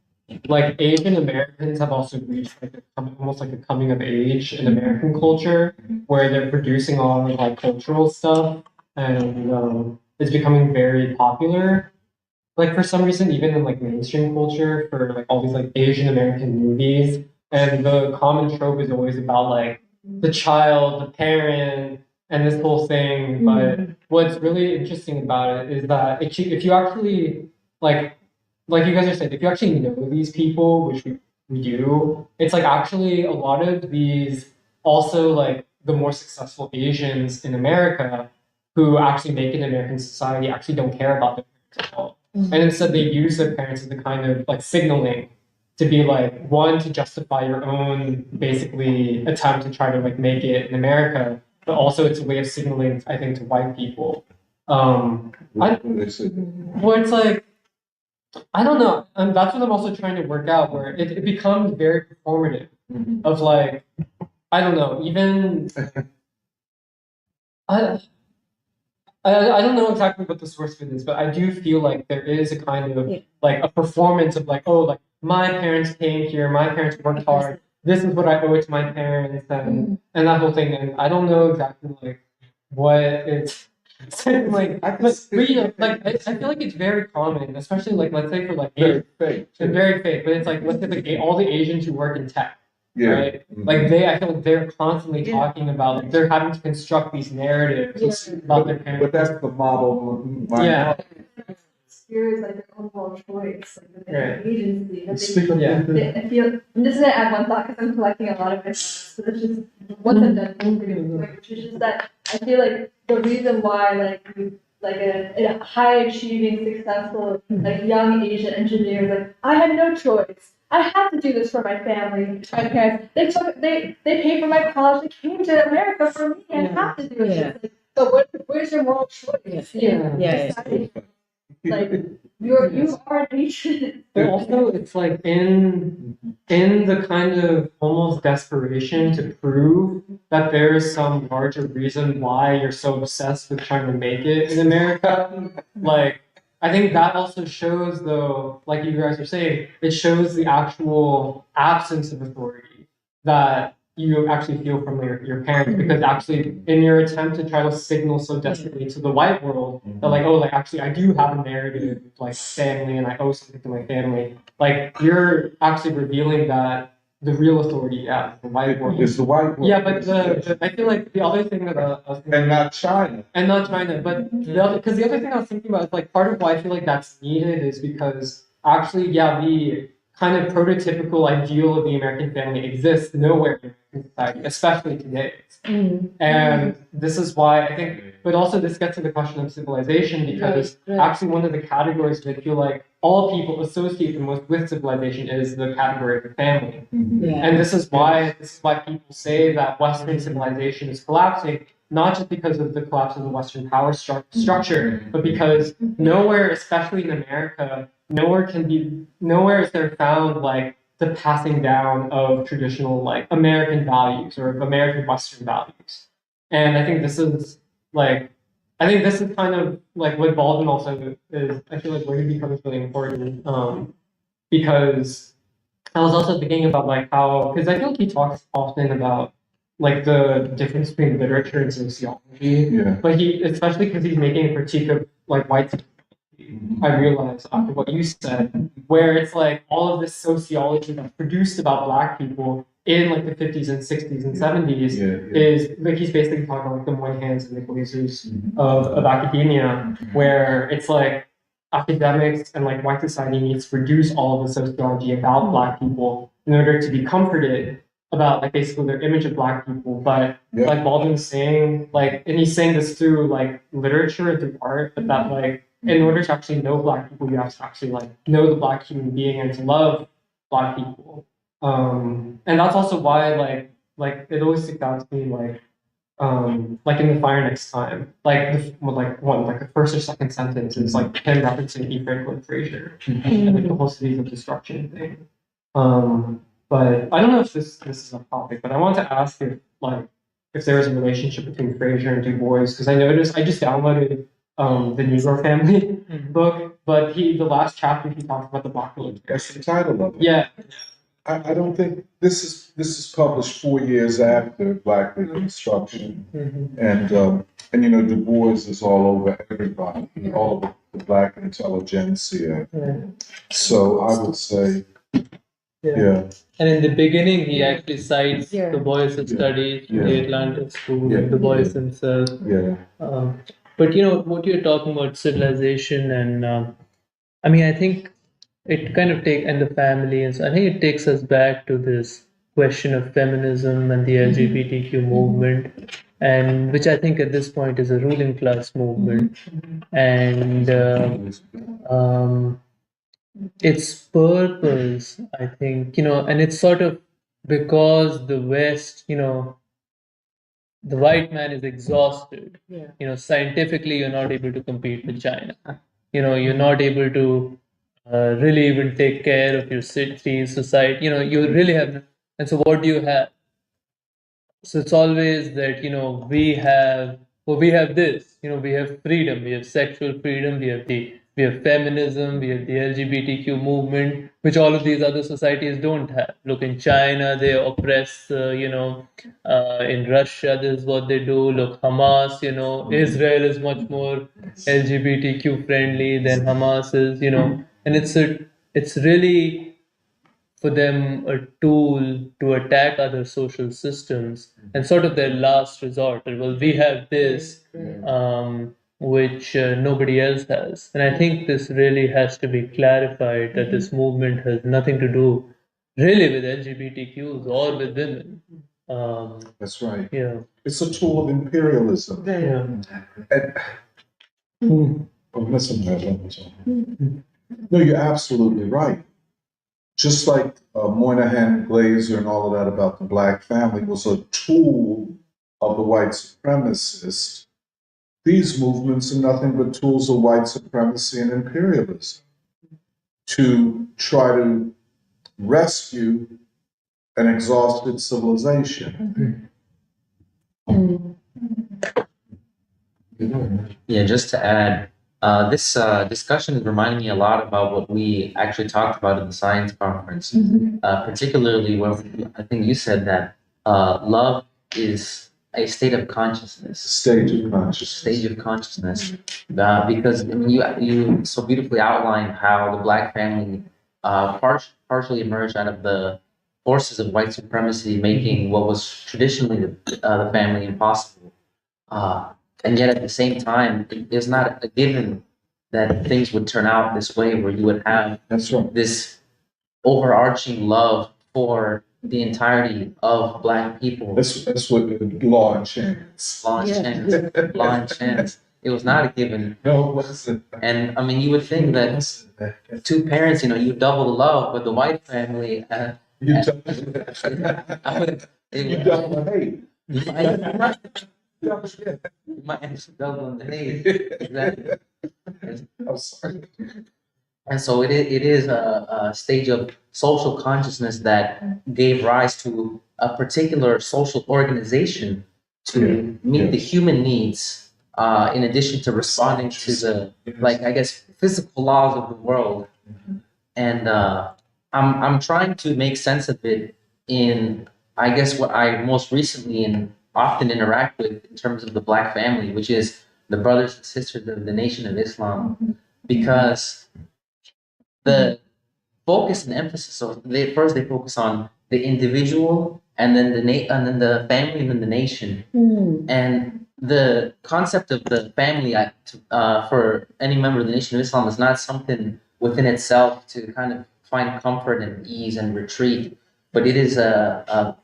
[SPEAKER 8] like Asian Americans have also reached like almost like a coming of age in American culture, where they're producing all of like cultural stuff, and it's becoming very popular. Like for some reason, even in like mainstream culture, for like all these like Asian American movies, and the common trope is always about like the child, the parent, and this whole thing. But what's really interesting about it is that if you actually like you guys are saying, if you actually know these people, which we do, it's like actually a lot of these also like the more successful Asians in America who actually make it in American society actually don't care about their parents at all. And instead they use their parents as the kind of like signaling to be like, one, to justify your own basically attempt to try to like make it in America, but also it's a way of signaling, I think, to white people. Well, it's like, I don't know. And that's what I'm also trying to work out, where it becomes very performative of like, I don't know, even I don't know exactly what the source of it is, but I do feel like there is a kind of like a performance of like, oh, like my parents came here, my parents worked hard, this is what I owe it to my parents, and that whole thing. And I don't know exactly like what it's like, but you know, like I feel like it's very common, especially like let's say for like
[SPEAKER 2] Very fake.
[SPEAKER 8] and very fake, but it's like let's say like all the Asians who work in tech.
[SPEAKER 2] Yeah.
[SPEAKER 8] Right? Like I feel like they're constantly talking about, like, they're having to construct these narratives about their parents.
[SPEAKER 2] But that's the model.
[SPEAKER 8] Yeah.
[SPEAKER 4] Experience like their own moral choice, like their
[SPEAKER 8] Right.
[SPEAKER 4] agency. That
[SPEAKER 8] Yeah.
[SPEAKER 4] I feel I'm just gonna add one thought because I'm collecting a lot of it. So it's just once I'm done, I'm gonna do it, which is just that I feel like the reason why like a high achieving, successful, like young Asian engineer, like I had no choice. I had to do this for my family, my parents. They paid for my college. They came to America for me. I have to do it. Like, but where's your moral choice? Deciding, like you are an Asian.
[SPEAKER 8] But also, it's like in the kind of almost desperation to prove that there is some larger reason why you're so obsessed with trying to make it in America. Like, I think that also shows, though, like you guys are saying, it shows the actual absence of authority that you actually feel from your parents, because actually in your attempt to try to signal so desperately to the white world that like, oh, like actually I do have a narrative like family and I owe something to my family, like you're actually revealing that the real authority, yeah, the white world.
[SPEAKER 2] It's the white world.
[SPEAKER 8] Yeah, but I feel like the other thing that I was thinking,
[SPEAKER 2] And not China.
[SPEAKER 8] but the other thing I was thinking about is like part of why I feel like that's needed is because actually, yeah, the kind of prototypical ideal of the American family exists nowhere in American society, especially today. And this is why I think, but also this gets to the question of civilization, because actually one of the categories that I feel like all people associate the most with civilization is the category of the family. And this is why people say that Western civilization is collapsing, not just because of the collapse of the Western power structure, but because nowhere, especially in America, nowhere is there found like the passing down of traditional like American values or of American Western values. And I think this is kind of like what Baldwin also is, I feel like where he becomes really important, because I was also thinking about like how, because I feel like he talks often about like the difference between literature and sociology, but especially because he's making a critique of like white supremacy, I realized after what you said, where it's like all of this sociology that's produced about Black people in like the 50s and 60s and 70s is like he's basically talking about like the Moynihan's and the Glazers of academia, where it's like academics and like white society needs to produce all of the sociology about Black people in order to be comforted about like basically their image of Black people. But like Baldwin's saying, like, and he's saying this through like literature and through art, but that like in order to actually know Black people, you have to actually like know the Black human being and to love Black people. And that's also why like it always sticks out to me like in The Fire Next Time, like the first or second sentence is like him referencing E. Franklin Frazier and like the whole cities of destruction thing. But I don't know if this is a topic, but I wanted to ask if there is a relationship between Frazier and Du Bois, because I noticed I just downloaded the Negro Family book, but the last chapter he talks about the Black military.
[SPEAKER 2] That's the title of it.
[SPEAKER 8] Yeah.
[SPEAKER 2] I don't think this is published 4 years after Black Reconstruction, and you know Du Bois is all over everybody, all over the Black intelligentsia. So I would say,
[SPEAKER 5] And in the beginning, he actually cites Du Bois' studies from the Atlanta School, and Du Bois himself. But you know what you're talking about, civilization, and I mean, I think it kind of and the family, and so I think it takes us back to this question of feminism and the LGBTQ movement, and which I think at this point is a ruling class movement, and its purpose, I think, you know, and it's sort of because the West, you know, the white man is exhausted. You know, scientifically, you're not able to compete with China. You know, you're not able to really even take care of your city, society. You know, you really have. And so, what do you have? So it's always that, you know, we have this. You know, we have freedom. We have sexual freedom. We have feminism. We have the LGBTQ movement, which all of these other societies don't have. Look, in China, they oppress. You know, in Russia, this is what they do. Look, Hamas. You know, Israel is much more LGBTQ friendly than Hamas is. You know, and it's really for them a tool to attack other social systems and sort of their last resort. Well, we have this, which nobody else has. And I think this really has to be clarified that this movement has nothing to do really with LGBTQs or with women.
[SPEAKER 2] That's right.
[SPEAKER 5] Yeah.
[SPEAKER 2] It's a tool of imperialism.
[SPEAKER 5] Yeah.
[SPEAKER 2] And, listen, no, you're absolutely right. Just like Moynihan, Glazer, and all of that about the Black family was a tool of the white supremacists, these movements are nothing but tools of white supremacy and imperialism to try to rescue an exhausted civilization.
[SPEAKER 11] Yeah, just to add, this discussion is reminding me a lot about what we actually talked about in the science conference, particularly when I think you said that love is a state of consciousness.
[SPEAKER 2] Stage of consciousness.
[SPEAKER 11] Stage of consciousness. Because you so beautifully outlined how the Black family partially emerged out of the forces of white supremacy, making what was traditionally the family impossible. And yet at the same time, it's not a given that things would turn out this way, where you would have
[SPEAKER 2] That's right.
[SPEAKER 11] this overarching love for the entirety of Black people.
[SPEAKER 2] That's what the law and chance.
[SPEAKER 11] Law and chance. Law and chance. It was not a given.
[SPEAKER 2] No, it wasn't.
[SPEAKER 11] And I mean, you would think that two parents, you double the love, but the white family,
[SPEAKER 2] You double
[SPEAKER 11] I would,
[SPEAKER 2] you double the hate.
[SPEAKER 11] you might actually double the hate. Exactly.
[SPEAKER 2] I'm sorry.
[SPEAKER 11] And so it is a stage of social consciousness that gave rise to a particular social organization to meet the human needs, in addition to responding to the, like, I guess, physical laws of the world. And I'm trying to make sense of it in, I guess, what I most recently and often interact with in terms of the Black family, which is the brothers and sisters of the Nation of Islam, because the focus and emphasis. So they focus on the individual, and then and then the family, and then the nation. And the concept of the family, for any member of the Nation of Islam, is not something within itself to kind of find comfort and ease and retreat, but it is a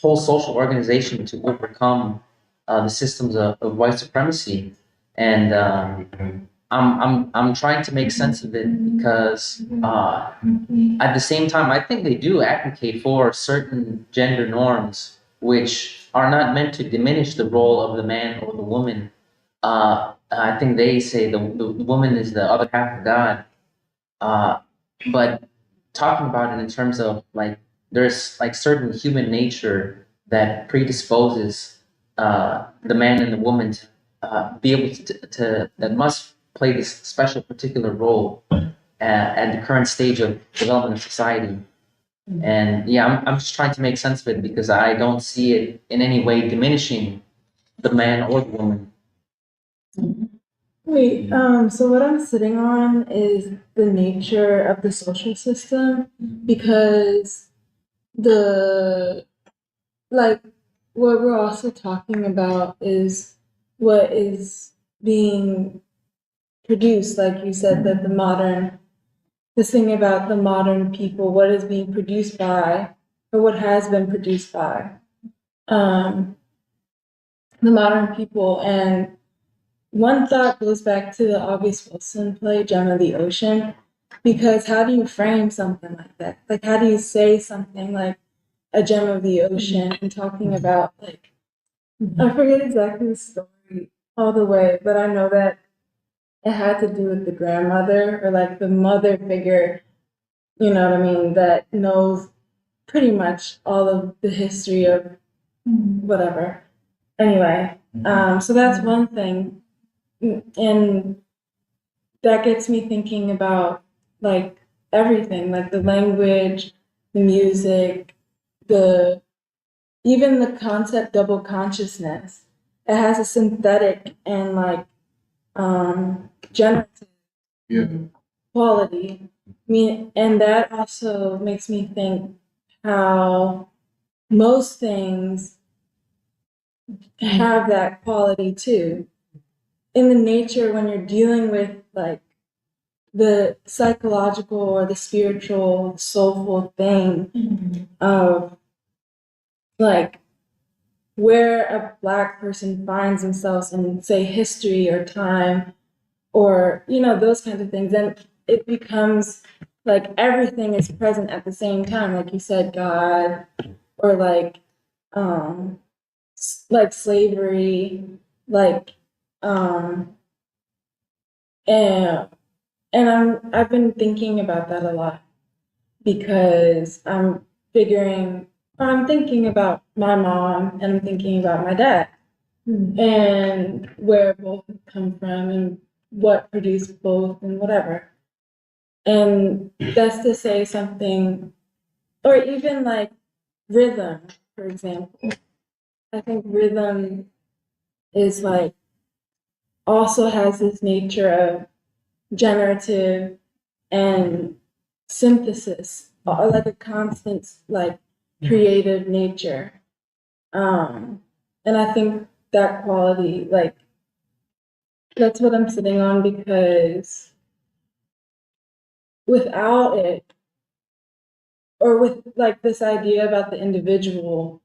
[SPEAKER 11] whole social organization to overcome the systems of white supremacy. And I'm trying to make sense of it because at the same time, I think they do advocate for certain gender norms which are not meant to diminish the role of the man or the woman. I think they say the woman is the other half of God. But talking about it in terms of like, there's like certain human nature that predisposes the man and the woman to be able to that must play this special particular role at the current stage of development of society. And yeah, I'm just trying to make sense of it because I don't see it in any way diminishing the man or the woman.
[SPEAKER 12] Wait, so what I'm sitting on is the nature of the social system, because like, what we're also talking about is what is being produced, like you said, that this thing about the modern people, what is being produced by, or what has been produced by, the modern people. And one thought goes back to the August Wilson play, Gem of the Ocean, because how do you frame something like that? Like, how do you say something like a gem of the ocean and talking about, like, I forget exactly the story all the way, but I know that it had to do with the grandmother or like the mother figure, you know what I mean, that knows pretty much all of the history of whatever. Anyway, so that's one thing. And that gets me thinking about like everything, like the language, the music, even the concept double consciousness. It has a synthetic and like generative quality. I mean, and that also makes me think how most things have that quality too. In the nature, when you're dealing with like the psychological or the spiritual, the soulful thing of like where a Black person finds themselves in, say, history or time, or those kinds of things, then it becomes like everything is present at the same time, like you said, God, or like slavery, like and I've been thinking about that a lot because I'm thinking about my mom and I'm thinking about my dad and where both have come from and what produced both and whatever. And that's to say something, or even like rhythm, for example. I think rhythm is like also has this nature of generative and synthesis, or like a constant like creative nature. And I think that quality, like, that's what I'm sitting on, because without it, or with like this idea about the individual,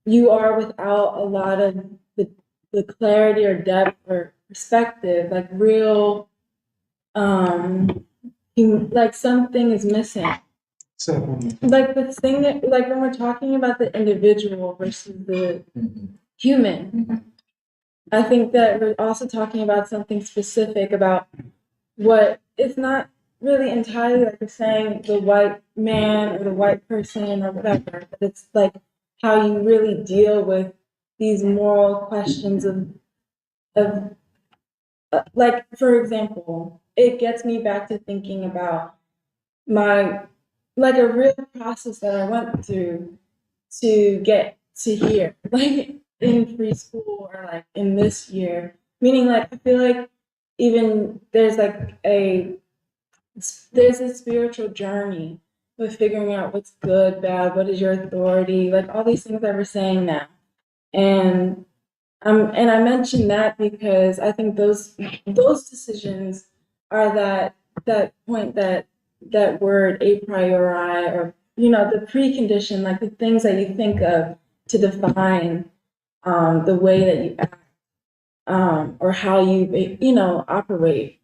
[SPEAKER 12] you are without a lot of the clarity or depth or perspective, like real, like something is missing.
[SPEAKER 2] So,
[SPEAKER 12] Like the thing that, like when we're talking about the individual versus the human, I think that we're also talking about something specific about what it's not really entirely like we're saying the white man or the white person or whatever, but it's like how you really deal with these moral questions of like, for example, it gets me back to thinking about my, like a real process that I went through to get to here, like in preschool or like in this year. Meaning, like, I feel like even there's a spiritual journey with figuring out what's good, bad, what is your authority, like all these things that we're saying now. And I mention that because I think those decisions are that point, that word a priori, or the precondition, like the things that you think of to define the way that you act, or how you operate.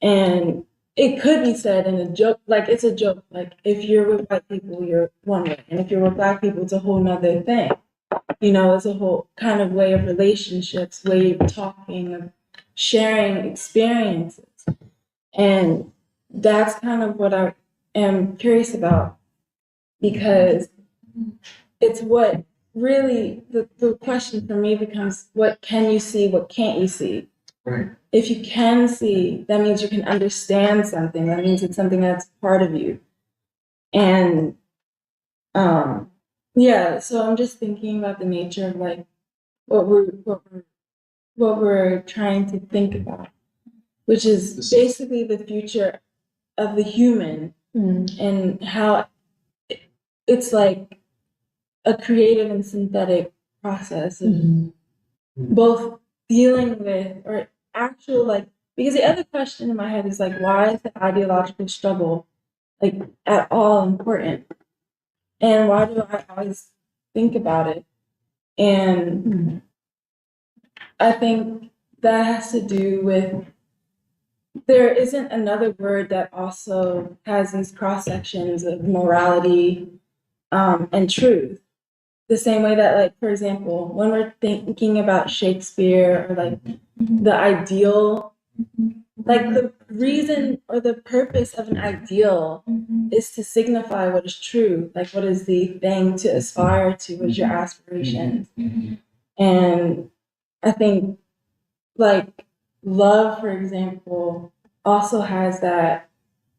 [SPEAKER 12] And it could be said in a joke, like it's a joke, like if you're with white people, you're one way, and if you're with black people, it's a whole nother thing. It's a whole kind of way of relationships, way of talking, of sharing experiences. And that's kind of what I am curious about, because it's what really the question for me becomes, what can you see, what can't you see?
[SPEAKER 2] right.
[SPEAKER 12] If you can see, that means you can understand something. That means it's something that's part of you. And yeah, so I'm just thinking about the nature of like what we're trying to think about, which is basically the future of the human, and how it's like a creative and synthetic process of both dealing with or actual, like, because the other question in my head is like, why is the ideological struggle like at all important? And why do I always think about it? And I think that has to do with, there isn't another word that also has these cross sections of morality and truth. The same way that, like, for example, when we're thinking about Shakespeare or like the ideal, like the reason or the purpose of an ideal is to signify what is true, like what is the thing to aspire to, what is your aspirations. And I think, like, love, for example, also has that.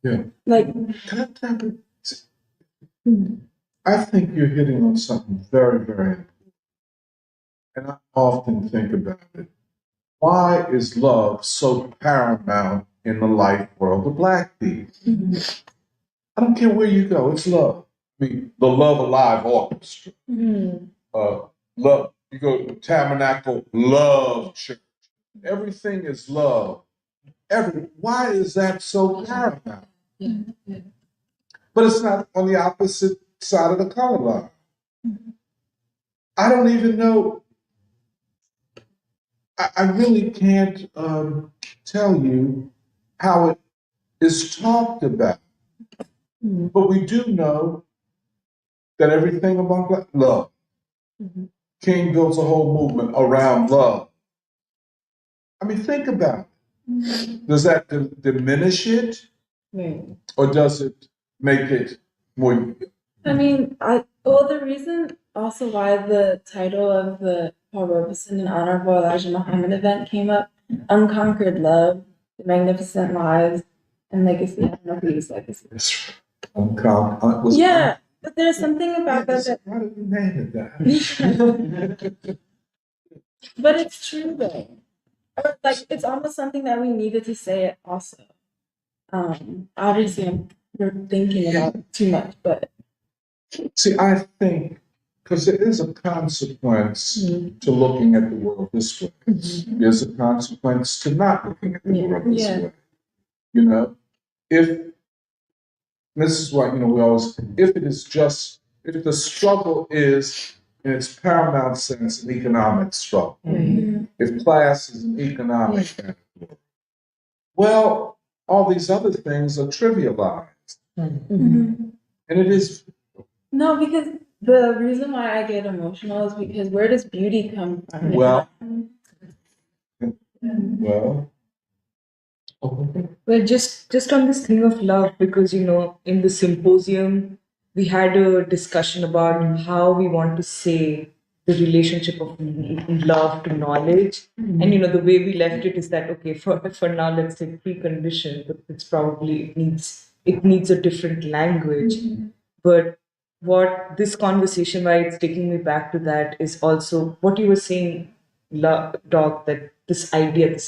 [SPEAKER 2] Yeah.
[SPEAKER 12] Like,
[SPEAKER 2] I think you're hitting on something very, very important. And I often think about it. Why is love so paramount in the life world of Black people? I don't care where you go, it's love. I mean, the Love Alive Orchestra. Love. You go to Tabernacle, love church. Everything is love. Why is that so paramount? But it's not on the opposite side of the color line. I don't even know. I really can't tell you how it is talked about. But we do know that everything about love. King built a whole movement around love. I mean, think about it. Does that diminish it? Or does it make it more?
[SPEAKER 12] I mean, the reason also why the title of the Paul Robeson and Honorable Elijah Muhammad event came up, Unconquered Love, The Magnificent Lives, and Legacy. I don't know whose legacy. Yeah, but there's something about that.
[SPEAKER 2] Why did you name it that?
[SPEAKER 12] But it's true though. Like, it's almost something that we needed to say it also. Obviously, we're thinking about it too much, but.
[SPEAKER 2] See, I think, because there is a consequence to looking at the world this way. There's a consequence to not looking at the world this way. If this is why, we always, if the struggle is in its paramount sense an economic struggle, if class is an economic category, well, all these other things are trivialized. And it is.
[SPEAKER 12] No, because the reason why I get emotional is because where does beauty come from?
[SPEAKER 2] Well,
[SPEAKER 6] Well, just on this thing of love, because in the symposium we had a discussion about how we want to say the relationship of love to knowledge, and the way we left it is that okay, for now let's say precondition, but it's probably it needs a different language, but what this conversation, why it's taking me back to that, is also what you were saying, Doc, that this idea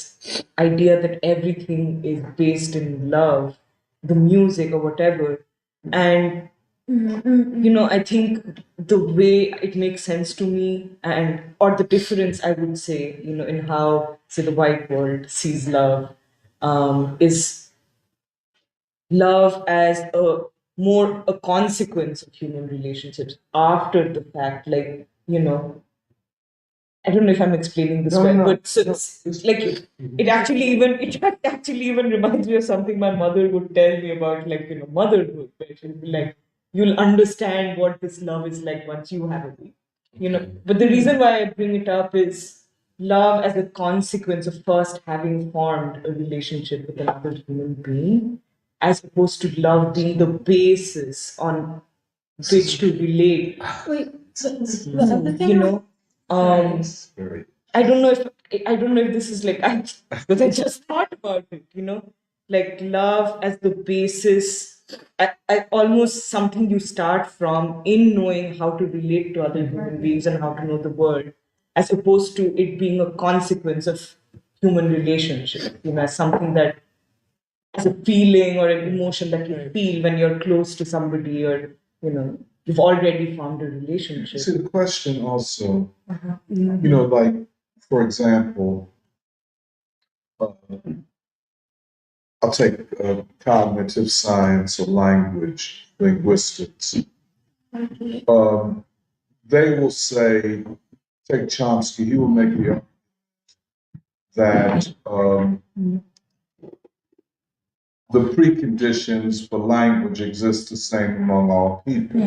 [SPEAKER 6] that everything is based in love, the music or whatever. And I think the way it makes sense to me, or the difference I would say, in how say the white world sees love, is love as a consequence of human relationships after the fact. Like, I don't know if I'm explaining this well, but so it's like it actually even reminds me of something my mother would tell me about, like, motherhood, where she'll be like, you'll understand what this love is like once you have a baby. But the reason why I bring it up is love as a consequence of first having formed a relationship with another human being, as opposed to love being the basis on which to relate.
[SPEAKER 12] Wait, the other thing
[SPEAKER 6] You know, I don't know if this is like because I just thought about it. Like love as the basis, I almost something you start from in knowing how to relate to other human beings and how to know the world, as opposed to it being a consequence of human relationship. As something that as a feeling or an emotion that you feel when you're close to somebody, or you've already formed a relationship.
[SPEAKER 2] See, the question also, like, for example, I'll take cognitive science or language, linguistics. They will say, take Chomsky, he will make the argument that the preconditions for language exist the same among all people.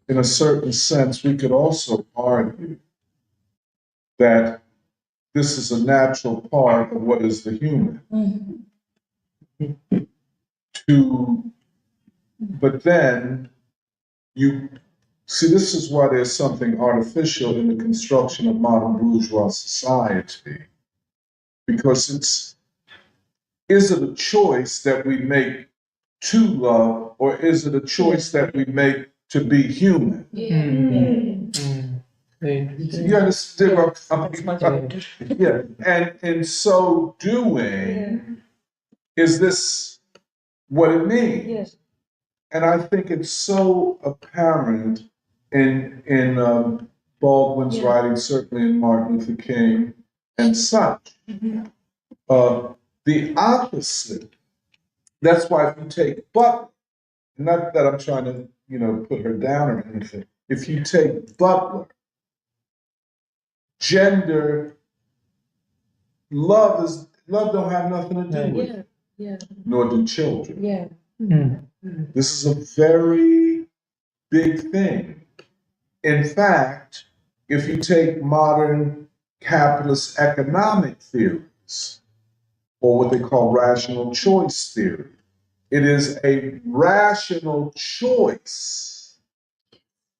[SPEAKER 2] In a certain sense, we could also argue that this is a natural part of what is the human. But then you see, this is why there's something artificial in the construction of modern bourgeois society, because is it a choice that we make to love, or is it a choice that we make to be human? You understand what I'm coming from? Yeah, and in so doing, is this what it means? And I think it's so apparent in Baldwin's writing, certainly in Martin Luther King and such. The opposite. That's why if you take Butler, not that I'm trying to put her down or anything. If you take Butler, gender, love don't have nothing to do with it. Nor do children. This is a very big thing. In fact, if you take modern capitalist economic theories, or what they call rational choice theory, it is a rational choice,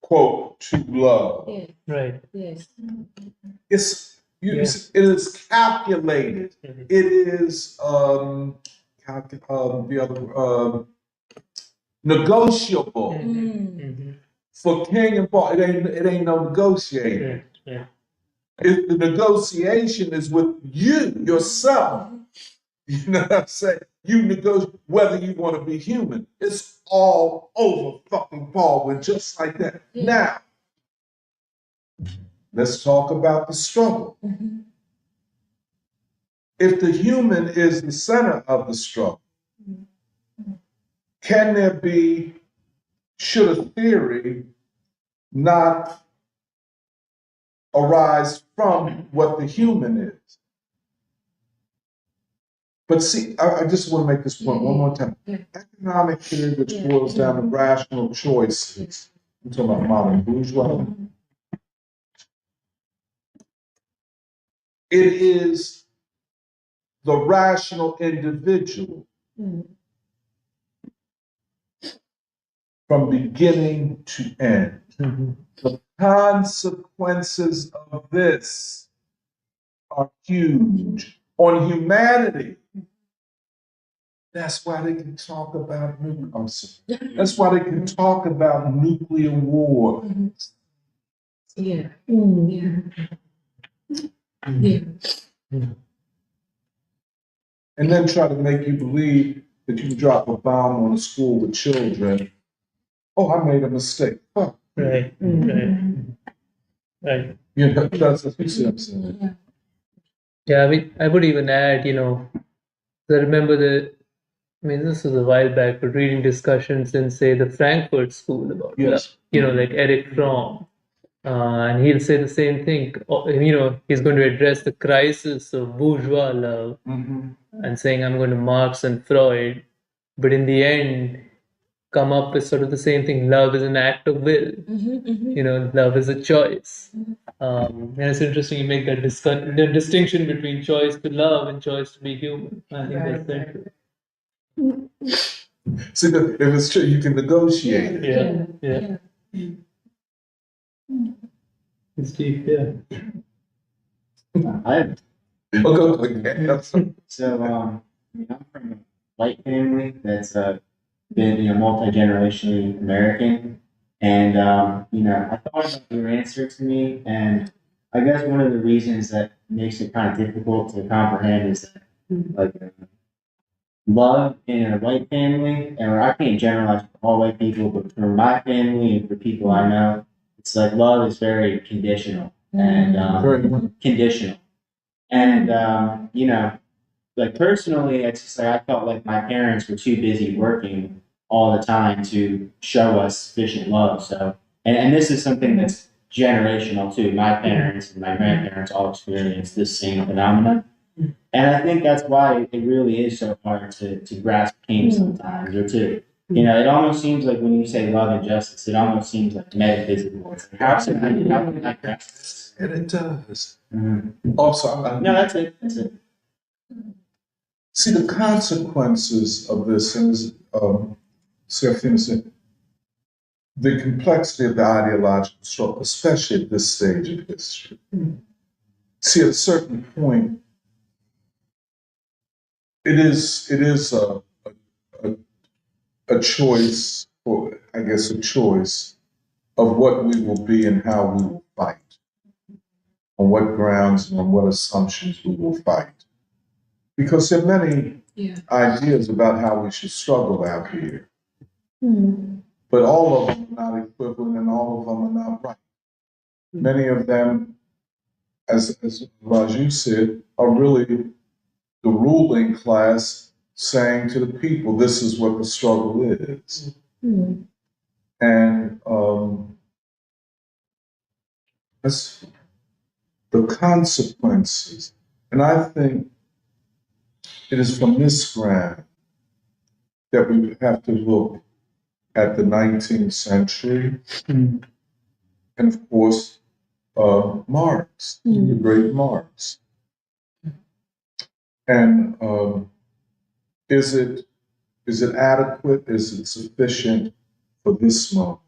[SPEAKER 2] quote, to love.
[SPEAKER 5] Right.
[SPEAKER 2] It is calculated. It is negotiable. For King and Paul, it ain't no negotiating. If the negotiation is with you yourself, you know what I'm saying? You negotiate whether you want to be human. It's all over fucking Baldwin, just like that. Now, let's talk about the struggle. If the human is the center of the struggle, can there be, should a theory not arise from what the human is? But see, I just want to make this point one more time. Economic theory, which boils down to rational choices, I'm talking about modern bourgeois, it is the rational individual from beginning to end. The consequences of this are huge on humanity. That's why they can talk about that's why they can talk about nuclear war.
[SPEAKER 6] Yeah. Yeah. Yeah.
[SPEAKER 2] And then try to make you believe that you can drop a bomb on a school with children. Oh, I made a mistake. Huh.
[SPEAKER 5] Right. Right.
[SPEAKER 2] You know, that's what you see what I'm saying.
[SPEAKER 5] Yeah, I mean, I would even add, I remember this was a while back, but reading discussions in, say, the Frankfurt School about
[SPEAKER 2] Yes.
[SPEAKER 5] love, like Eric Fromm. And he'll say the same thing. He's going to address the crisis of bourgeois love and saying, I'm going to Marx and Freud. But in the end, come up with sort of the same thing. Love is an act of will. Love is a choice. And it's interesting you make that the distinction between choice to love and choice to be human. I think that's central.
[SPEAKER 2] See, if it's true, you can negotiate it.
[SPEAKER 5] Yeah. It's deep, yeah.
[SPEAKER 9] I So, I'm from a white family that's been, multi-generationally American. And, I thought about your answer to me, and I guess one of the reasons that makes it kind of difficult to comprehend is that, like, love in a white family, and I can't generalize for all white people, but for my family and for people I know, it's like love is very conditional and conditional. And, like personally, it's just like I felt like my parents were too busy working all the time to show us sufficient love. So, and this is something that's generational too. My parents and my grandparents all experienced this same phenomenon. And I think that's why it really is so hard to grasp pain sometimes, or to, it almost seems like when you say love and justice, it almost seems like metaphysical. It's like, how can I grasp this?
[SPEAKER 2] And it does. Also,
[SPEAKER 9] No, that's it. That's it.
[SPEAKER 2] See, the consequences of this is, Serafina said, the complexity of the ideological struggle, especially at this stage of history. See, at a certain point, it is a choice, or I guess a choice of what we will be and how we will fight, on what grounds and on what assumptions we will fight. Because there are many ideas about how we should struggle out here. But all of them are not equivalent and all of them are not right. Many of them, as Raju said, are really the ruling class saying to the people, this is what the struggle is. And that's the consequences. And I think it is from this ground that we have to look at the 19th century, and of course, Marx, the great Marx. And is it adequate? Is it sufficient for this moment?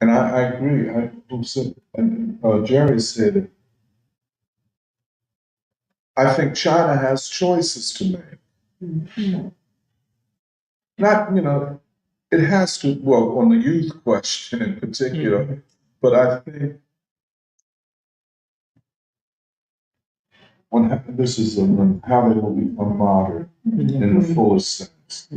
[SPEAKER 2] And I agree. Jerry said it. I think China has choices to make. Not, it has to, well, on the youth question in particular, but I think this is on how they will become modern in the fullest sense.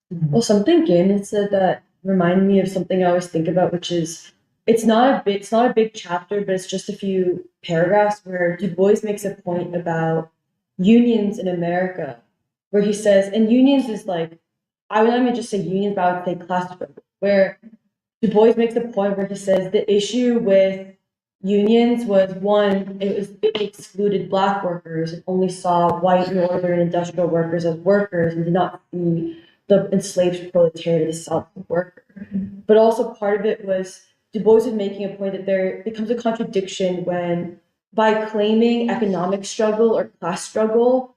[SPEAKER 1] Well, something Gannon said that reminded me of something I always think about, which is it's not a big chapter, but it's just a few paragraphs where Du Bois makes a point about unions in America where he says, and unions is like, I would not even just say unions, but I would say class struggle, where Du Bois makes the point where he says the issue with unions was one, it excluded Black workers and only saw white northern industrial workers as workers and did not see the enslaved proletariat as South worker. But also part of it was Du Bois is making a point that there becomes a contradiction when, by claiming economic struggle or class struggle,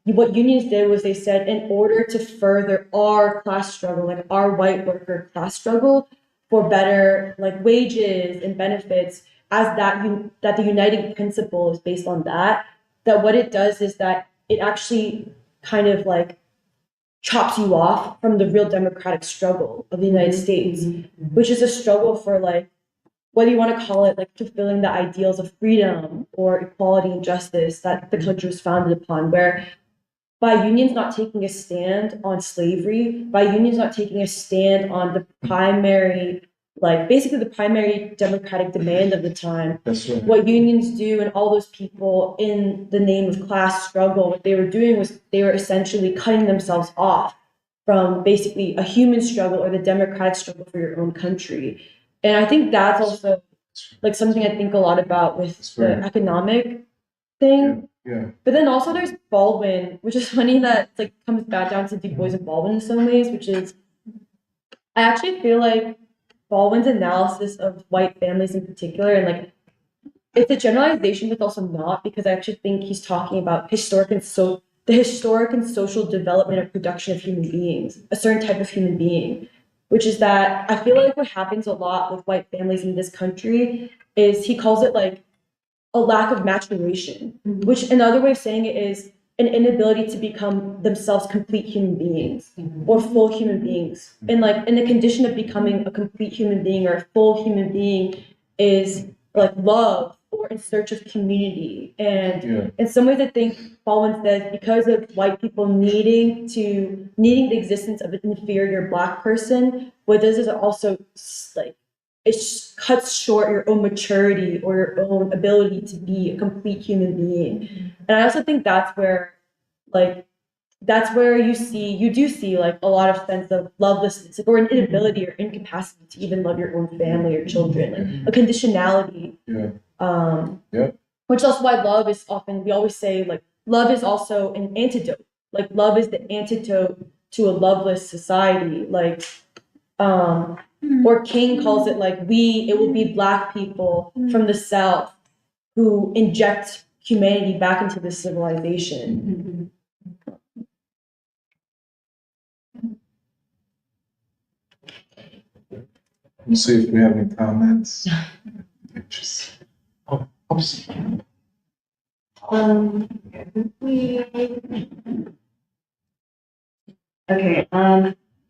[SPEAKER 1] what unions did was they said, in order to further our class struggle, like our white worker class struggle, for better like wages and benefits, as that the uniting principle is based on that what it does is that it actually kind of like chops you off from the real democratic struggle of the United States, which is a struggle for like, whether you want to call it like fulfilling the ideals of freedom or equality and justice that the country was founded upon, where by unions not taking a stand on slavery, by unions not taking a stand on the primary, like basically the primary democratic demand of the time,
[SPEAKER 2] That's right.
[SPEAKER 1] what unions do and all those people in the name of class struggle, what they were doing was they were essentially cutting themselves off from basically a human struggle or the democratic struggle for your own country. And I think that's also like something I think a lot about with the economic thing.
[SPEAKER 2] Yeah.
[SPEAKER 1] But then also there's Baldwin, which is funny that like comes back down to Du Bois and Baldwin in some ways, which is I actually feel like Baldwin's analysis of white families in particular, and like it's a generalization, but also not, because I actually think he's talking about the historic and social development and production of human beings, a certain type of human being, which is that I feel like what happens a lot with white families in this country is he calls it like a lack of maturation, which another way of saying it is an inability to become themselves complete human beings or full human beings. And like in the condition of becoming a complete human being or a full human being is like love or in search of community. And in some ways I think Baldwin says because of white people needing the existence of an inferior Black person, what it does is it also like it cuts short your own maturity or your own ability to be a complete human being. And I also think that's where you do see like a lot of sense of lovelessness or an inability or incapacity to even love your own family or children, like a conditionality. Which is also why love is often, we always say like love is also an antidote. Like love is the antidote to a loveless society. Like or King calls it like it will be Black people from the South who inject humanity back into this civilization.
[SPEAKER 2] Let's see if we have any comments.
[SPEAKER 13] Okay,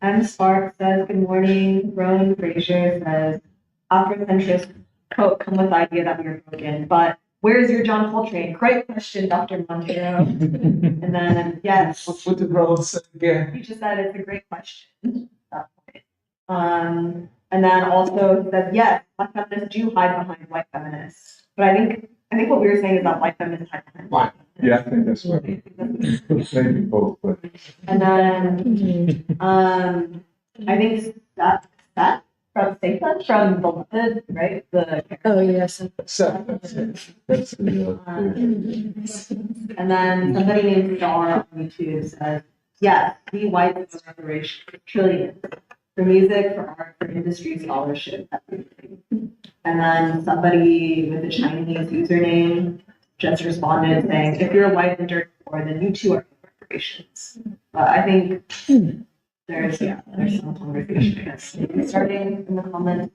[SPEAKER 13] M. Spark says, good morning. Rowan Frazier says, Afrocentrists quote, come with the idea that we are broken, but where's your John Coltrane? Great question, Dr. Montero. And then, yes.
[SPEAKER 2] What did Rowan say again?
[SPEAKER 13] He just said it's a great question. That point. And then also he says, yes, Black feminists do hide behind white feminists. But I think what we were saying is that white feminists hide behind Black feminists.
[SPEAKER 2] Yeah, I think that's right. Maybe both, but.
[SPEAKER 13] And then I think that from Satan, from Beloved, right?
[SPEAKER 1] Oh yes.
[SPEAKER 13] And then somebody named Star on YouTube says, yes, we white reparation trillions for music, for art, for industry, scholarship, everything. And then somebody with a Chinese username just responded saying, if you're a white and dirt poor, then you too are reparations. But I think there's some conversation, I guess, starting in the comments.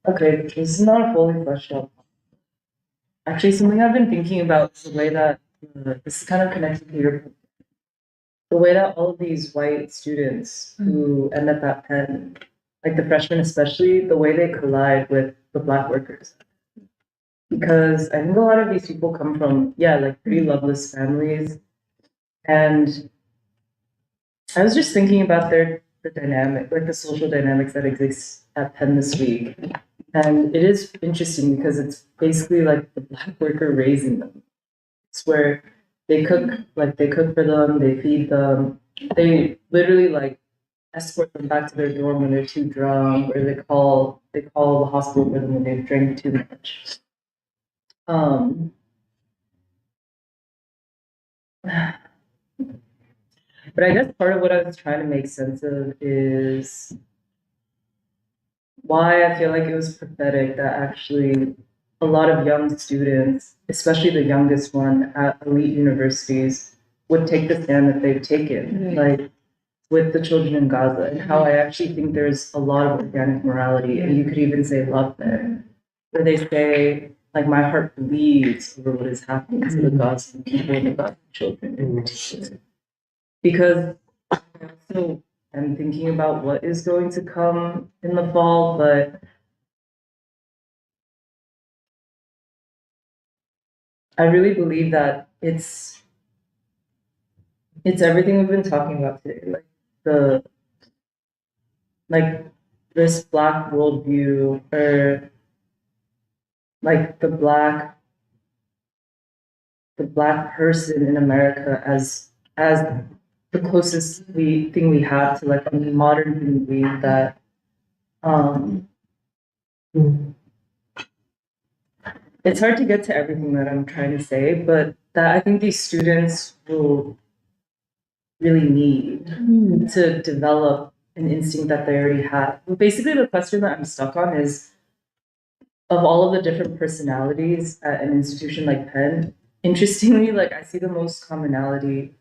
[SPEAKER 6] Okay, this is not a fully fleshed out. Actually, something I've been thinking about is the way that this is kind of connected to your the way that all of these white students who end up at Penn, like the freshmen especially, the way they collide with the Black workers. Because I think a lot of these people come from, like pretty loveless families. And I was just thinking about their the dynamic, like the social dynamics that exist at Penn this week. And it is interesting because it's basically like the Black worker raising them. It's where they cook for them, they feed them, they literally like escort them back to their dorm when they're too drunk, or they call the hospital for them when they've drank too much. But I guess part of what I was trying to make sense of is why I feel like it was pathetic that actually a lot of young students, especially the youngest one at elite universities, would take the stand that they've taken, like with the children in Gaza, and how I actually think there's a lot of organic morality, and you could even say love there, where they say, like, my heart bleeds over what is happening to the Gaza people and the Gaza children. Because I also am thinking about what is going to come in the fall, but I really believe that it's everything we've been talking about today, like this Black worldview, or like the Black person in America as the closest thing we have to like a modern human being that it's hard to get to everything that I'm trying to say, but that I think these students will really need to develop an instinct that they already have. Basically, the question that I'm stuck on is, of all of the different personalities at an institution like Penn, interestingly, like I see the most commonality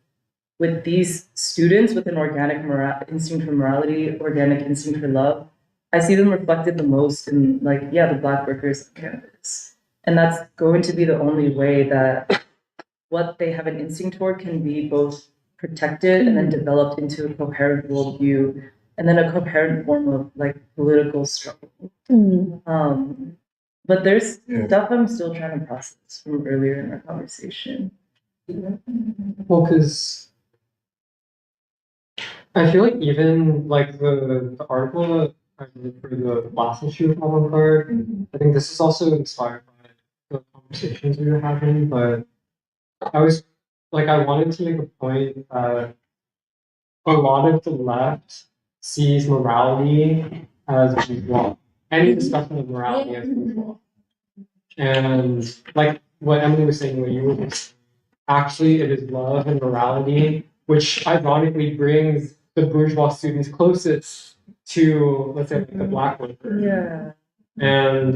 [SPEAKER 6] with these students with an organic instinct for morality, organic instinct for love. I see them reflected the most in like, the Black workers on campus. And that's going to be the only way that what they have an instinct for can be both protected and then developed into a coherent worldview, and then a coherent form of like political struggle. But there's stuff I'm still trying to process from earlier in our conversation.
[SPEAKER 8] Well, because I feel like even like the article that I read for the last issue of Avant-Garde, I think this is also inspired by the conversations we were having, but I wanted to make a point that a lot of the left sees morality as bourgeois. Any discussion of morality as bourgeois. And like what Emily was saying, what you were saying, actually it is love and morality, which ironically brings the bourgeois students closest to, let's say, like the Black worker.
[SPEAKER 6] Yeah.
[SPEAKER 8] And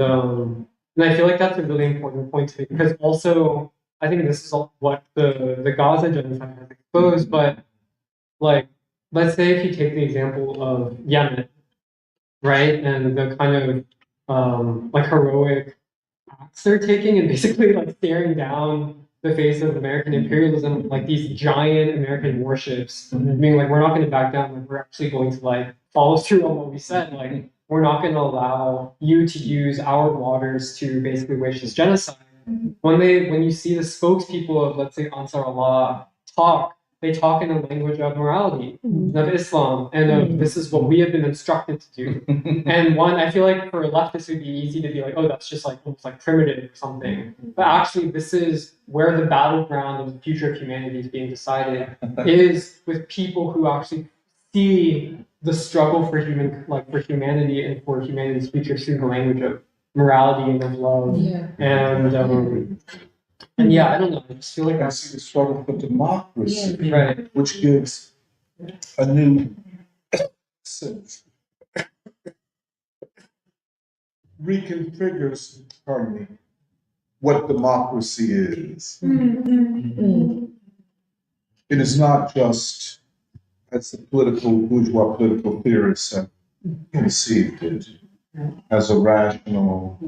[SPEAKER 8] I feel like that's a really important point to make, because also I think this is what the Gaza genocide has exposed. But like, let's say if you take the example of Yemen, right, and the kind of like heroic acts they're taking, and basically like staring down the face of American imperialism, like these giant American warships, being like, we're not going to back down, like we're actually going to like follow through on what we said, like we're not going to allow you to use our waters to basically wage this genocide. When you see the spokespeople of, let's say, Ansar Allah talk, they talk in a language of morality, of Islam, and of this is what we have been instructed to do. And I feel like for leftists it would be easy to be like, oh, that's just like almost like primitive or something. But actually, this is where the battleground of the future of humanity is being decided, is with people who actually see the struggle for humanity and for humanity's future through the language of morality and of love. And I don't know. I just feel like
[SPEAKER 2] I see the struggle for democracy,
[SPEAKER 8] right,
[SPEAKER 2] which gives a new sense, reconfigures, what democracy is. It is not just, as the bourgeois political theorists have conceived it, as a rational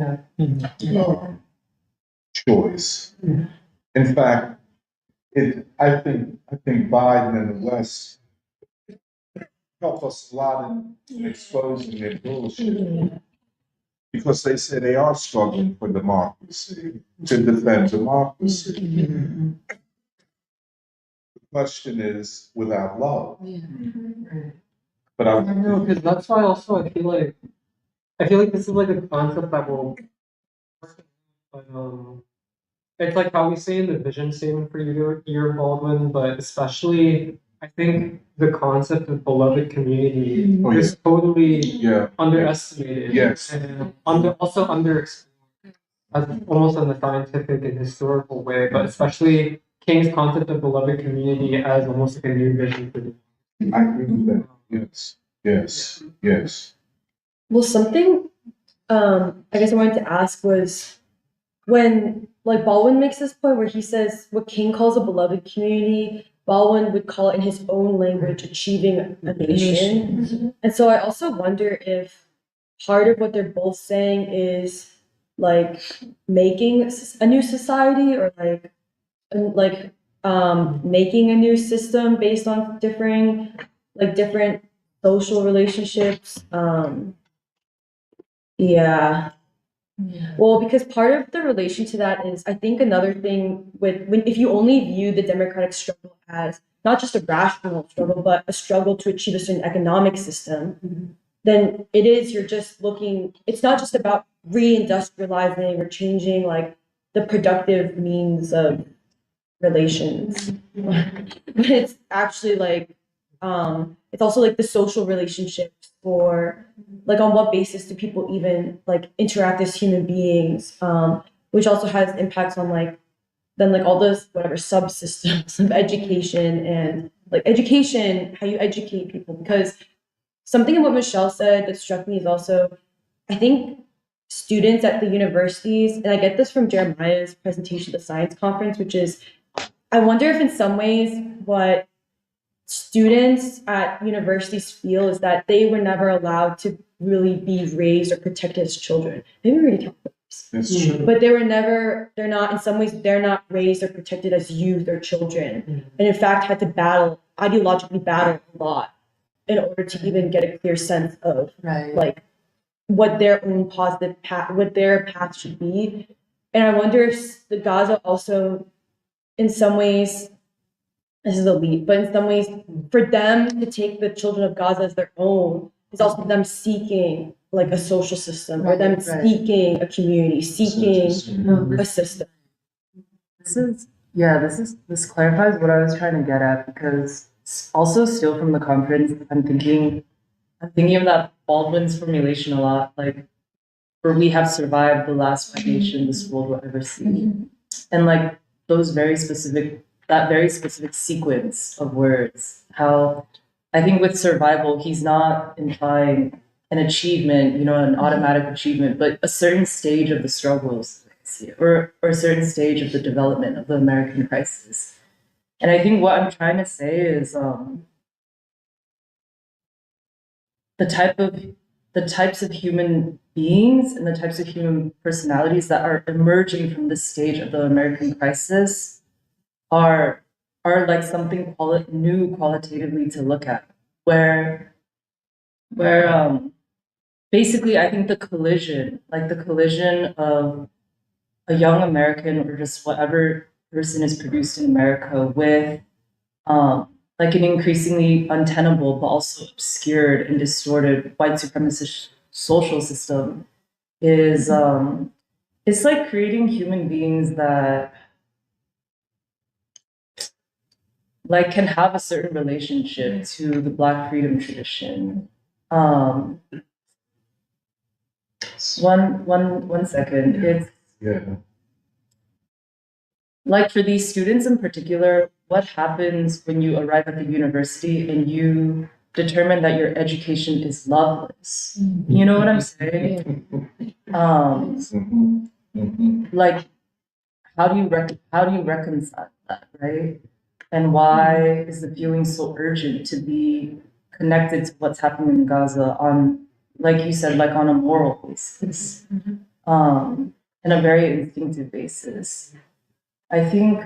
[SPEAKER 2] choice. In fact, I think Biden and the West help us a lot in exposing their bullshit, because they say they are struggling for democracy, to defend democracy. The question is, without love. But
[SPEAKER 8] I don't know, because that's why also I feel like this is like a concept that will, but it's like how we say in the vision statement for your Baldwin, but especially I think the concept of beloved community is totally underestimated.
[SPEAKER 2] Yes.
[SPEAKER 8] And also underexplored as almost in a scientific and historical way, but especially King's concept of beloved community as almost like a new vision for the
[SPEAKER 2] I agree with that. Yes, yes, yes.
[SPEAKER 1] Well, something I guess I wanted to ask was when like Baldwin makes this point where he says what King calls a beloved community, Baldwin would call it in his own language achieving a nation. And so I also wonder if part of what they're both saying is like making a new society or like making a new system based on different social relationships. Yeah. Well, because part of the relation to that is, I think another thing with when if you only view the democratic struggle as not just a rational struggle, but a struggle to achieve a certain economic system, then you're just looking. It's not just about reindustrializing or changing like the productive means of relations, but it's actually it's also like the social relationships or like on what basis do people even like interact as human beings, which also has impacts on all those whatever subsystems of education and like education, how you educate people. Because something in what Michelle said that struck me is also, I think students at the universities, and I get this from Jeremiah's presentation at the science conference, which is I wonder if in some ways what students at universities feel is that they were never allowed to really be raised or protected as children. Maybe we already talked about this.
[SPEAKER 2] That's true.
[SPEAKER 1] But they're not, in some ways, they're not raised or protected as youth or children. And in fact, had to ideologically battle a lot in order to even get a clear sense of like what their own positive path, what their path should be. And I wonder if the Gaza also, in some ways, this is a leap, but in some ways, for them to take the children of Gaza as their own is also them seeking like a social system, or them seeking a community, seeking a system.
[SPEAKER 6] This clarifies what I was trying to get at, because also still from the conference, I'm thinking of that Baldwin's formulation a lot, like where we have survived the last foundation this world will ever see. And like that very specific sequence of words, how I think with survival, he's not implying an achievement, an automatic achievement, but a certain stage of the struggles, or a certain stage of the development of the American crisis. And I think what I'm trying to say is the types of human beings and the types of human personalities that are emerging from this stage of the American crisis are like something new qualitatively to look at, where basically I think the collision of a young American or just whatever person is produced in America with like an increasingly untenable but also obscured and distorted white supremacist social system is it's like creating human beings that like can have a certain relationship to the Black freedom tradition. One second. It's like for these students in particular, what happens when you arrive at the university and you determine that your education is loveless? You know what I'm saying? Like how do you reconcile that, right? And why is the feeling so urgent to be connected to what's happening in Gaza on, like you said, like on a moral basis, and a very instinctive basis? I think,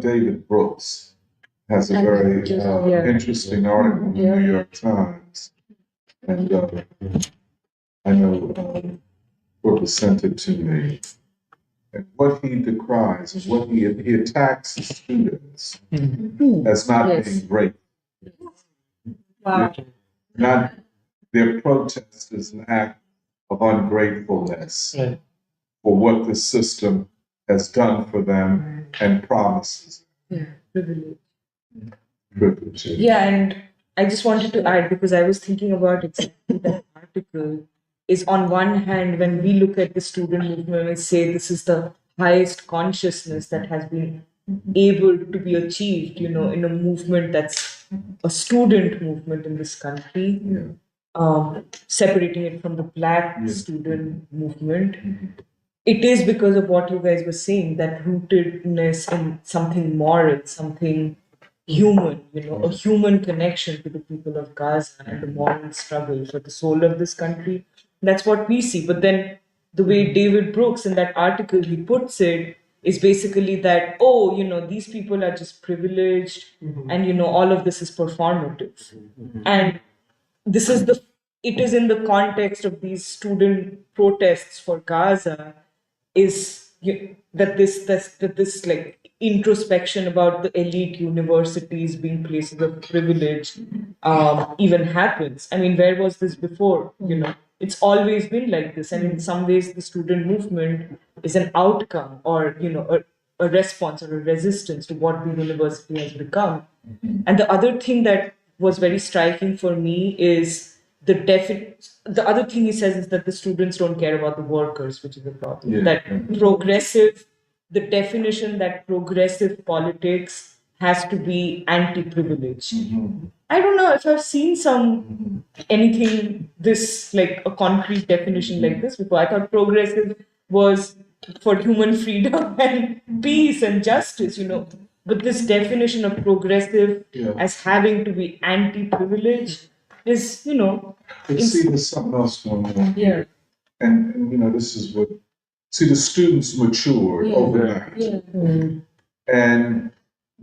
[SPEAKER 2] David Brooks has a very interesting article in the New York Times, and I know Brooks sent it to me. And what he decries is what he attacks the students as not
[SPEAKER 6] Yes.
[SPEAKER 2] being great.
[SPEAKER 12] Wow.
[SPEAKER 2] Not their protest is an act of ungratefulness
[SPEAKER 5] Right.
[SPEAKER 2] for what the system has done for them and promises
[SPEAKER 6] Yeah, privilege.
[SPEAKER 2] privilege.
[SPEAKER 6] Yeah, and I just wanted to add because I was thinking about exactly that article. Is on one hand, when we look at the student movement and say this is the highest consciousness that has been able to be achieved, in a movement that's a student movement in this country, separating it from the Black student movement, it is because of what you guys were saying, that rootedness in something moral, something human, a human connection to the people of Gaza and the moral struggle for the soul of this country. That's what we see. But then the way David Brooks in that article he puts it is basically that, oh, these people are just privileged and all of this is performative. And this is the it is in the context of these student protests for Gaza is that this like introspection about the elite universities being places of privilege even happens. I mean, where was this before? It's always been like this, and in some ways, the student movement is an outcome, or a response or a resistance to what the university has become. And the other thing that was very striking for me is the other thing he says is that the students don't care about the workers, which is a problem.
[SPEAKER 2] Yeah.
[SPEAKER 6] That progressive, the definition that progressive politics has to be anti-privilege. I don't know if I've seen anything this like a concrete definition like this before. I thought progressive was for human freedom and peace and justice, But this definition of progressive as having to be anti-privilege is,
[SPEAKER 2] But see, there's something else going on.
[SPEAKER 6] Yeah.
[SPEAKER 2] And this is what, see, the students matured overnight. And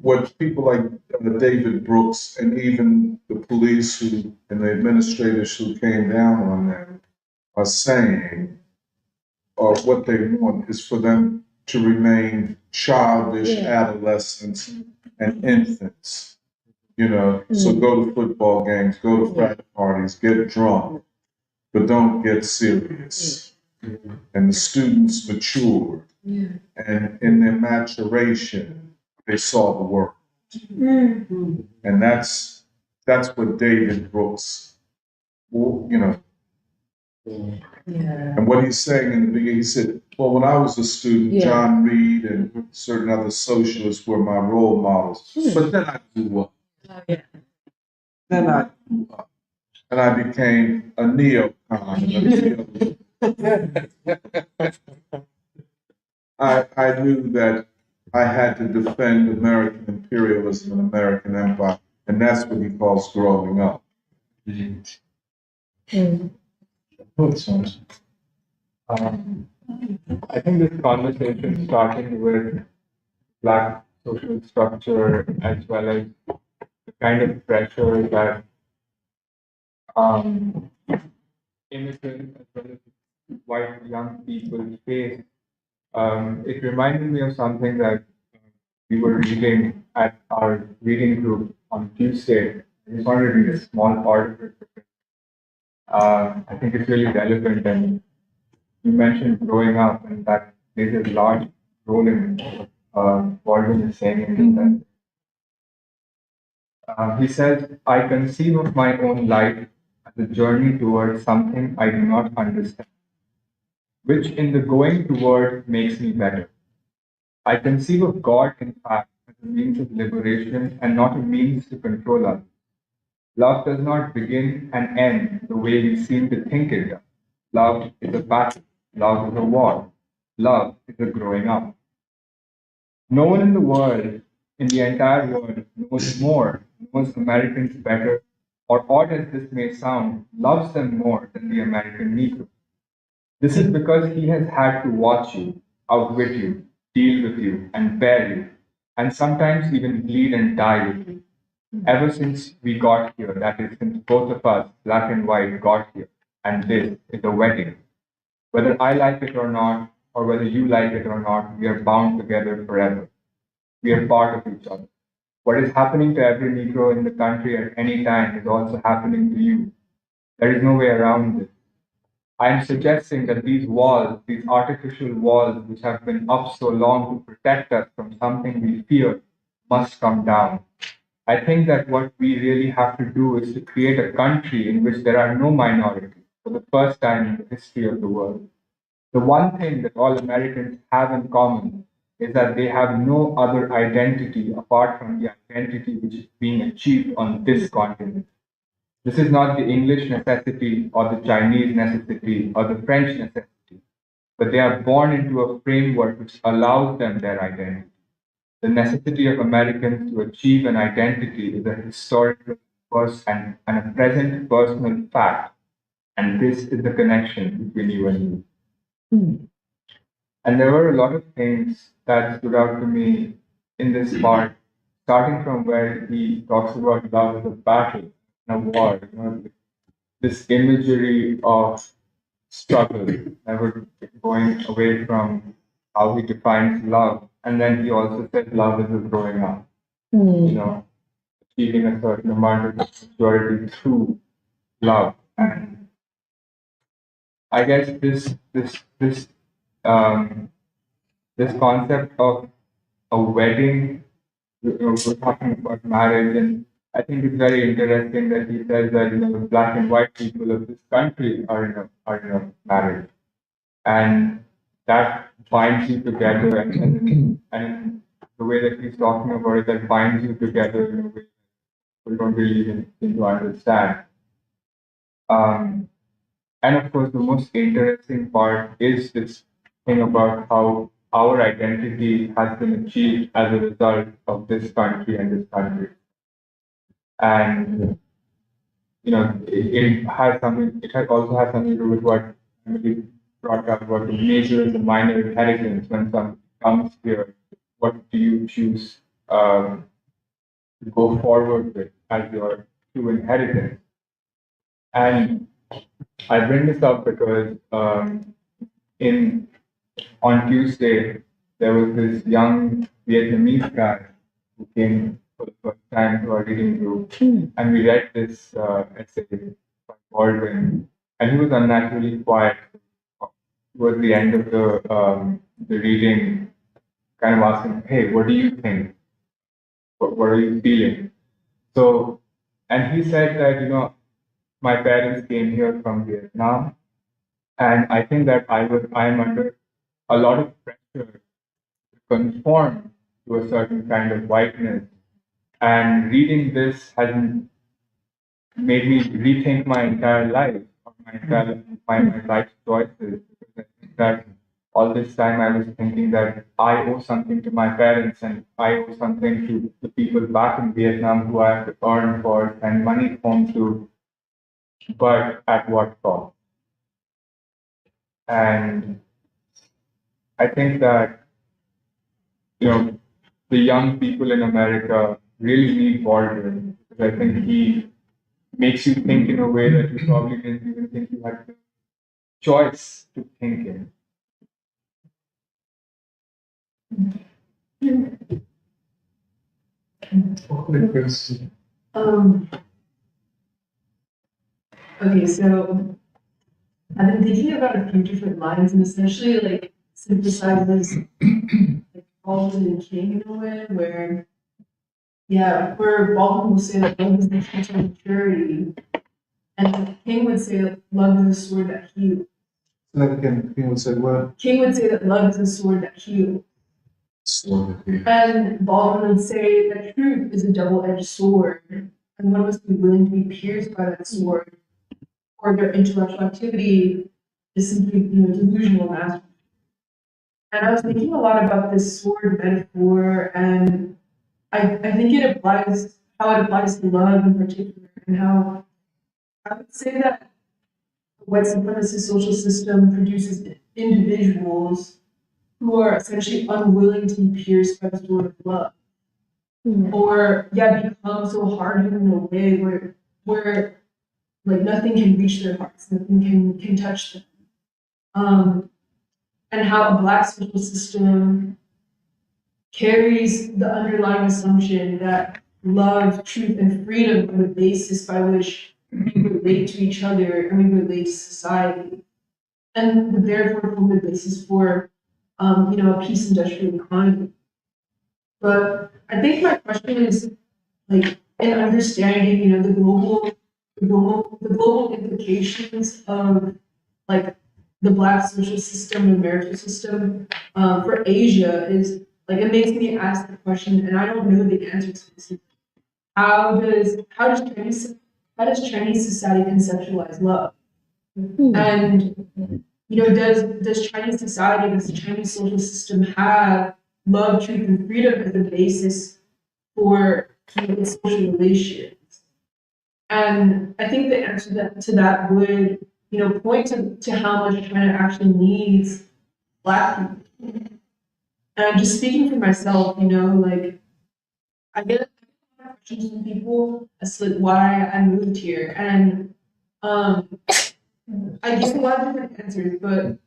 [SPEAKER 2] what people like David Brooks and even the police and the administrators who came down on them are saying, or what they want is for them to remain childish adolescents and infants. So go to football games, go to frat parties, get drunk, but don't get serious. And the students matured, and in their maturation, they saw the world. And that's what David Brooks, and what he's saying in the beginning, he said, well, when I was a student, John Reed and certain other socialists were my role models. But then I grew up. Then I grew up. And I became a neocon. I knew that I had to defend American imperialism and American empire. And that's what he calls growing up.
[SPEAKER 7] I think this conversation starting with Black social structure as well as the kind of pressure that immigrants as well as white young people face. It reminded me of something that we were reading at our reading group on Tuesday. I just wanted to read a small part of it. I think it's really relevant, and you mentioned growing up, and that plays a large role in what Baldwin is saying in this. He says, I conceive of my own life as a journey towards something I do not understand, which in the going toward makes me better. I conceive of God, in fact, as a means of liberation and not a means to control us. Love does not begin and end the way we seem to think it does. Love is a battle. Love is a war. Love is a growing up. No one in the world, in the entire world, knows Americans better, or odd as this may sound, loves them more than the American Negro. This is because he has had to watch you, outwit you, deal with you, and bear you, and sometimes even bleed and die with you. Ever since we got here, that is, since both of us, black and white, got here, and this is a wedding. Whether I like it or not,
[SPEAKER 14] or whether you like it or not, we are bound together forever. We are part of each other. What is happening to every Negro in the country at any time is also happening to you. There is no way around it. I am suggesting that these walls, these artificial walls, which have been up so long to protect us from something we fear, must come down. I think that what we really have to do is to create a country in which there are no minorities for the first time in the history of the world. The one thing that all Americans have in common is that they have no other identity apart from the identity which is being achieved on this continent. This is not the English necessity or the Chinese necessity or the French necessity, but they are born into a framework which allows them their identity. The necessity of Americans to achieve an identity is a historical and a present personal fact, and this is the connection between you and me. And there were a lot of things that stood out to me in this part, starting from where he talks about love as a battle and a war. This imagery of struggle, never going away from how he defines love. And then he also said love is a growing up, achieving a certain amount of maturity through love. And I guess this concept of a wedding, we're talking about marriage, and I think it's very interesting that he says that black and white people of this country are in a marriage, and that binds you together, and the way that he's talking about it, that binds you together in a way we don't really even seem to understand. And of course, the most interesting part is this thing about how our identity has been achieved as a result of this country and this country. And it has something. It has also has something to do with what Emily brought up about the major and the minor inheritance. When someone comes here, what do you choose to go forward with as your true inheritance? And I bring this up because on Tuesday there was this young Vietnamese guy who came for the first time to our reading group, and we read this essay by Baldwin, and he was unnaturally quiet. Towards the end of the reading, kind of asked him, "Hey, what do you think? What are you feeling?" So, and he said that my parents came here from Vietnam, and I think that I am under a lot of pressure to conform to a certain kind of whiteness. And reading this has made me rethink my entire life, or my life choices. Because I think that all this time I was thinking that I owe something to my parents, and I owe something to the people back in Vietnam who I have to earn for, send money home to, but at what cost? And I think that the young people in America really need Baldwin, because I think he makes you think in a way that you probably didn't even think you had the choice to think in.
[SPEAKER 15] Okay, so I've been thinking about a few different lines, and essentially like synthesizes like Baldwin and King in a way where where Baldwin will say that love is the key to maturity, and King would say that love is a sword that heals.
[SPEAKER 2] King would say what?
[SPEAKER 15] King would say that love is a sword that heals. And Baldwin would say that truth is a double-edged sword, and one must be willing to be pierced by that sword, or their intellectual activity is simply delusional mastery. And I was thinking a lot about this sword metaphor, and I think it applies how it applies to love in particular, and how I would say that the white supremacist social system produces individuals who are essentially unwilling to be pierced by the sword of love, or become so hardened in a way where like nothing can reach their hearts, nothing can touch them. and how a Black social system carries the underlying assumption that love, truth, and freedom are the basis by which we relate to each other and we relate to society, and would therefore form the basis for, a peace industrial economy. But I think my question is like in understanding, the global implications of like the Black social system and marital system for Asia is like it makes me ask the question, and I don't know the answer to this. How does Chinese society conceptualize love? And does Chinese society, does the Chinese social system have love, truth, and freedom as the basis for its social relations? And I think the answer to that would, point to how much China actually needs Black people. And just speaking for myself, like I get questions from people as to like why I moved here, and I give a lot of different answers, but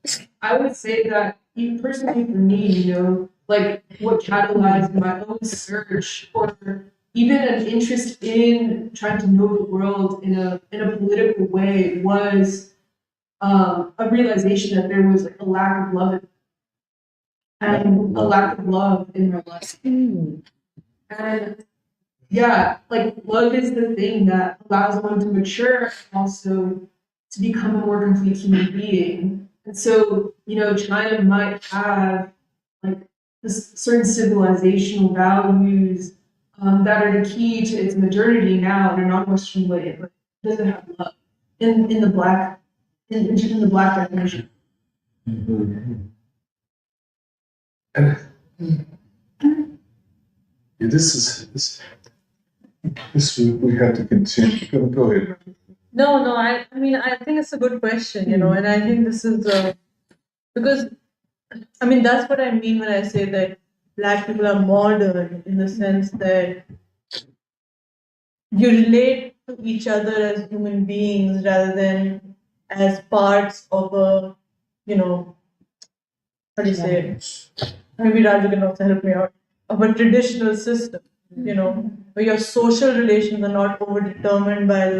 [SPEAKER 15] I would say that even personally for me, like what catalyzed my own search or even an interest in trying to know the world in a political way was a realization that there was like a lack of love and a lack of love in my life. And yeah, like love is the thing that allows one to mature and also to become a more complete human being. And so, China might have like this certain civilizational values that are the key to its modernity now in a non-Western way, but it doesn't have love in the black in the black definition.
[SPEAKER 2] Yeah, this we have to continue. Go ahead.
[SPEAKER 3] No, I mean, I think it's a good question, and I think this is because, I mean, that's what I mean when I say that Black people are modern in the sense that you relate to each other as human beings rather than as parts of a, how do you say it? Maybe Raju can also help me out, of a traditional system, where your social relations are not overdetermined by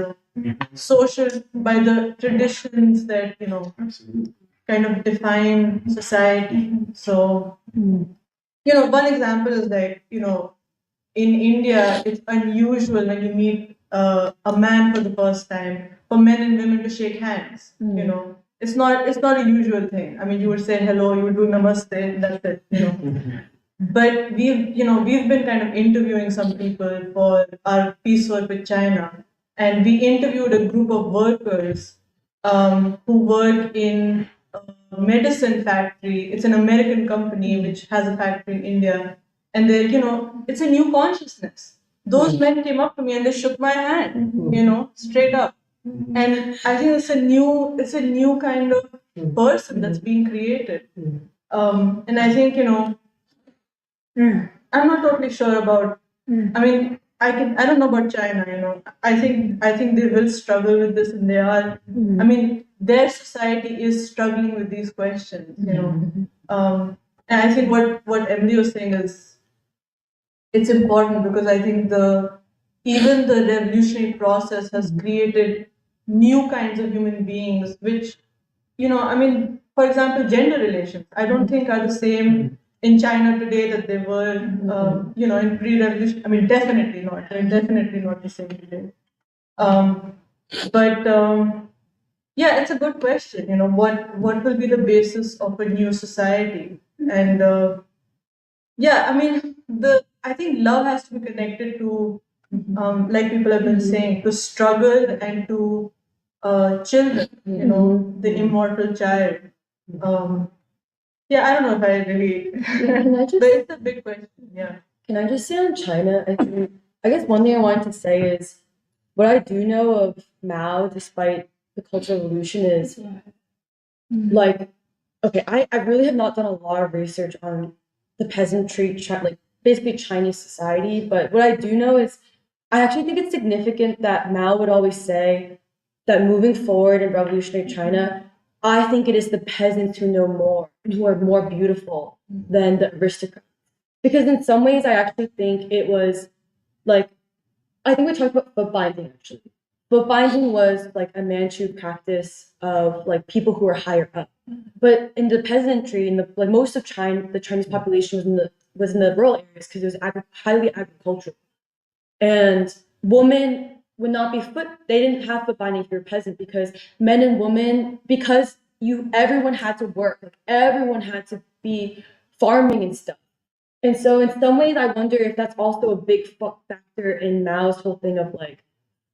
[SPEAKER 3] the traditions that, kind of define society. So, one example is that, in India, it's unusual when you meet a man for the first time for men and women to shake hands. It's not a usual thing. I mean, you would say hello, you would do namaste, and that's it. But we've been kind of interviewing some people for our piecework with China, and we interviewed a group of workers who work in a medicine factory. It's an American company which has a factory in India, and they're it's a new consciousness. Those men came up to me and they shook my hand, straight up, and I think it's a new kind of person that's being created, and I think I'm not totally sure about. I mean, I don't know about China. I think they will struggle with this, and they are. I mean, their society is struggling with these questions. And I think what Emily was saying is it's important because I think even the revolutionary process has created new kinds of human beings, which I mean, for example, gender relations, I don't think are the same in China today that they were, in pre-revolution. I mean, definitely not. They're definitely not the same today. But yeah, it's a good question. What will be the basis of a new society? And yeah, I mean, I think love has to be connected to, like people have been saying, to struggle and to children, the immortal child. Yeah, I don't know if I really, but it's a big question. Yeah.
[SPEAKER 1] Can I just say on China? I guess one thing I wanted to say is what I do know of Mao, despite the Cultural Revolution, is like, okay, I really have not done a lot of research on the peasantry, like basically Chinese society, but what I do know is I actually think it's significant that Mao would always say that moving forward in revolutionary China, I think it is the peasants who know more and who are more beautiful than the aristocrats. Because in some ways, I actually think it was like, I think we talked about foot binding actually. Foot binding was like a Manchu practice of like people who were higher up. But in the peasantry, in the like most of China, the Chinese population was in the rural areas because it was highly agricultural. And women would not be they didn't have foot binding if you're a peasant because men and women, because everyone had to work, like everyone had to be farming and stuff. And so in some ways, I wonder if that's also a big factor in Mao's whole thing of like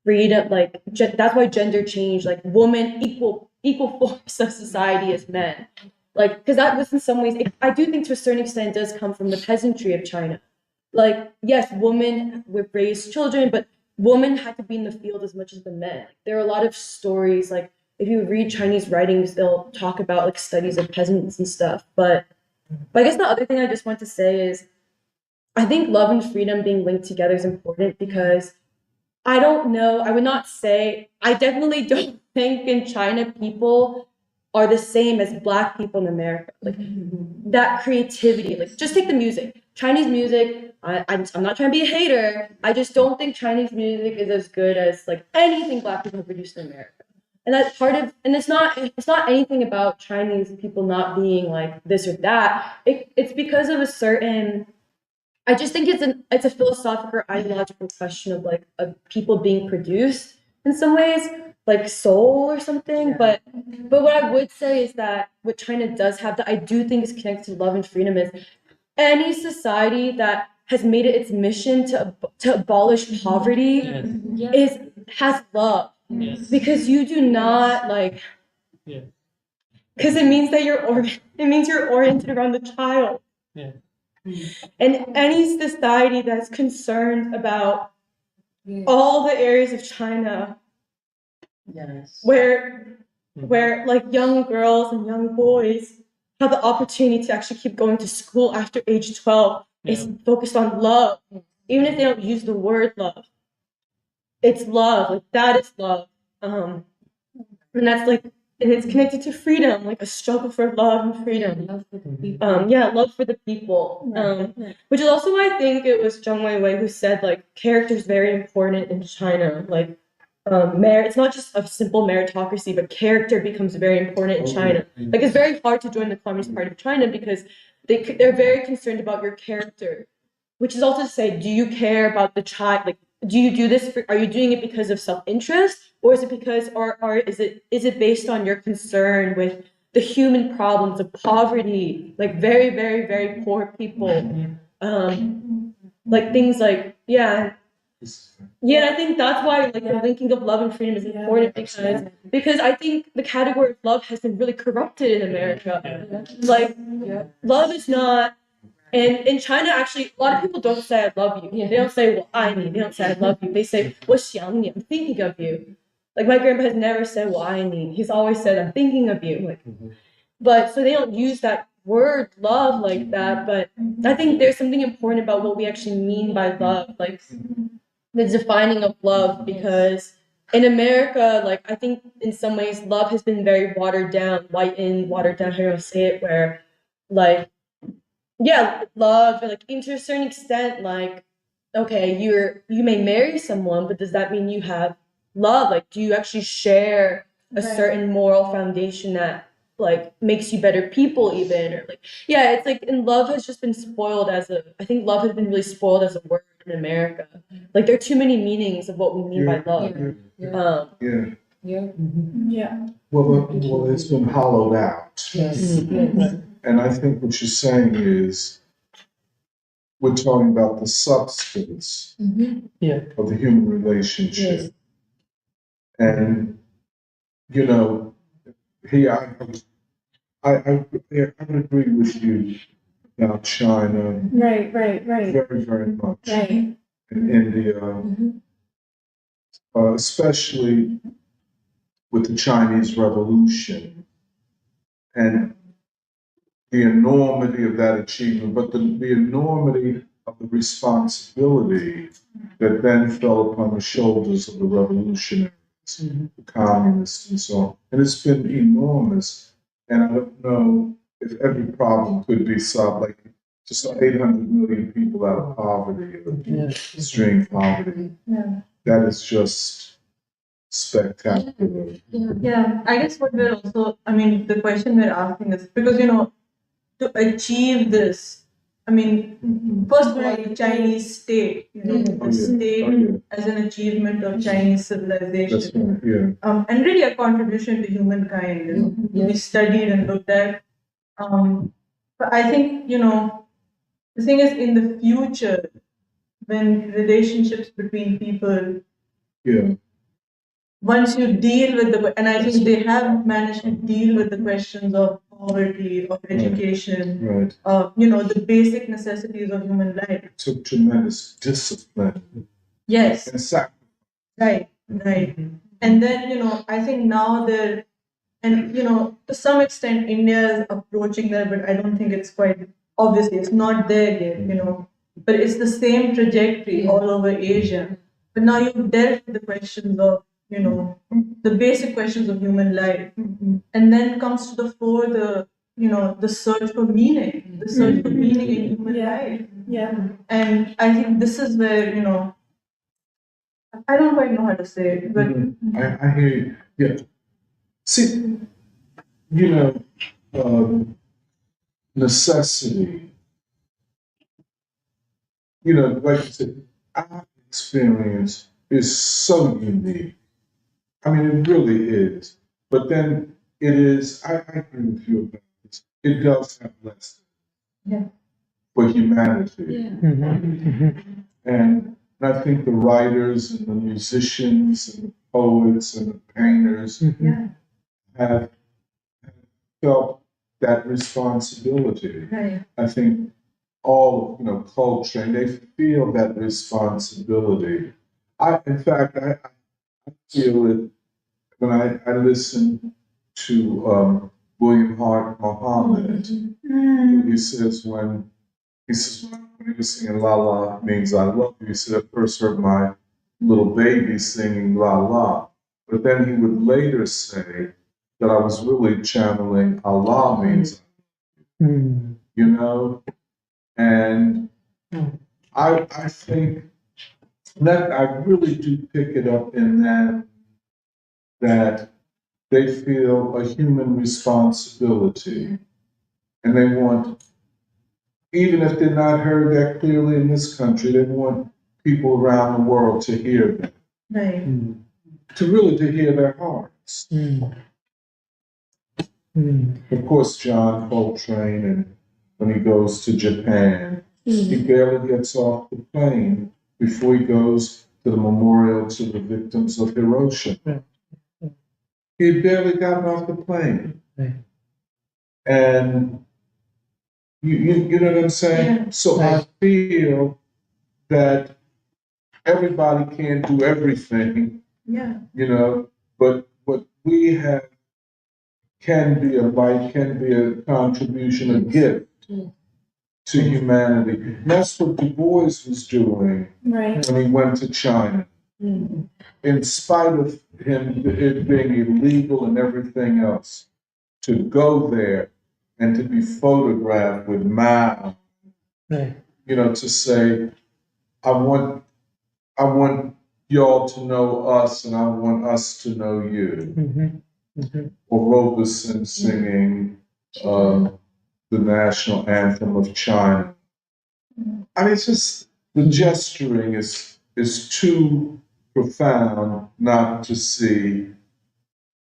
[SPEAKER 1] freedom, like that's why gender change, like woman equal force of society as men. Like, because that was in some ways, I do think to a certain extent does come from the peasantry of China. Like, yes, women would raise children, but women had to be in the field as much as the men. There are a lot of stories, like if you read Chinese writings, they'll talk about like studies of peasants and stuff. But I guess the other thing I just want to say is I think love and freedom being linked together is important because I don't know, I would not say, I definitely don't think in China people are the same as Black people in America. Like that creativity, like just take the music. Chinese music, I'm not trying to be a hater. I just don't think Chinese music is as good as like anything Black people have produced in America. And that's part of, and it's not anything about Chinese people not being like this or that. It's because of a certain, I just think it's a philosophical or ideological question of like people being produced in some ways, like soul or something. But what I would say is that what China does have that I do think is connected to love and freedom is any society that has made it its mission to abolish poverty has love. Because you do not like because it means that it means you're oriented around the child. And any society that's concerned about all the areas of China where like young girls and young boys have the opportunity to actually keep going to school after age 12 is focused on love. Even if they don't use the word love. It's love. Like that is love. And that's like, and it's connected to freedom, like a struggle for love and freedom. Love for the people. Which is also why I think it was Zheng Weiwei who said like character is very important in China. Like it's not just a simple meritocracy, but character becomes very important in China. Like it's very hard to join the Communist Party of China because they're very concerned about your character. Which is also to say, do you care about the child? Like, do you do this? Are you doing it because of self-interest, or is it because, or is it based on your concern with the human problems of poverty, like very, very, very poor people, like things like I think that's why like the linking of love and freedom is important because I think the category of love has been really corrupted in America. Like, love is not. And in China, actually, a lot of people don't say I love you. They don't say 我爱你. They don't say I love you. They say 我想你. I'm thinking of you. Like my grandpa has never said 我爱你. He's always said I'm thinking of you. Like, but so they don't use that word love like that. But I think there's something important about what we actually mean by love, like the defining of love. Because in America, like I think in some ways love has been very watered down, whitened, watered down. How do you say it? Where like. Love, like to a certain extent, like, okay, you may marry someone, but does that mean you have love? Like, do you actually share a certain moral foundation that like makes you better people even? Or like, it's like, and love has just been spoiled I think love has been really spoiled as a word in America. Like there are too many meanings of what we mean by love.
[SPEAKER 2] Well, it's been hollowed out. And I think what you're saying is we're talking about the substance of the human relationship. And, here I would agree with you about China.
[SPEAKER 12] Right.
[SPEAKER 2] Very, very much. In India, especially with the Chinese Revolution. And the enormity of that achievement, but the enormity of the responsibility that then fell upon the shoulders of the revolutionaries. the communists and so on. And it's been enormous. And I don't know if every problem could be solved, like just 800 million people out of poverty, or extreme poverty.
[SPEAKER 3] Yeah.
[SPEAKER 2] That is just spectacular.
[SPEAKER 3] Yeah, I guess what we're also, I mean, the question we're asking is because, you know, to achieve this, I mean, first of all, the Chinese state, you know, the state as an achievement of Chinese civilization, and really a contribution to humankind, you know, to be studied and looked at. But I think, you know, the thing is, in the future, when relationships between people, once you deal with the, and I think they have managed to deal with the questions of poverty, of education, you know, the basic necessities of human life.
[SPEAKER 2] It took tremendous discipline.
[SPEAKER 3] Yes.
[SPEAKER 2] And sacrifice.
[SPEAKER 3] Right, right. And then, you know, I think now they're, and, you know, to some extent, India is approaching that, but I don't think it's quite, obviously, it's not there yet, you know, but it's the same trajectory all over Asia. But now you've dealt with the questions of, you know, the basic questions of human life. And then comes to the fore the, you know, the search for meaning, the search for meaning in human life.
[SPEAKER 12] Yeah.
[SPEAKER 3] And I think this is where, you know, I don't quite know how to say it, but
[SPEAKER 2] I hear you. Yeah. See, you know, necessity. You know, like I said, our experience is so unique. I mean, it really is. But then it is, I agree with you about this. It does have lessons for humanity. And I think the writers and the musicians and the poets and the painters have felt that responsibility. I think all, you know, culture, and they feel that responsibility. In fact, I feel it when I listen to William Hart Muhammad. He says when he was singing La La means I love you, he said, I first heard my little baby singing La La. But then he would later say that I was really channeling Allah means, you know? And I think that I really do pick it up in that they feel a human responsibility and they want, even if they're not heard that clearly in this country, they want people around the world to hear them. To really to hear their hearts. Of course, John Coltrane, and when he goes to Japan, he barely gets off the plane before he goes to the memorial to the victims of Hiroshima. He had barely gotten off the plane. And you know what I'm saying? So I feel that everybody can't do everything, you know, but what we have can be a light, can be a contribution, a gift to humanity. And that's what Du Bois was doing when he went to China. In spite of him, it being illegal and everything else, to go there and to be photographed with Mao, you know, to say, I want y'all to know us and I want us to know you. Or Robeson singing the national anthem of China. I mean, it's just, the gesturing is too profound not to see.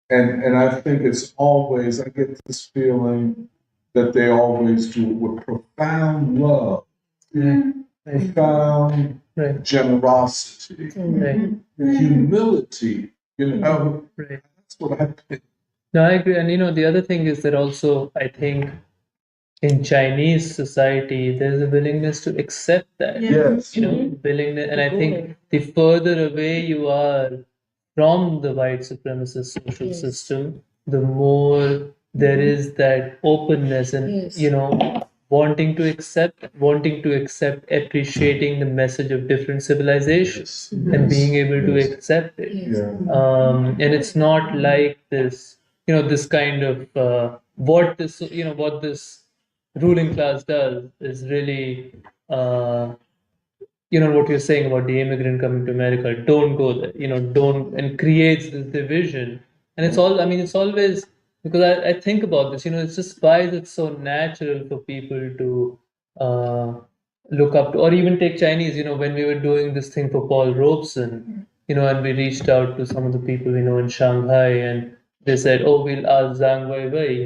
[SPEAKER 2] And I think it's always, I get this feeling that they always do it with profound love, profound generosity, humility, you know. That's what I think.
[SPEAKER 5] No, I agree. And you know, the other thing is that also, I think in Chinese society, there's a willingness to accept that.
[SPEAKER 2] Yes.
[SPEAKER 5] You know, willingness. And I think the further away you are from the white supremacist social system, the more there is that openness and, you know, wanting to accept, appreciating the message of different civilizations and being able to accept it. And it's not like this, this kind of what this ruling class does is really what you're saying about the immigrant coming to America, don't go there, don't, and creates this division. And it's always, because I think about this, it's just why is it so natural for people to uh, look up to, or even take Chinese, when we were doing this thing for Paul Robeson, and we reached out to some of the people we know in Shanghai, and they said, oh, we'll ask Zhang Weiwei,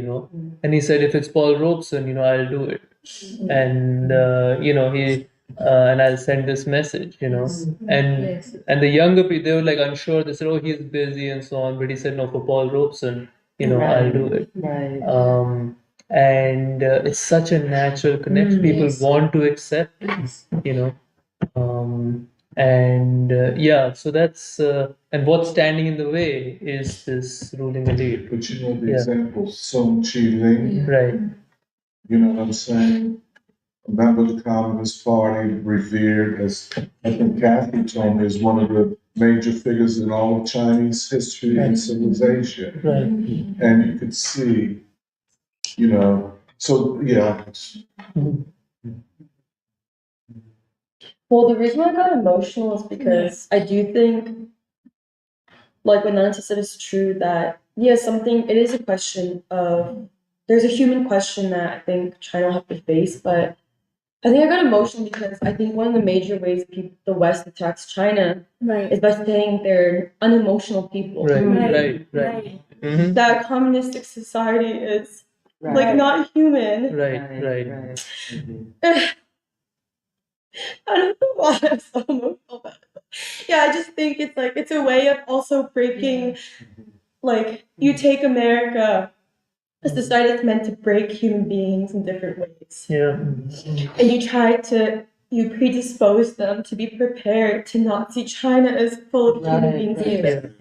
[SPEAKER 5] and he said, if it's Paul Robeson, I'll do it. And, he, and I'll send this message, and the younger people, they were like unsure. They said, "Oh, he's busy and so on." But he said, "No, for Paul Robeson, I'll do it." And it's such a natural connection. People want to accept it, and so that's and what's standing in the way is this ruling elite.
[SPEAKER 2] But the example, Song Chi Ling,
[SPEAKER 5] right?
[SPEAKER 2] You know what I'm saying? A member of the Communist Party, revered as, I think Kathy told me, is one of the major figures in all of Chinese history and civilization.
[SPEAKER 5] Right.
[SPEAKER 2] And you could see, so yeah.
[SPEAKER 1] Well, the reason I got emotional is because I do think, like what Nancy said is true, that, it is a question of, there's a human question that I think China will have to face, but I think I got emotional because I think one of the major ways the West attacks China is by saying they're unemotional people.
[SPEAKER 5] Right. Mm-hmm.
[SPEAKER 1] That communistic society is like not human.
[SPEAKER 5] Right.
[SPEAKER 1] I don't know why I'm so emotional about it. I just think it's a way of also breaking, like, you take America, a society that's meant to break human beings in different ways. And you predispose them to be prepared to not see China as full of human beings either.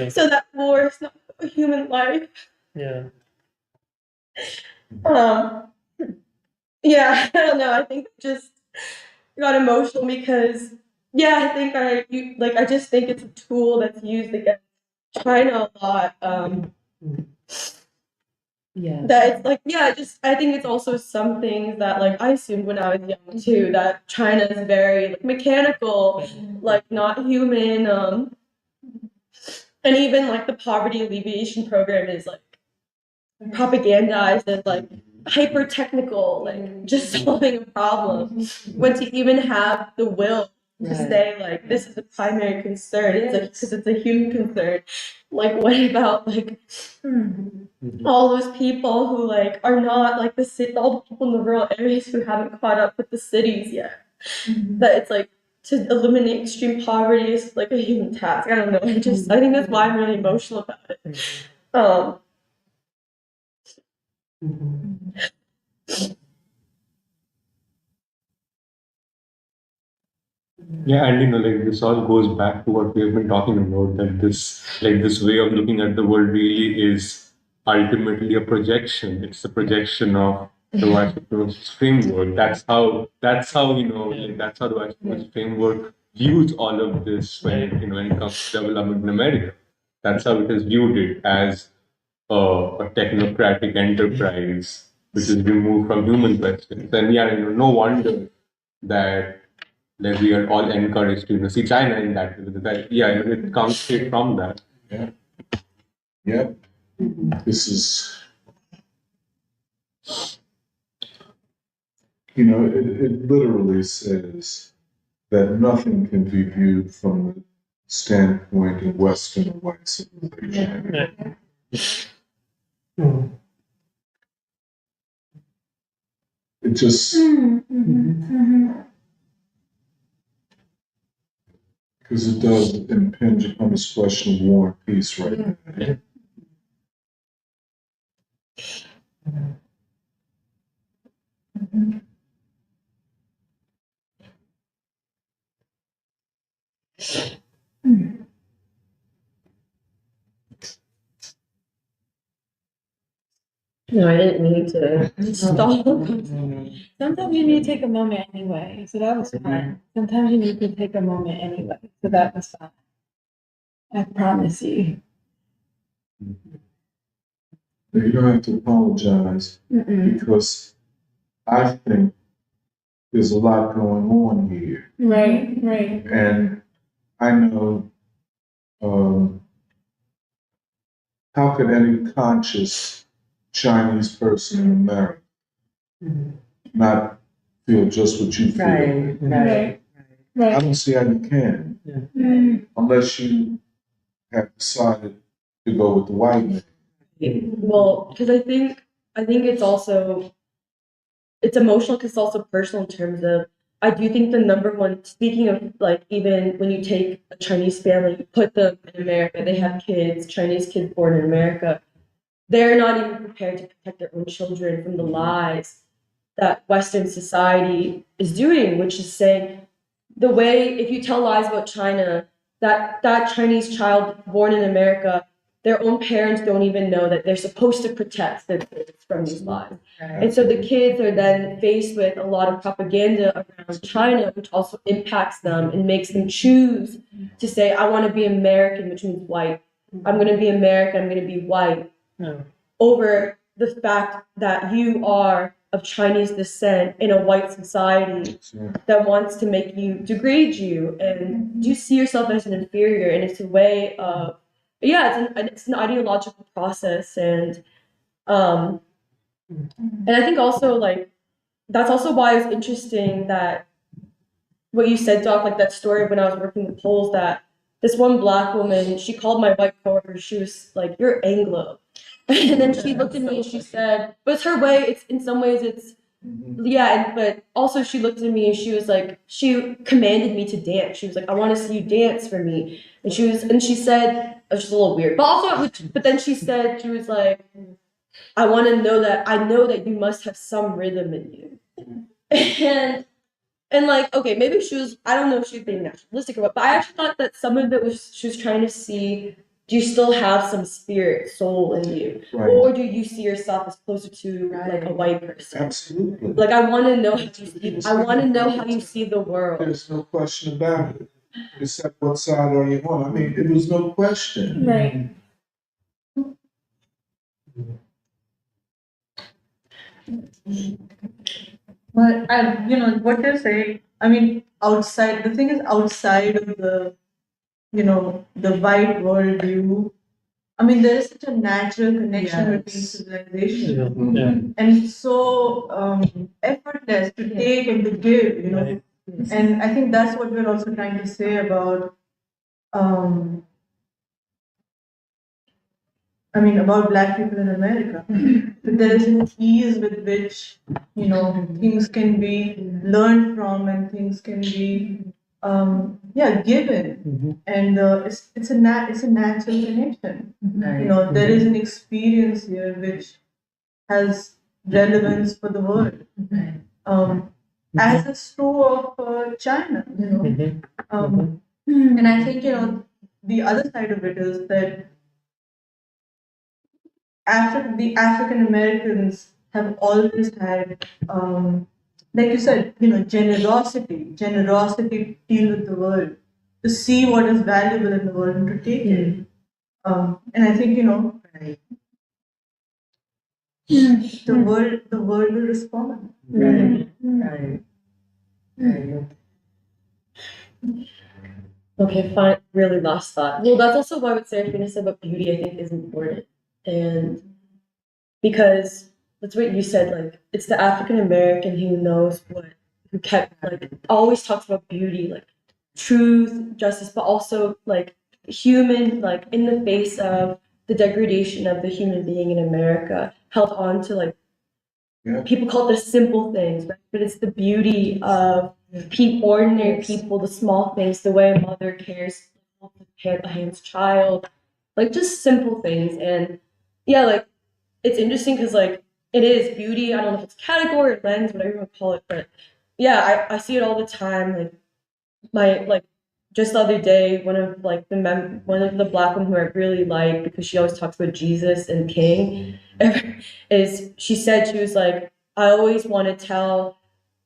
[SPEAKER 1] So that war is not a human life. I don't know. I think I just got emotional because, I think I just think it's a tool that's used against China a lot. That it's like, I think it's also some things that, like, I assumed when I was young too, that China is very, like, mechanical, like, not human. And even, like, the poverty alleviation program is, like, propagandized as, like, hyper technical, like, just solving a problem. When to even have the will to say, like, this is a primary concern, it's like, because it's a human concern. Like, what about, like, all those people who, like, are not, like, all the people in the rural areas who haven't caught up with the cities yet? That it's, like, to eliminate extreme poverty is, like, a human task. I don't know. I think that's why I'm really emotional about it.
[SPEAKER 10] Yeah, and like this all goes back to what we have been talking about, that this way of looking at the world really is ultimately a projection. It's a projection of the white supremacist framework. That's how that's how the white supremacist framework views all of this when it comes to development in America. That's how it has viewed it, as a technocratic enterprise which is removed from human questions. And no wonder that we are all encouraged to see China in that. It comes straight from that.
[SPEAKER 2] Yep. This is, it literally says that nothing can be viewed from the standpoint of Western white civilization. It just, because it does impinge upon this question of war and peace right now.
[SPEAKER 1] No, I didn't mean to stall.
[SPEAKER 12] Sometimes you need to take a moment anyway, so that was fine. Sometimes you need to take a moment anyway, so that was fine. I promise you.
[SPEAKER 2] You don't have to apologize because I think there's a lot going on here.
[SPEAKER 12] Right, right.
[SPEAKER 2] And I know how could any conscious Chinese person in America not feel just what you feel?
[SPEAKER 6] Right.
[SPEAKER 2] I don't see how you can, unless you have decided to go with the white man.
[SPEAKER 1] Well, because I think it's also it's emotional because it's also personal in terms of I do think the number one, speaking of like even when you take a Chinese family, you put them in America, they have kids, Chinese kids born in America, they're not even prepared to protect their own children from the lies that Western society is doing, which is saying the way if you tell lies about China, that Chinese child born in America, their own parents don't even know that they're supposed to protect their kids from these lies. And so the kids are then faced with a lot of propaganda around China, which also impacts them and makes them choose to say, I want to be American, which means white. I'm going to be American, I'm going to be white, over the fact that you are of Chinese descent in a white society that wants to make you degrade you and you see yourself as an inferior. And it's a way of, it's an ideological process. And I think also like, that's also why it's interesting that what you said, Doc, like that story when I was working with polls, that this one Black woman, she called my white coworker, she was like, you're Anglo. And then she looked at me and she said, but it's her way, it's in some ways it's, but also she looked at me and she was like, she commanded me to dance. She was like, I want to see you dance for me. And she said, it was just a little weird, but also, but then she said, she was like, I want to know that, I know that you must have some rhythm in you. And like, okay, maybe she was, I don't know if she was being nationalistic or what, but I actually thought that some of it was, she was trying to see, do you still have some spirit, soul in you?
[SPEAKER 2] Right.
[SPEAKER 1] Or do you see yourself as closer to like a white person?
[SPEAKER 2] Absolutely.
[SPEAKER 1] Like, I want to know how you see the world.
[SPEAKER 2] There's no question about it. Except what side are you on? I mean, it was no question.
[SPEAKER 12] Right.
[SPEAKER 3] But what you're saying, I mean, outside, the thing is outside of the white world view, I mean, there is such a natural connection between civilization. And it's so effortless to take and to give, And I think that's what we're also trying to say about, about Black people in America. That there is an ease with which, things can be learned from and things can be, given. And it's a natural connection. There is an experience here which has relevance for the world. As is true of China, And I think, the other side of it is that the African Americans have always had, like you said, generosity to deal with the world, to see what is valuable in the world and to take it. And I think, the world will respond.
[SPEAKER 1] Okay, fine. Really lost thought. Well, that's also why what Serafina said about beauty, I think, is important. And because that's what you said, like, it's the African American who kept, like, always talks about beauty, like, truth, justice, but also, like, human, like, in the face of the degradation of the human being in America, held on to, like, people call it the simple things, right? But it's the beauty of ordinary people, the small things, the way a mother cares for a hand's child, like just simple things. And like it's interesting because like it is beauty. I don't know if it's category or lens, whatever you want to call it, but I see it all the time. Like just the other day, one of the Black women who I really like, because she always talks about Jesus and King, she said, she was like, I always want to tell,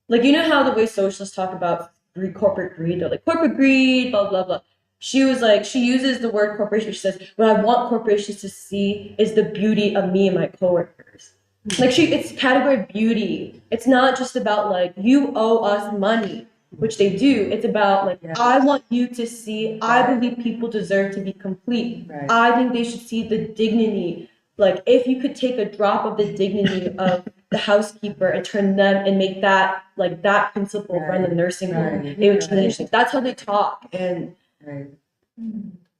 [SPEAKER 1] like, you know how the way socialists talk about corporate greed, they're like corporate greed, blah blah blah. She was like, she uses the word corporation. She says, what I want corporations to see is the beauty of me and my coworkers. Like, it's category beauty. It's not just about like, you owe us money, which they do. It's about like, I want you to see, I believe people deserve to be complete.
[SPEAKER 6] Right.
[SPEAKER 1] I think they should see the dignity. Like, if you could take a drop of the dignity of the housekeeper and turn them and make that like that principle run the nursing home,
[SPEAKER 6] Right.
[SPEAKER 1] it would change things. That's how they talk. And
[SPEAKER 6] Right.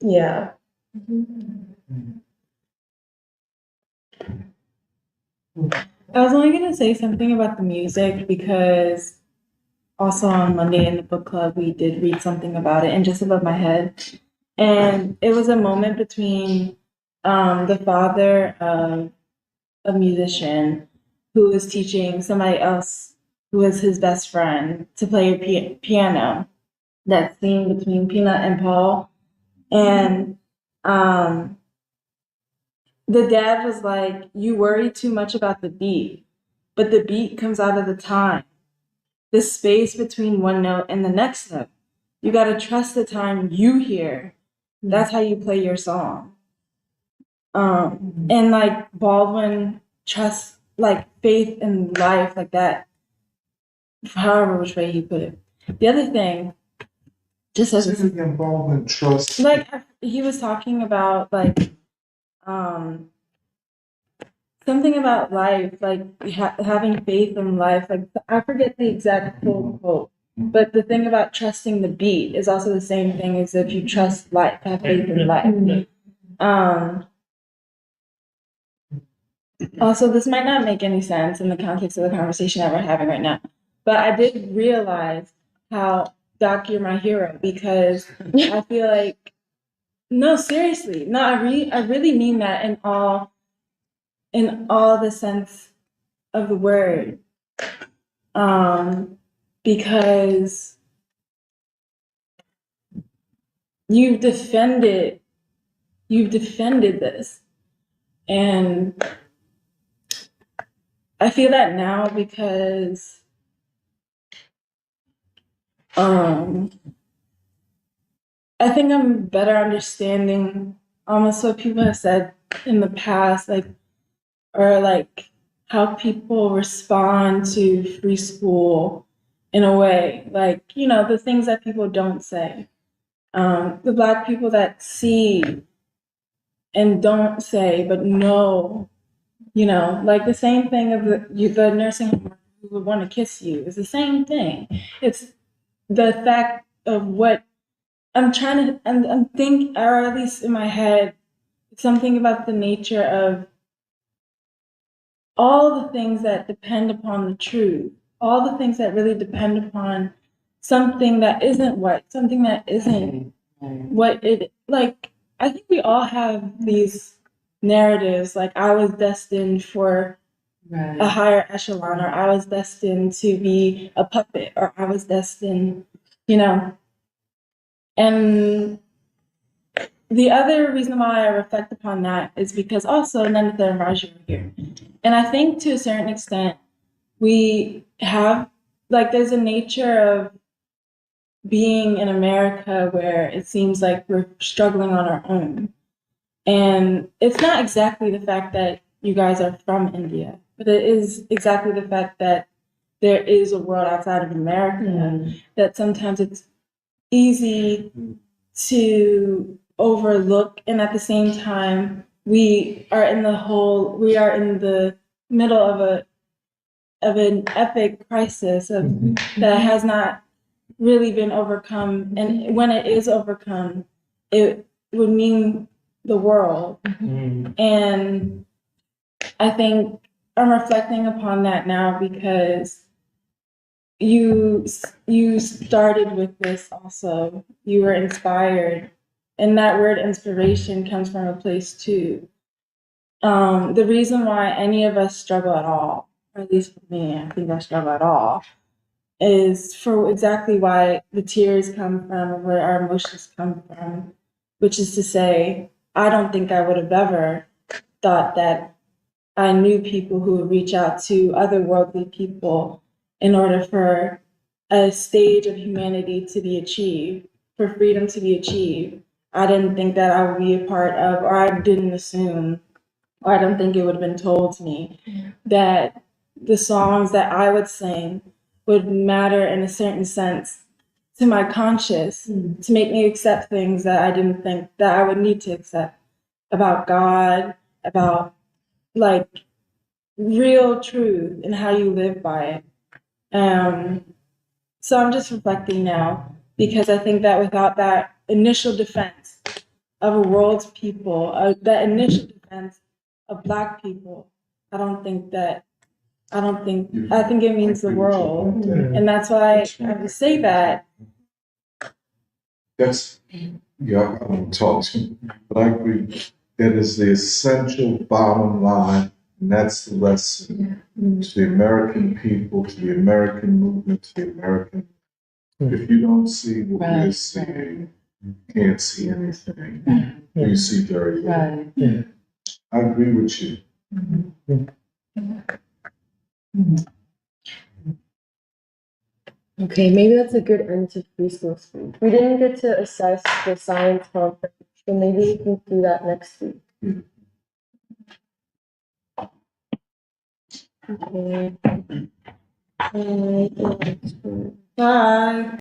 [SPEAKER 1] yeah.
[SPEAKER 12] I was only gonna say something about the music because also on Monday in the book club we did read something about it and just above my head. And it was a moment between the father of a musician who was teaching somebody else who was his best friend to play piano. That scene between Peanut and Paul. And the dad was like, you worry too much about the beat, but the beat comes out of the time, the space between one note and the next note. You got to trust the time you hear. That's how you play your song. And like Baldwin trusts like faith in life, like that, however which way he put it. The other thing, just as
[SPEAKER 2] Baldwin trust.
[SPEAKER 12] like he was talking about like something about life, like having faith in life. Like I forget the exact quote, but the thing about trusting the beat is also the same thing as if you trust life, have faith in life. Also, this might not make any sense in the context of the conversation that we're having right now, but I did realize how Doc, you're my hero, because I feel like, no, seriously, no, I really mean that in all the sense of the word, because you've defended this, and I feel that now because I think I'm better understanding almost what people have said in the past, like, or like how people respond to free school in a way, like, you know, the things that people don't say. The Black people that see and don't say, but know, you know, like the same thing of the nursing home who would want to kiss you is the same thing. It's the fact of what I'm trying to, and think, or at least in my head, something about the nature of all the things that depend upon the truth, all the things that really depend upon something that isn't white, something that isn't what it, like, I think we all have these narratives, like I was destined for a higher echelon, or I was destined to be a puppet, or I was destined, you know. And the other reason why I reflect upon that is because also Nandita and Raj are here. And I think to a certain extent, we have, like, there's a nature of being in America where it seems like we're struggling on our own. And it's not exactly the fact that you guys are from India, but it is exactly the fact that there is a world outside of America, that sometimes it's easy to overlook, and at the same time we are in the middle of an epic crisis that has not really been overcome, and when it is overcome, it would mean the world. And I think I'm reflecting upon that now because you started with this also. You were inspired, and that word inspiration comes from a place too. The reason why any of us struggle at all, or at least for me, I think I struggle at all, is for exactly why the tears come from, or where our emotions come from, which is to say, I don't think I would have ever thought that I knew people who would reach out to otherworldly people in order for a stage of humanity to be achieved, for freedom to be achieved. I didn't think that I would be a part of, or I didn't assume, or I don't think it would have been told to me that the songs that I would sing would matter in a certain sense to my conscience, to make me accept things that I didn't think that I would need to accept about God, about like real truth and how you live by it. So I'm just reflecting now because I think that without that initial defense of a world's people, that initial defense of Black people, I think it means the world. And that's why I would say that.
[SPEAKER 2] That's, yeah, I don't talk to you, but I agree. That is the essential bottom line, and that's the lesson to the American people, to the American movement, to the American. If you don't see what we're seeing, you can't see anything. You see very little. I agree with you.
[SPEAKER 1] Okay, maybe that's a good end to preschool speak. We didn't get to assess the science conference, so maybe we can do that next week. Okay. Bye.
[SPEAKER 12] Bye.